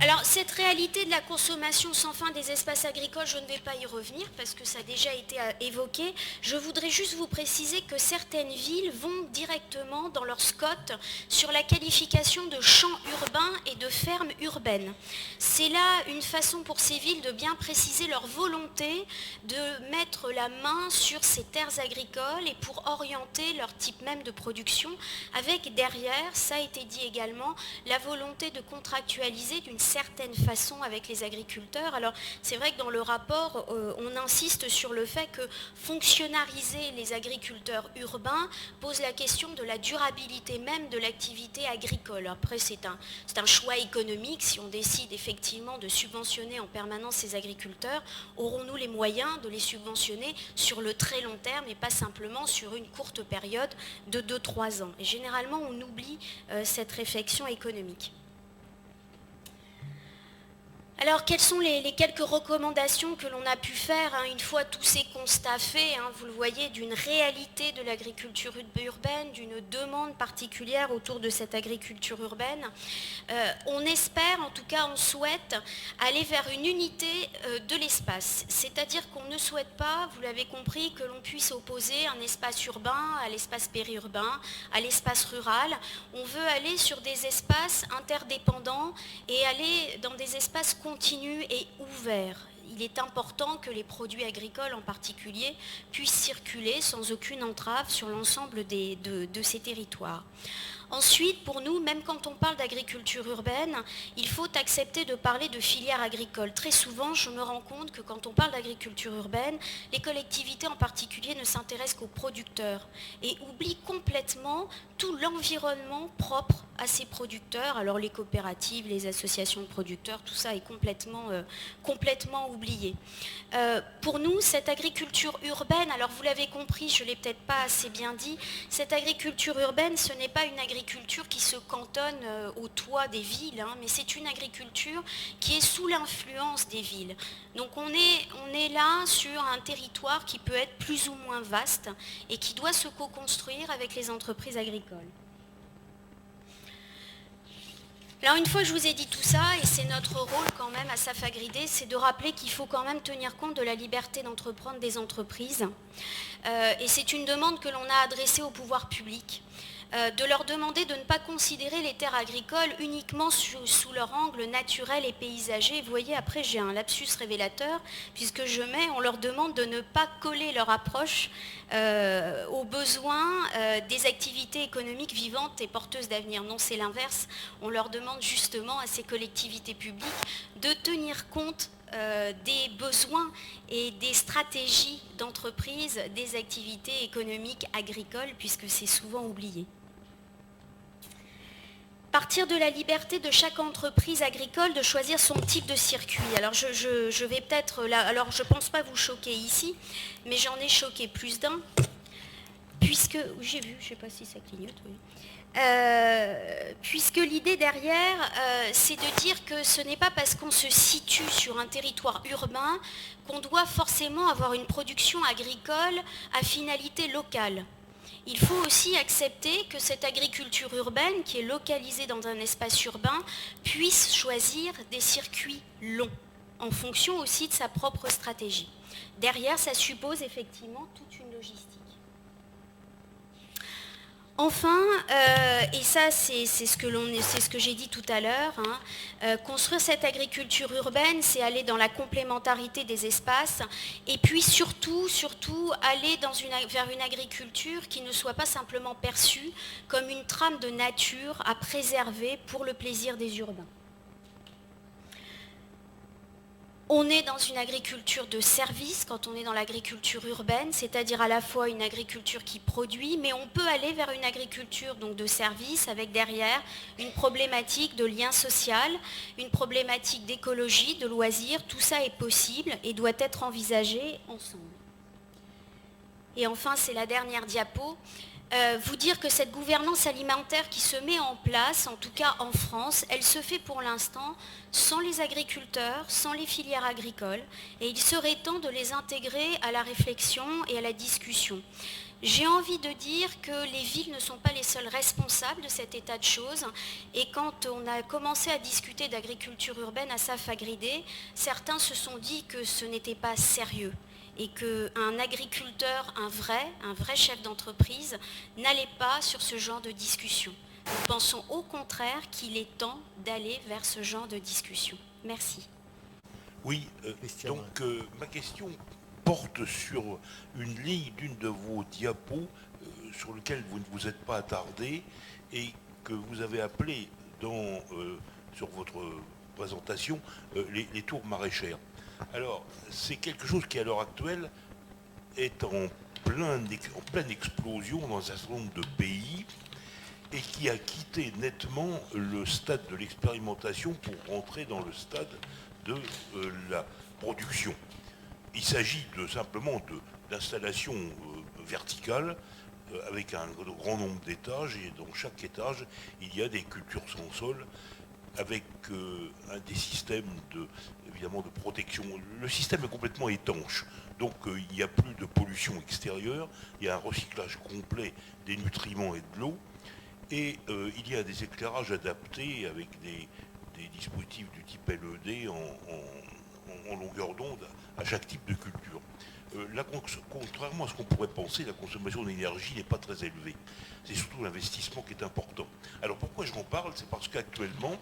Alors cette réalité de la consommation sans fin des espaces agricoles, je ne vais pas y revenir parce que ça a déjà été évoqué. Je voudrais juste vous préciser que certaines villes vont directement dans leur SCOT sur la qualification de champs urbains et de fermes urbaines. C'est là une façon pour ces villes de bien préciser leur volonté de mettre la main sur ces terres agricoles et pour orienter leur type même de production avec derrière, ça a été dit également, la volonté de contractualiser d'une certaine façon avec les agriculteurs. Alors c'est vrai que dans le rapport, on insiste sur le fait que fonctionnariser les agriculteurs urbains pose la question de la durabilité même de l'activité agricole. Après c'est un choix économique. Si on décide effectivement de subventionner en permanence ces agriculteurs, aurons-nous les moyens de les subventionner sur le très long terme et pas simplement sur une courte période de 2-3 ans. Et généralement on oublie cette réflexion économique. Alors, quelles sont les quelques recommandations que l'on a pu faire une fois tous ces constats faits, vous le voyez, d'une réalité de l'agriculture urbaine, d'une demande particulière autour de cette agriculture urbaine. On espère, en tout cas on souhaite, aller vers une unité de l'espace. C'est-à-dire qu'on ne souhaite pas, vous l'avez compris, que l'on puisse opposer un espace urbain à l'espace périurbain, à l'espace rural. On veut aller sur des espaces interdépendants et aller dans des espaces continu et ouvert. Il est important que les produits agricoles en particulier puissent circuler sans aucune entrave sur l'ensemble de ces territoires. Ensuite, pour nous, même quand on parle d'agriculture urbaine, il faut accepter de parler de filière agricole. Très souvent, je me rends compte que quand on parle d'agriculture urbaine, les collectivités en particulier ne s'intéressent qu'aux producteurs et oublient complètement tout l'environnement propre à ces producteurs. Alors les coopératives, les associations de producteurs, tout ça est complètement oublié. Pour nous, cette agriculture urbaine, alors vous l'avez compris, je ne l'ai peut-être pas assez bien dit, cette agriculture urbaine, ce n'est pas une agriculture qui se cantonne au toit des villes, mais c'est une agriculture qui est sous l'influence des villes. Donc on est là sur un territoire qui peut être plus ou moins vaste et qui doit se co-construire avec les entreprises agricoles. Alors une fois que je vous ai dit tout ça, et c'est notre rôle quand même à Safagridé, c'est de rappeler qu'il faut quand même tenir compte de la liberté d'entreprendre des entreprises. Et c'est une demande que l'on a adressée au pouvoir public. De leur demander de ne pas considérer les terres agricoles uniquement sous leur angle naturel et paysager. Vous voyez, après j'ai un lapsus révélateur, puisque on leur demande de ne pas coller leur approche aux besoins des activités économiques vivantes et porteuses d'avenir. Non, c'est l'inverse. On leur demande justement à ces collectivités publiques de tenir compte des besoins et des stratégies d'entreprise des activités économiques agricoles, puisque c'est souvent oublié. Partir de la liberté de chaque entreprise agricole de choisir son type de circuit. Alors je vais peut-être là, alors je ne pense pas vous choquer ici, mais j'en ai choqué plus d'un, puisque, j'ai vu, je ne sais pas si ça clignote, oui. Puisque l'idée derrière, c'est de dire que ce n'est pas parce qu'on se situe sur un territoire urbain qu'on doit forcément avoir une production agricole à finalité locale. Il faut aussi accepter que cette agriculture urbaine, qui est localisée dans un espace urbain, puisse choisir des circuits longs, en fonction aussi de sa propre stratégie. Derrière, ça suppose effectivement toute une logistique. Enfin, et ça c'est ce que j'ai dit tout à l'heure, hein, construire cette agriculture urbaine, c'est aller dans la complémentarité des espaces, et puis surtout aller vers une agriculture qui ne soit pas simplement perçue comme une trame de nature à préserver pour le plaisir des urbains. On est dans une agriculture de service quand on est dans l'agriculture urbaine, c'est-à-dire à la fois une agriculture qui produit, mais on peut aller vers une agriculture donc de service avec derrière une problématique de lien social, une problématique d'écologie, de loisirs. Tout ça est possible et doit être envisagé ensemble. Et enfin, c'est la dernière diapo. Vous dire que cette gouvernance alimentaire qui se met en place, en tout cas en France, elle se fait pour l'instant sans les agriculteurs, sans les filières agricoles, et il serait temps de les intégrer à la réflexion et à la discussion. J'ai envie de dire que les villes ne sont pas les seuls responsables de cet état de choses, et quand on a commencé à discuter d'agriculture urbaine à Safagridé, certains se sont dit que ce n'était pas sérieux, et qu'un agriculteur, un vrai chef d'entreprise, n'allait pas sur ce genre de discussion. Nous pensons au contraire qu'il est temps d'aller vers ce genre de discussion. Merci. Oui, donc ma question porte sur une ligne d'une de vos diapos sur lequel vous ne vous êtes pas attardé et que vous avez appelé sur votre présentation les tours maraîchères. Alors, c'est quelque chose qui, à l'heure actuelle, est en pleine explosion dans un certain nombre de pays et qui a quitté nettement le stade de l'expérimentation pour rentrer dans le stade de la production. Il s'agit simplement d'installations verticales avec un grand nombre d'étages, et dans chaque étage, il y a des cultures sans sol avec des systèmes évidemment de protection. Le système est complètement étanche, donc il n'y a plus de pollution extérieure, il y a un recyclage complet des nutriments et de l'eau, et il y a des éclairages adaptés avec des dispositifs du type LED en longueur d'onde à chaque type de culture. Contrairement à ce qu'on pourrait penser, la consommation d'énergie n'est pas très élevée. C'est surtout l'investissement qui est important. Alors pourquoi je en parle? C'est parce qu'actuellement,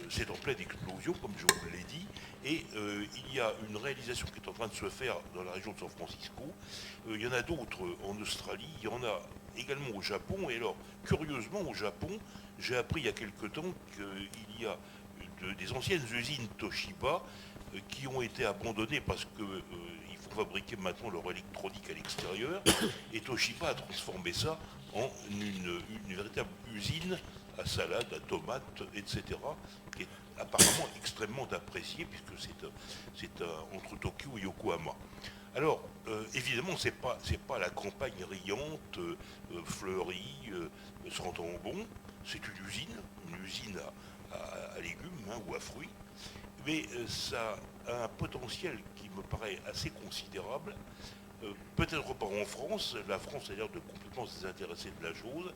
c'est en pleine explosion, comme je vous l'ai dit, et il y a une réalisation qui est en train de se faire dans la région de San Francisco. Il y en a d'autres en Australie, il y en a également au Japon. Et alors, curieusement, au Japon, j'ai appris il y a quelque temps qu'il y a des anciennes usines Toshiba qui ont été abandonnées parce qu'ils font fabriquer maintenant leur électronique à l'extérieur. Et Toshiba a transformé ça en une véritable usine à salade, à tomates, etc., qui est apparemment extrêmement appréciée puisque c'est entre Tokyo et Yokohama. Alors, évidemment, c'est pas la campagne riante, fleurie, sentant bon. C'est une usine à légumes ou à fruits, mais ça a un potentiel qui me paraît assez considérable. Peut-être pas en France, la France a l'air de complètement se désintéresser de la chose,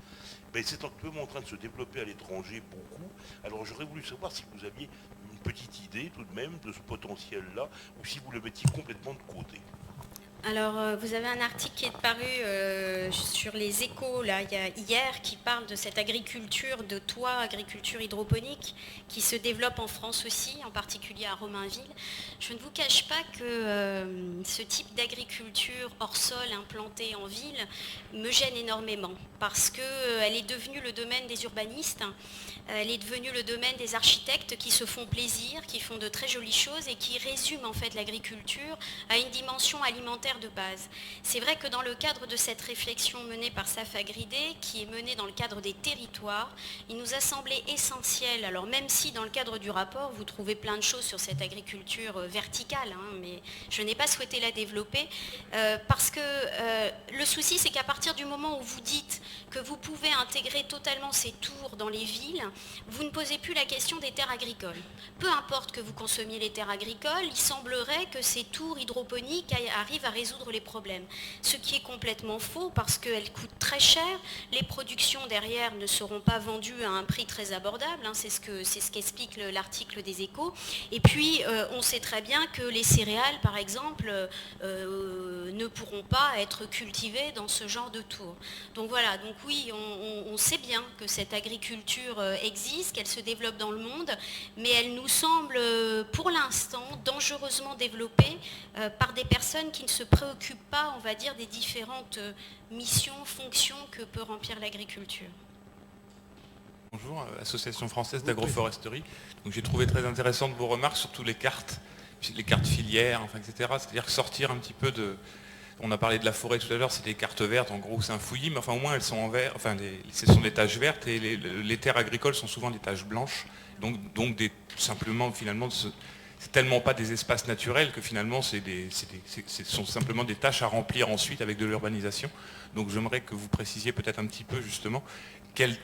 mais c'est actuellement en train de se développer à l'étranger beaucoup. Alors j'aurais voulu savoir si vous aviez une petite idée tout de même de ce potentiel-là, ou si vous le mettiez complètement de côté. Alors, vous avez un article qui est paru sur les Échos hier qui parle de cette agriculture de toit, agriculture hydroponique, qui se développe en France aussi, en particulier à Romainville. Je ne vous cache pas que ce type d'agriculture hors sol implantée en ville me gêne énormément parce qu'elle est devenue le domaine des urbanistes, elle est devenue le domaine des architectes qui se font plaisir, qui font de très jolies choses et qui résument en fait l'agriculture à une dimension alimentaire de base. C'est vrai que dans le cadre de cette réflexion menée par Safagridé, qui est menée dans le cadre des territoires, il nous a semblé essentiel, alors même si dans le cadre du rapport, vous trouvez plein de choses sur cette agriculture verticale, mais je n'ai pas souhaité la développer, parce que le souci, c'est qu'à partir du moment où vous dites que vous pouvez intégrer totalement ces tours dans les villes, vous ne posez plus la question des terres agricoles. Peu importe que vous consommiez les terres agricoles, il semblerait que ces tours hydroponiques arrivent à résoudre les problèmes. Ce qui est complètement faux parce qu'elles coûtent très cher, les productions derrière ne seront pas vendues à un prix très abordable, c'est ce qu'explique l'article des Échos. Et puis, on sait très bien que les céréales, par exemple, ne pourront pas être cultivées dans ce genre de tours. Donc voilà, donc oui, on sait bien que cette agriculture existe, qu'elle se développe dans le monde, mais elle nous semble pour l'instant dangereusement développée par des personnes qui ne se préoccupent pas, on va dire, des différentes missions, fonctions que peut remplir l'agriculture. Bonjour, Association française d'agroforesterie. Donc j'ai trouvé très intéressantes vos remarques, surtout les cartes filières, etc. C'est-à-dire sortir un petit peu de... On a parlé de la forêt tout à l'heure, c'est des cartes vertes, en gros c'est un fouillis, mais enfin au moins elles sont en vert, enfin ce sont des taches vertes et les terres agricoles sont souvent des taches blanches. Donc simplement finalement, c'est tellement pas des espaces naturels que finalement ce sont simplement des tâches à remplir ensuite avec de l'urbanisation. Donc j'aimerais que vous précisiez peut-être un petit peu justement quelles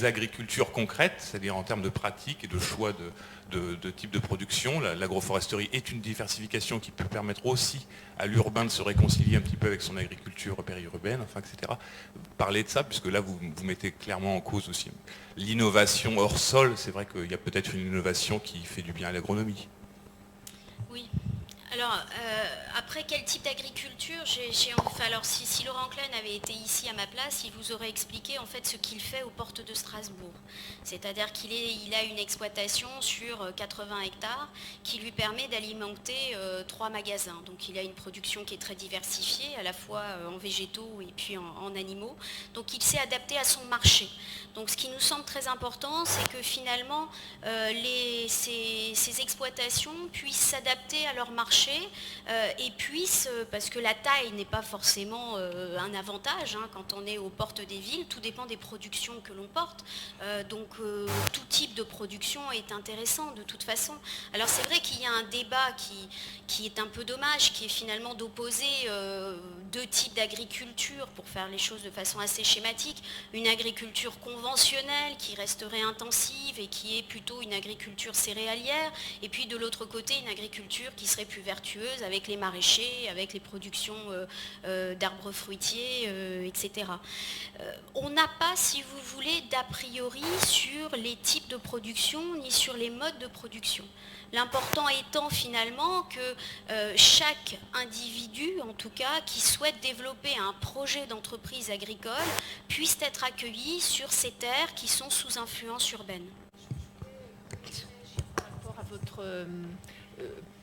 agricultures concrètes, c'est-à-dire en termes de pratiques et de choix de type de production. L'agroforesterie est une diversification qui peut permettre aussi à l'urbain de se réconcilier un petit peu avec son agriculture périurbaine, etc. Parlez de ça, puisque là vous mettez clairement en cause aussi l'innovation hors sol. C'est vrai qu'il y a peut-être une innovation qui fait du bien à l'agronomie. Oui. Alors, après, quel type d'agriculture alors, si Laurent Klein avait été ici à ma place, il vous aurait expliqué en fait ce qu'il fait aux portes de Strasbourg. C'est-à-dire qu'il a une exploitation sur 80 hectares qui lui permet d'alimenter 3 magasins. Donc, il a une production qui est très diversifiée, à la fois en végétaux et puis en animaux. Donc, il s'est adapté à son marché. Donc, ce qui nous semble très important, c'est que finalement, ces exploitations puissent s'adapter à leur marché et puissent, parce que la taille n'est pas forcément un avantage quand on est aux portes des villes, tout dépend des productions que l'on porte. Donc tout type de production est intéressant de toute façon. Alors c'est vrai qu'il y a un débat qui est un peu dommage, qui est finalement d'opposer deux types d'agriculture, pour faire les choses de façon assez schématique. Une agriculture conventionnelle qui resterait intensive et qui est plutôt une agriculture céréalière, et puis de l'autre côté une agriculture qui serait plus vertueuse avec les maraîchers, avec les productions d'arbres fruitiers, etc. On n'a pas, si vous voulez, d'a priori sur les types de production ni sur les modes de production. L'important étant finalement que chaque individu, en tout cas, qui souhaite développer un projet d'entreprise agricole, puisse être accueilli sur ces terres qui sont sous influence urbaine. Par rapport à votre...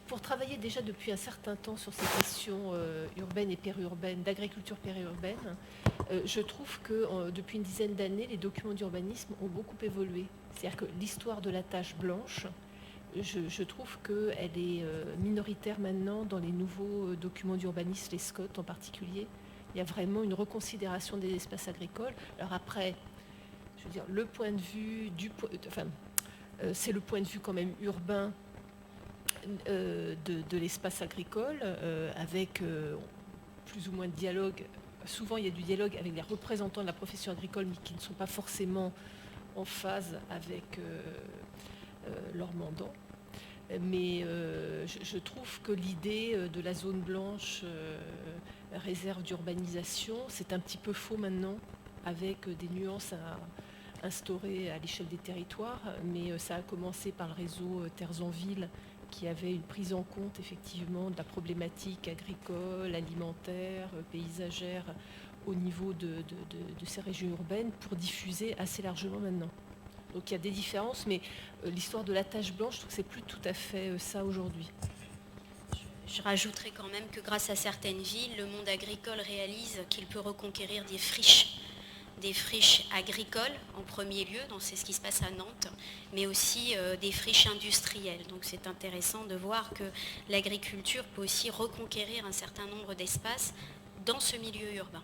pour travailler déjà depuis un certain temps sur ces questions urbaines et périurbaines, d'agriculture périurbaine, je trouve que depuis une dizaine d'années, les documents d'urbanisme ont beaucoup évolué. C'est-à-dire que l'histoire de la tache blanche, je trouve qu'elle est minoritaire maintenant dans les nouveaux documents d'urbanisme, les SCOT en particulier. Il y a vraiment une reconsidération des espaces agricoles. Alors après, je veux dire, le point de vue c'est le point de vue quand même urbain de l'espace agricole, avec plus ou moins de dialogue. Souvent, il y a du dialogue avec les représentants de la profession agricole, mais qui ne sont pas forcément en phase avec leur mandant. Mais je trouve que l'idée de la zone blanche, réserve d'urbanisation, c'est un petit peu faux maintenant, avec des nuances à instaurer à l'échelle des territoires. Mais ça a commencé par le réseau Terres en Ville, qu'il y avait une prise en compte effectivement de la problématique agricole, alimentaire, paysagère au niveau de ces régions urbaines pour diffuser assez largement maintenant. Donc il y a des différences, mais l'histoire de la tache blanche, je trouve que c'est plus tout à fait ça aujourd'hui. Je rajouterai quand même que grâce à certaines villes, le monde agricole réalise qu'il peut reconquérir des friches agricoles en premier lieu, donc c'est ce qui se passe à Nantes, mais aussi des friches industrielles. Donc c'est intéressant de voir que l'agriculture peut aussi reconquérir un certain nombre d'espaces dans ce milieu urbain.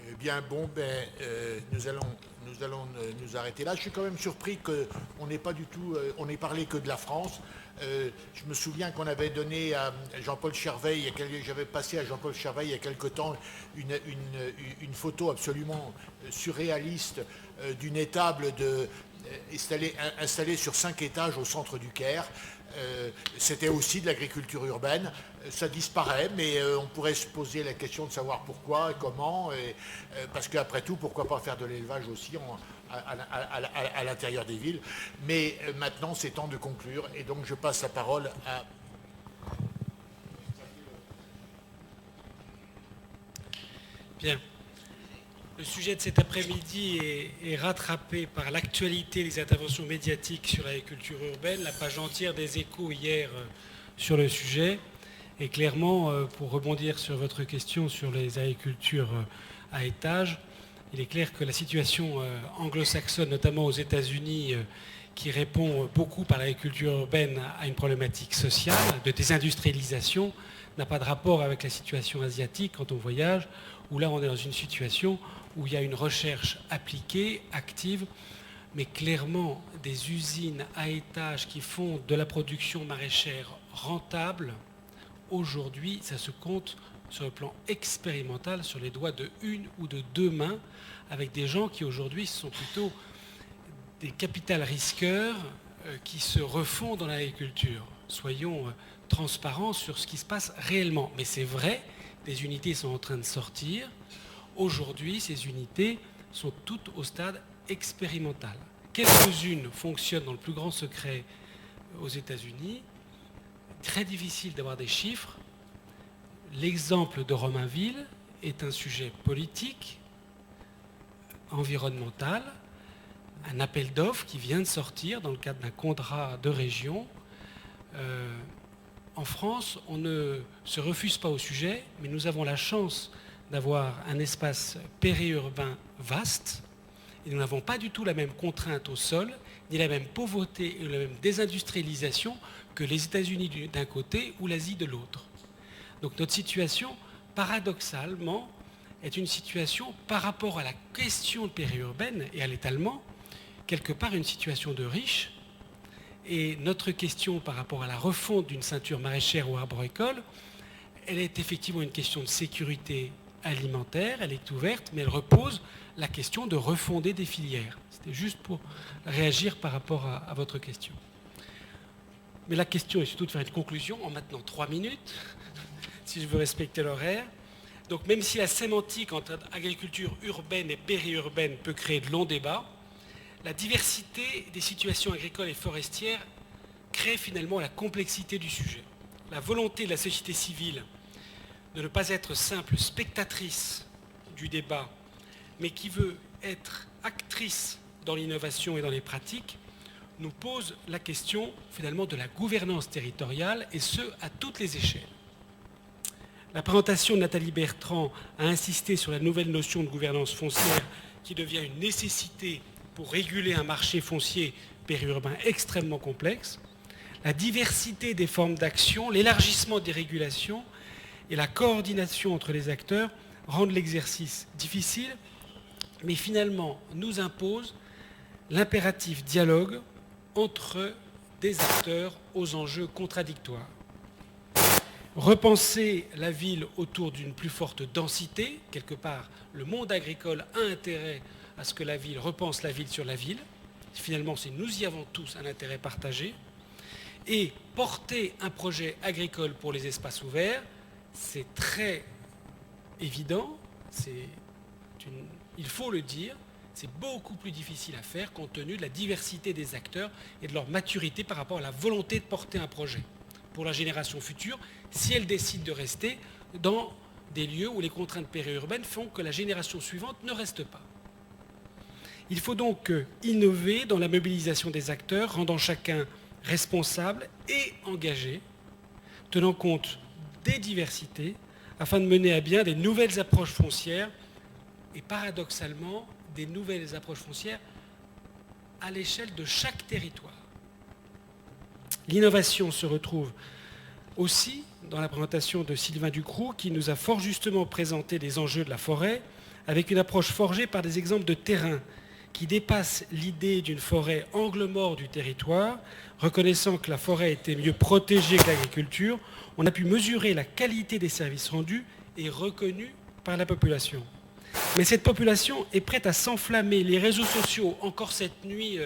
Eh bien, bon, nous allons nous arrêter là. Je suis quand même surpris qu'on n'ait pas du tout, on n'ait parlé que de la France. Je me souviens qu'on avait donné à Jean-Paul Cherveil, j'avais passé à Jean-Paul Cherveil il y a quelque temps une photo absolument surréaliste d'une étable installée sur 5 étages au centre du Caire. C'était aussi de l'agriculture urbaine. Ça disparaît, mais on pourrait se poser la question de savoir pourquoi et comment, parce qu'après tout, pourquoi pas faire de l'élevage aussi à l'intérieur des villes. Mais maintenant, c'est temps de conclure, et donc je passe la parole à... Bien. Le sujet de cet après-midi est rattrapé par l'actualité des interventions médiatiques sur l'agriculture urbaine, la page entière des Échos hier sur le sujet. Et clairement, pour rebondir sur votre question sur les agricultures à étage, il est clair que la situation anglo-saxonne, notamment aux États-Unis, qui répond beaucoup par l'agriculture urbaine à une problématique sociale de désindustrialisation, n'a pas de rapport avec la situation asiatique quand on voyage, où là on est dans une situation où il y a une recherche appliquée, active, mais clairement des usines à étage qui font de la production maraîchère rentable. Aujourd'hui, ça se compte sur le plan expérimental, sur les doigts de une ou de deux mains, avec des gens qui aujourd'hui sont plutôt des capital risqueurs qui se refont dans l'agriculture. Soyons transparents sur ce qui se passe réellement. Mais c'est vrai, des unités sont en train de sortir. Aujourd'hui, ces unités sont toutes au stade expérimental. Quelques-unes fonctionnent dans le plus grand secret aux États-Unis. Très difficile d'avoir des chiffres. L'exemple de Romainville est un sujet politique, environnemental, un appel d'offres qui vient de sortir dans le cadre d'un contrat de région. En France, on ne se refuse pas au sujet, mais nous avons la chance d'avoir un espace périurbain vaste, et nous n'avons pas du tout la même contrainte au sol, ni la même pauvreté et la même désindustrialisation que les États-Unis d'un côté ou l'Asie de l'autre. Donc notre situation, paradoxalement, est une situation par rapport à la question périurbaine et à l'étalement, quelque part une situation de riche. Et notre question par rapport à la refonte d'une ceinture maraîchère ou arboricole, elle est effectivement une question de sécurité alimentaire, elle est ouverte, mais elle repose la question de refonder des filières. C'était juste pour réagir par rapport à votre question. Mais la question est surtout de faire une conclusion en maintenant 3 minutes, si je veux respecter l'horaire. Donc même si la sémantique entre agriculture urbaine et périurbaine peut créer de longs débats, la diversité des situations agricoles et forestières crée finalement la complexité du sujet. La volonté de la société civile de ne pas être simple spectatrice du débat, mais qui veut être actrice dans l'innovation et dans les pratiques, nous pose la question finalement de la gouvernance territoriale, et ce, à toutes les échelles. La présentation de Nathalie Bertrand a insisté sur la nouvelle notion de gouvernance foncière qui devient une nécessité pour réguler un marché foncier périurbain extrêmement complexe. La diversité des formes d'action, l'élargissement des régulations et la coordination entre les acteurs rendent l'exercice difficile, mais finalement nous imposent l'impératif dialogue entre des acteurs aux enjeux contradictoires. Repenser la ville autour d'une plus forte densité, quelque part le monde agricole a intérêt à ce que la ville repense la ville sur la ville. Finalement, nous y avons tous un intérêt partagé. Et porter un projet agricole pour les espaces ouverts, c'est très évident, il faut le dire, C'est beaucoup plus difficile à faire compte tenu de la diversité des acteurs et de leur maturité par rapport à la volonté de porter un projet pour la génération future, si elle décide de rester dans des lieux où les contraintes périurbaines font que la génération suivante ne reste pas. Il faut donc innover dans la mobilisation des acteurs, rendant chacun responsable et engagé, tenant compte des diversités, afin de mener à bien des nouvelles approches foncières et paradoxalement des nouvelles approches foncières à l'échelle de chaque territoire. L'innovation se retrouve aussi dans la présentation de Sylvain Ducroux, qui nous a fort justement présenté les enjeux de la forêt, avec une approche forgée par des exemples de terrain qui dépassent l'idée d'une forêt angle mort du territoire. Reconnaissant que la forêt était mieux protégée que l'agriculture, on a pu mesurer la qualité des services rendus et reconnus par la population. Mais cette population est prête à s'enflammer. Les réseaux sociaux, encore cette nuit,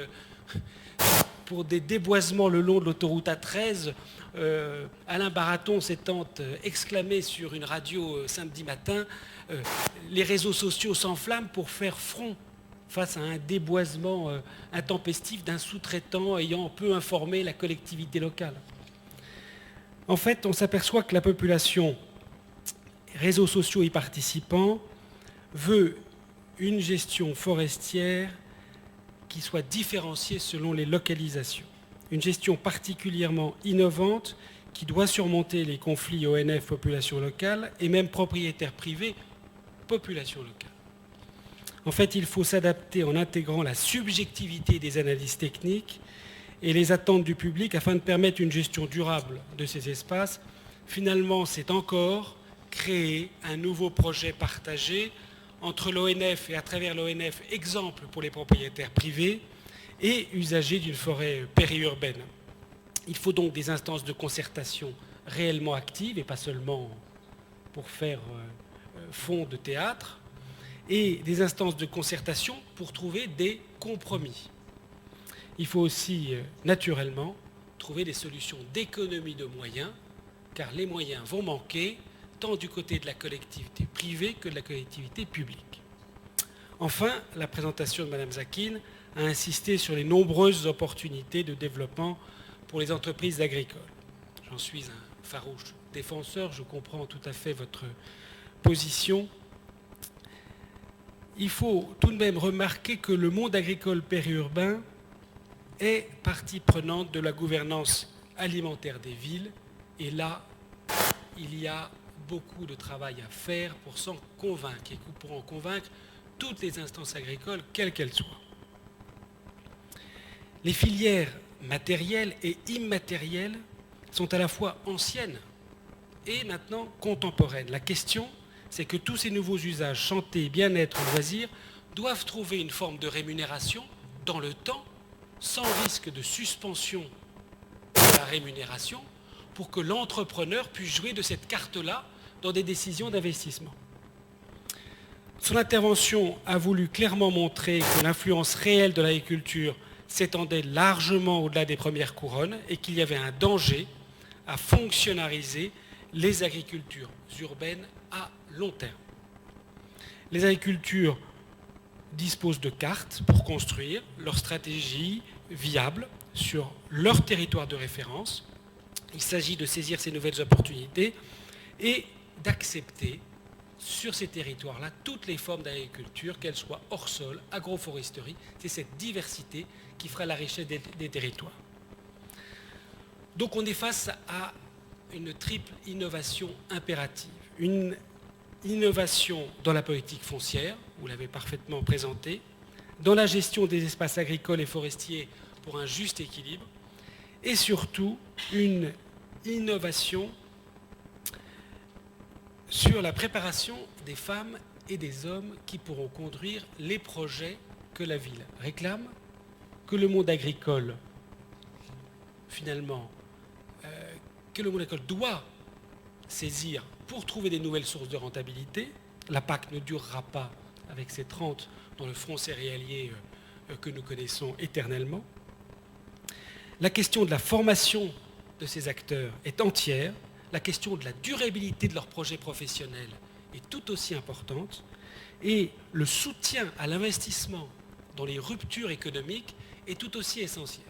pour des déboisements le long de l'autoroute A13, Alain Baraton s'étant exclamé sur une radio samedi matin, les réseaux sociaux s'enflamment pour faire front face à un déboisement intempestif d'un sous-traitant ayant peu informé la collectivité locale. En fait, on s'aperçoit que la population, réseaux sociaux y participant, veut une gestion forestière qui soit différenciée selon les localisations. Une gestion particulièrement innovante qui doit surmonter les conflits ONF population locale et même propriétaires privés population locale. En fait, il faut s'adapter en intégrant la subjectivité des analyses techniques et les attentes du public afin de permettre une gestion durable de ces espaces. Finalement, c'est encore créer un nouveau projet partagé entre l'ONF et à travers l'ONF, exemple pour les propriétaires privés et usagers d'une forêt périurbaine. Il faut donc des instances de concertation réellement actives et pas seulement pour faire fond de théâtre, et des instances de concertation pour trouver des compromis. Il faut aussi, naturellement, trouver des solutions d'économie de moyens, car les moyens vont manquer, tant du côté de la collectivité privée que de la collectivité publique. Enfin, la présentation de Mme Zakin a insisté sur les nombreuses opportunités de développement pour les entreprises agricoles. J'en suis un farouche défenseur, je comprends tout à fait votre position. Il faut tout de même remarquer que le monde agricole périurbain est partie prenante de la gouvernance alimentaire des villes. Et là, il y a beaucoup de travail à faire pour s'en convaincre et pour en convaincre toutes les instances agricoles, quelles qu'elles soient. Les filières matérielles et immatérielles sont à la fois anciennes et maintenant contemporaines. La question, c'est que tous ces nouveaux usages, santé, bien-être, loisirs, doivent trouver une forme de rémunération dans le temps, sans risque de suspension de la rémunération, pour que l'entrepreneur puisse jouer de cette carte-là dans des décisions d'investissement. Son intervention a voulu clairement montrer que l'influence réelle de l'agriculture s'étendait largement au-delà des premières couronnes et qu'il y avait un danger à fonctionnariser les agricultures urbaines à long terme. Les agricultures disposent de cartes pour construire leur stratégie viable sur leur territoire de référence. Il s'agit de saisir ces nouvelles opportunités et d'accepter sur ces territoires-là toutes les formes d'agriculture, qu'elles soient hors sol, agroforesterie. C'est cette diversité qui fera la richesse des territoires. Donc on est face à une triple innovation impérative. Une innovation dans la politique foncière, vous l'avez parfaitement présenté, dans la gestion des espaces agricoles et forestiers pour un juste équilibre, et surtout une innovation sur la préparation des femmes et des hommes qui pourront conduire les projets que la ville réclame, que le monde agricole, finalement, que le monde agricole doit saisir pour trouver des nouvelles sources de rentabilité. La PAC ne durera pas avec ses 30 dans le front céréalier que nous connaissons éternellement. La question de la formation de ces acteurs est entière. La question de la durabilité de leurs projets professionnels est tout aussi importante. Et le soutien à l'investissement dans les ruptures économiques est tout aussi essentielle.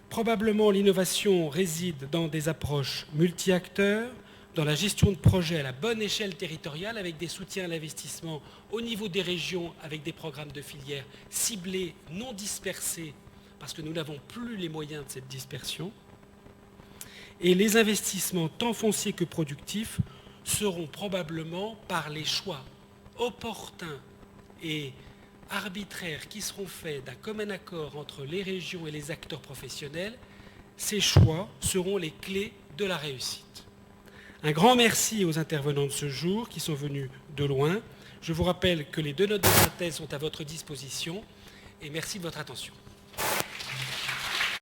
Probablement, l'innovation réside dans des approches multi-acteurs, dans la gestion de projets à la bonne échelle territoriale, avec des soutiens à l'investissement au niveau des régions, avec des programmes de filières ciblés, non dispersés, parce que nous n'avons plus les moyens de cette dispersion. Et les investissements, tant fonciers que productifs, seront probablement, par les choix opportuns et arbitraires qui seront faits d'un commun accord entre les régions et les acteurs professionnels, ces choix seront les clés de la réussite. Un grand merci aux intervenants de ce jour qui sont venus de loin. Je vous rappelle que les 2 notes de synthèse sont à votre disposition et merci de votre attention.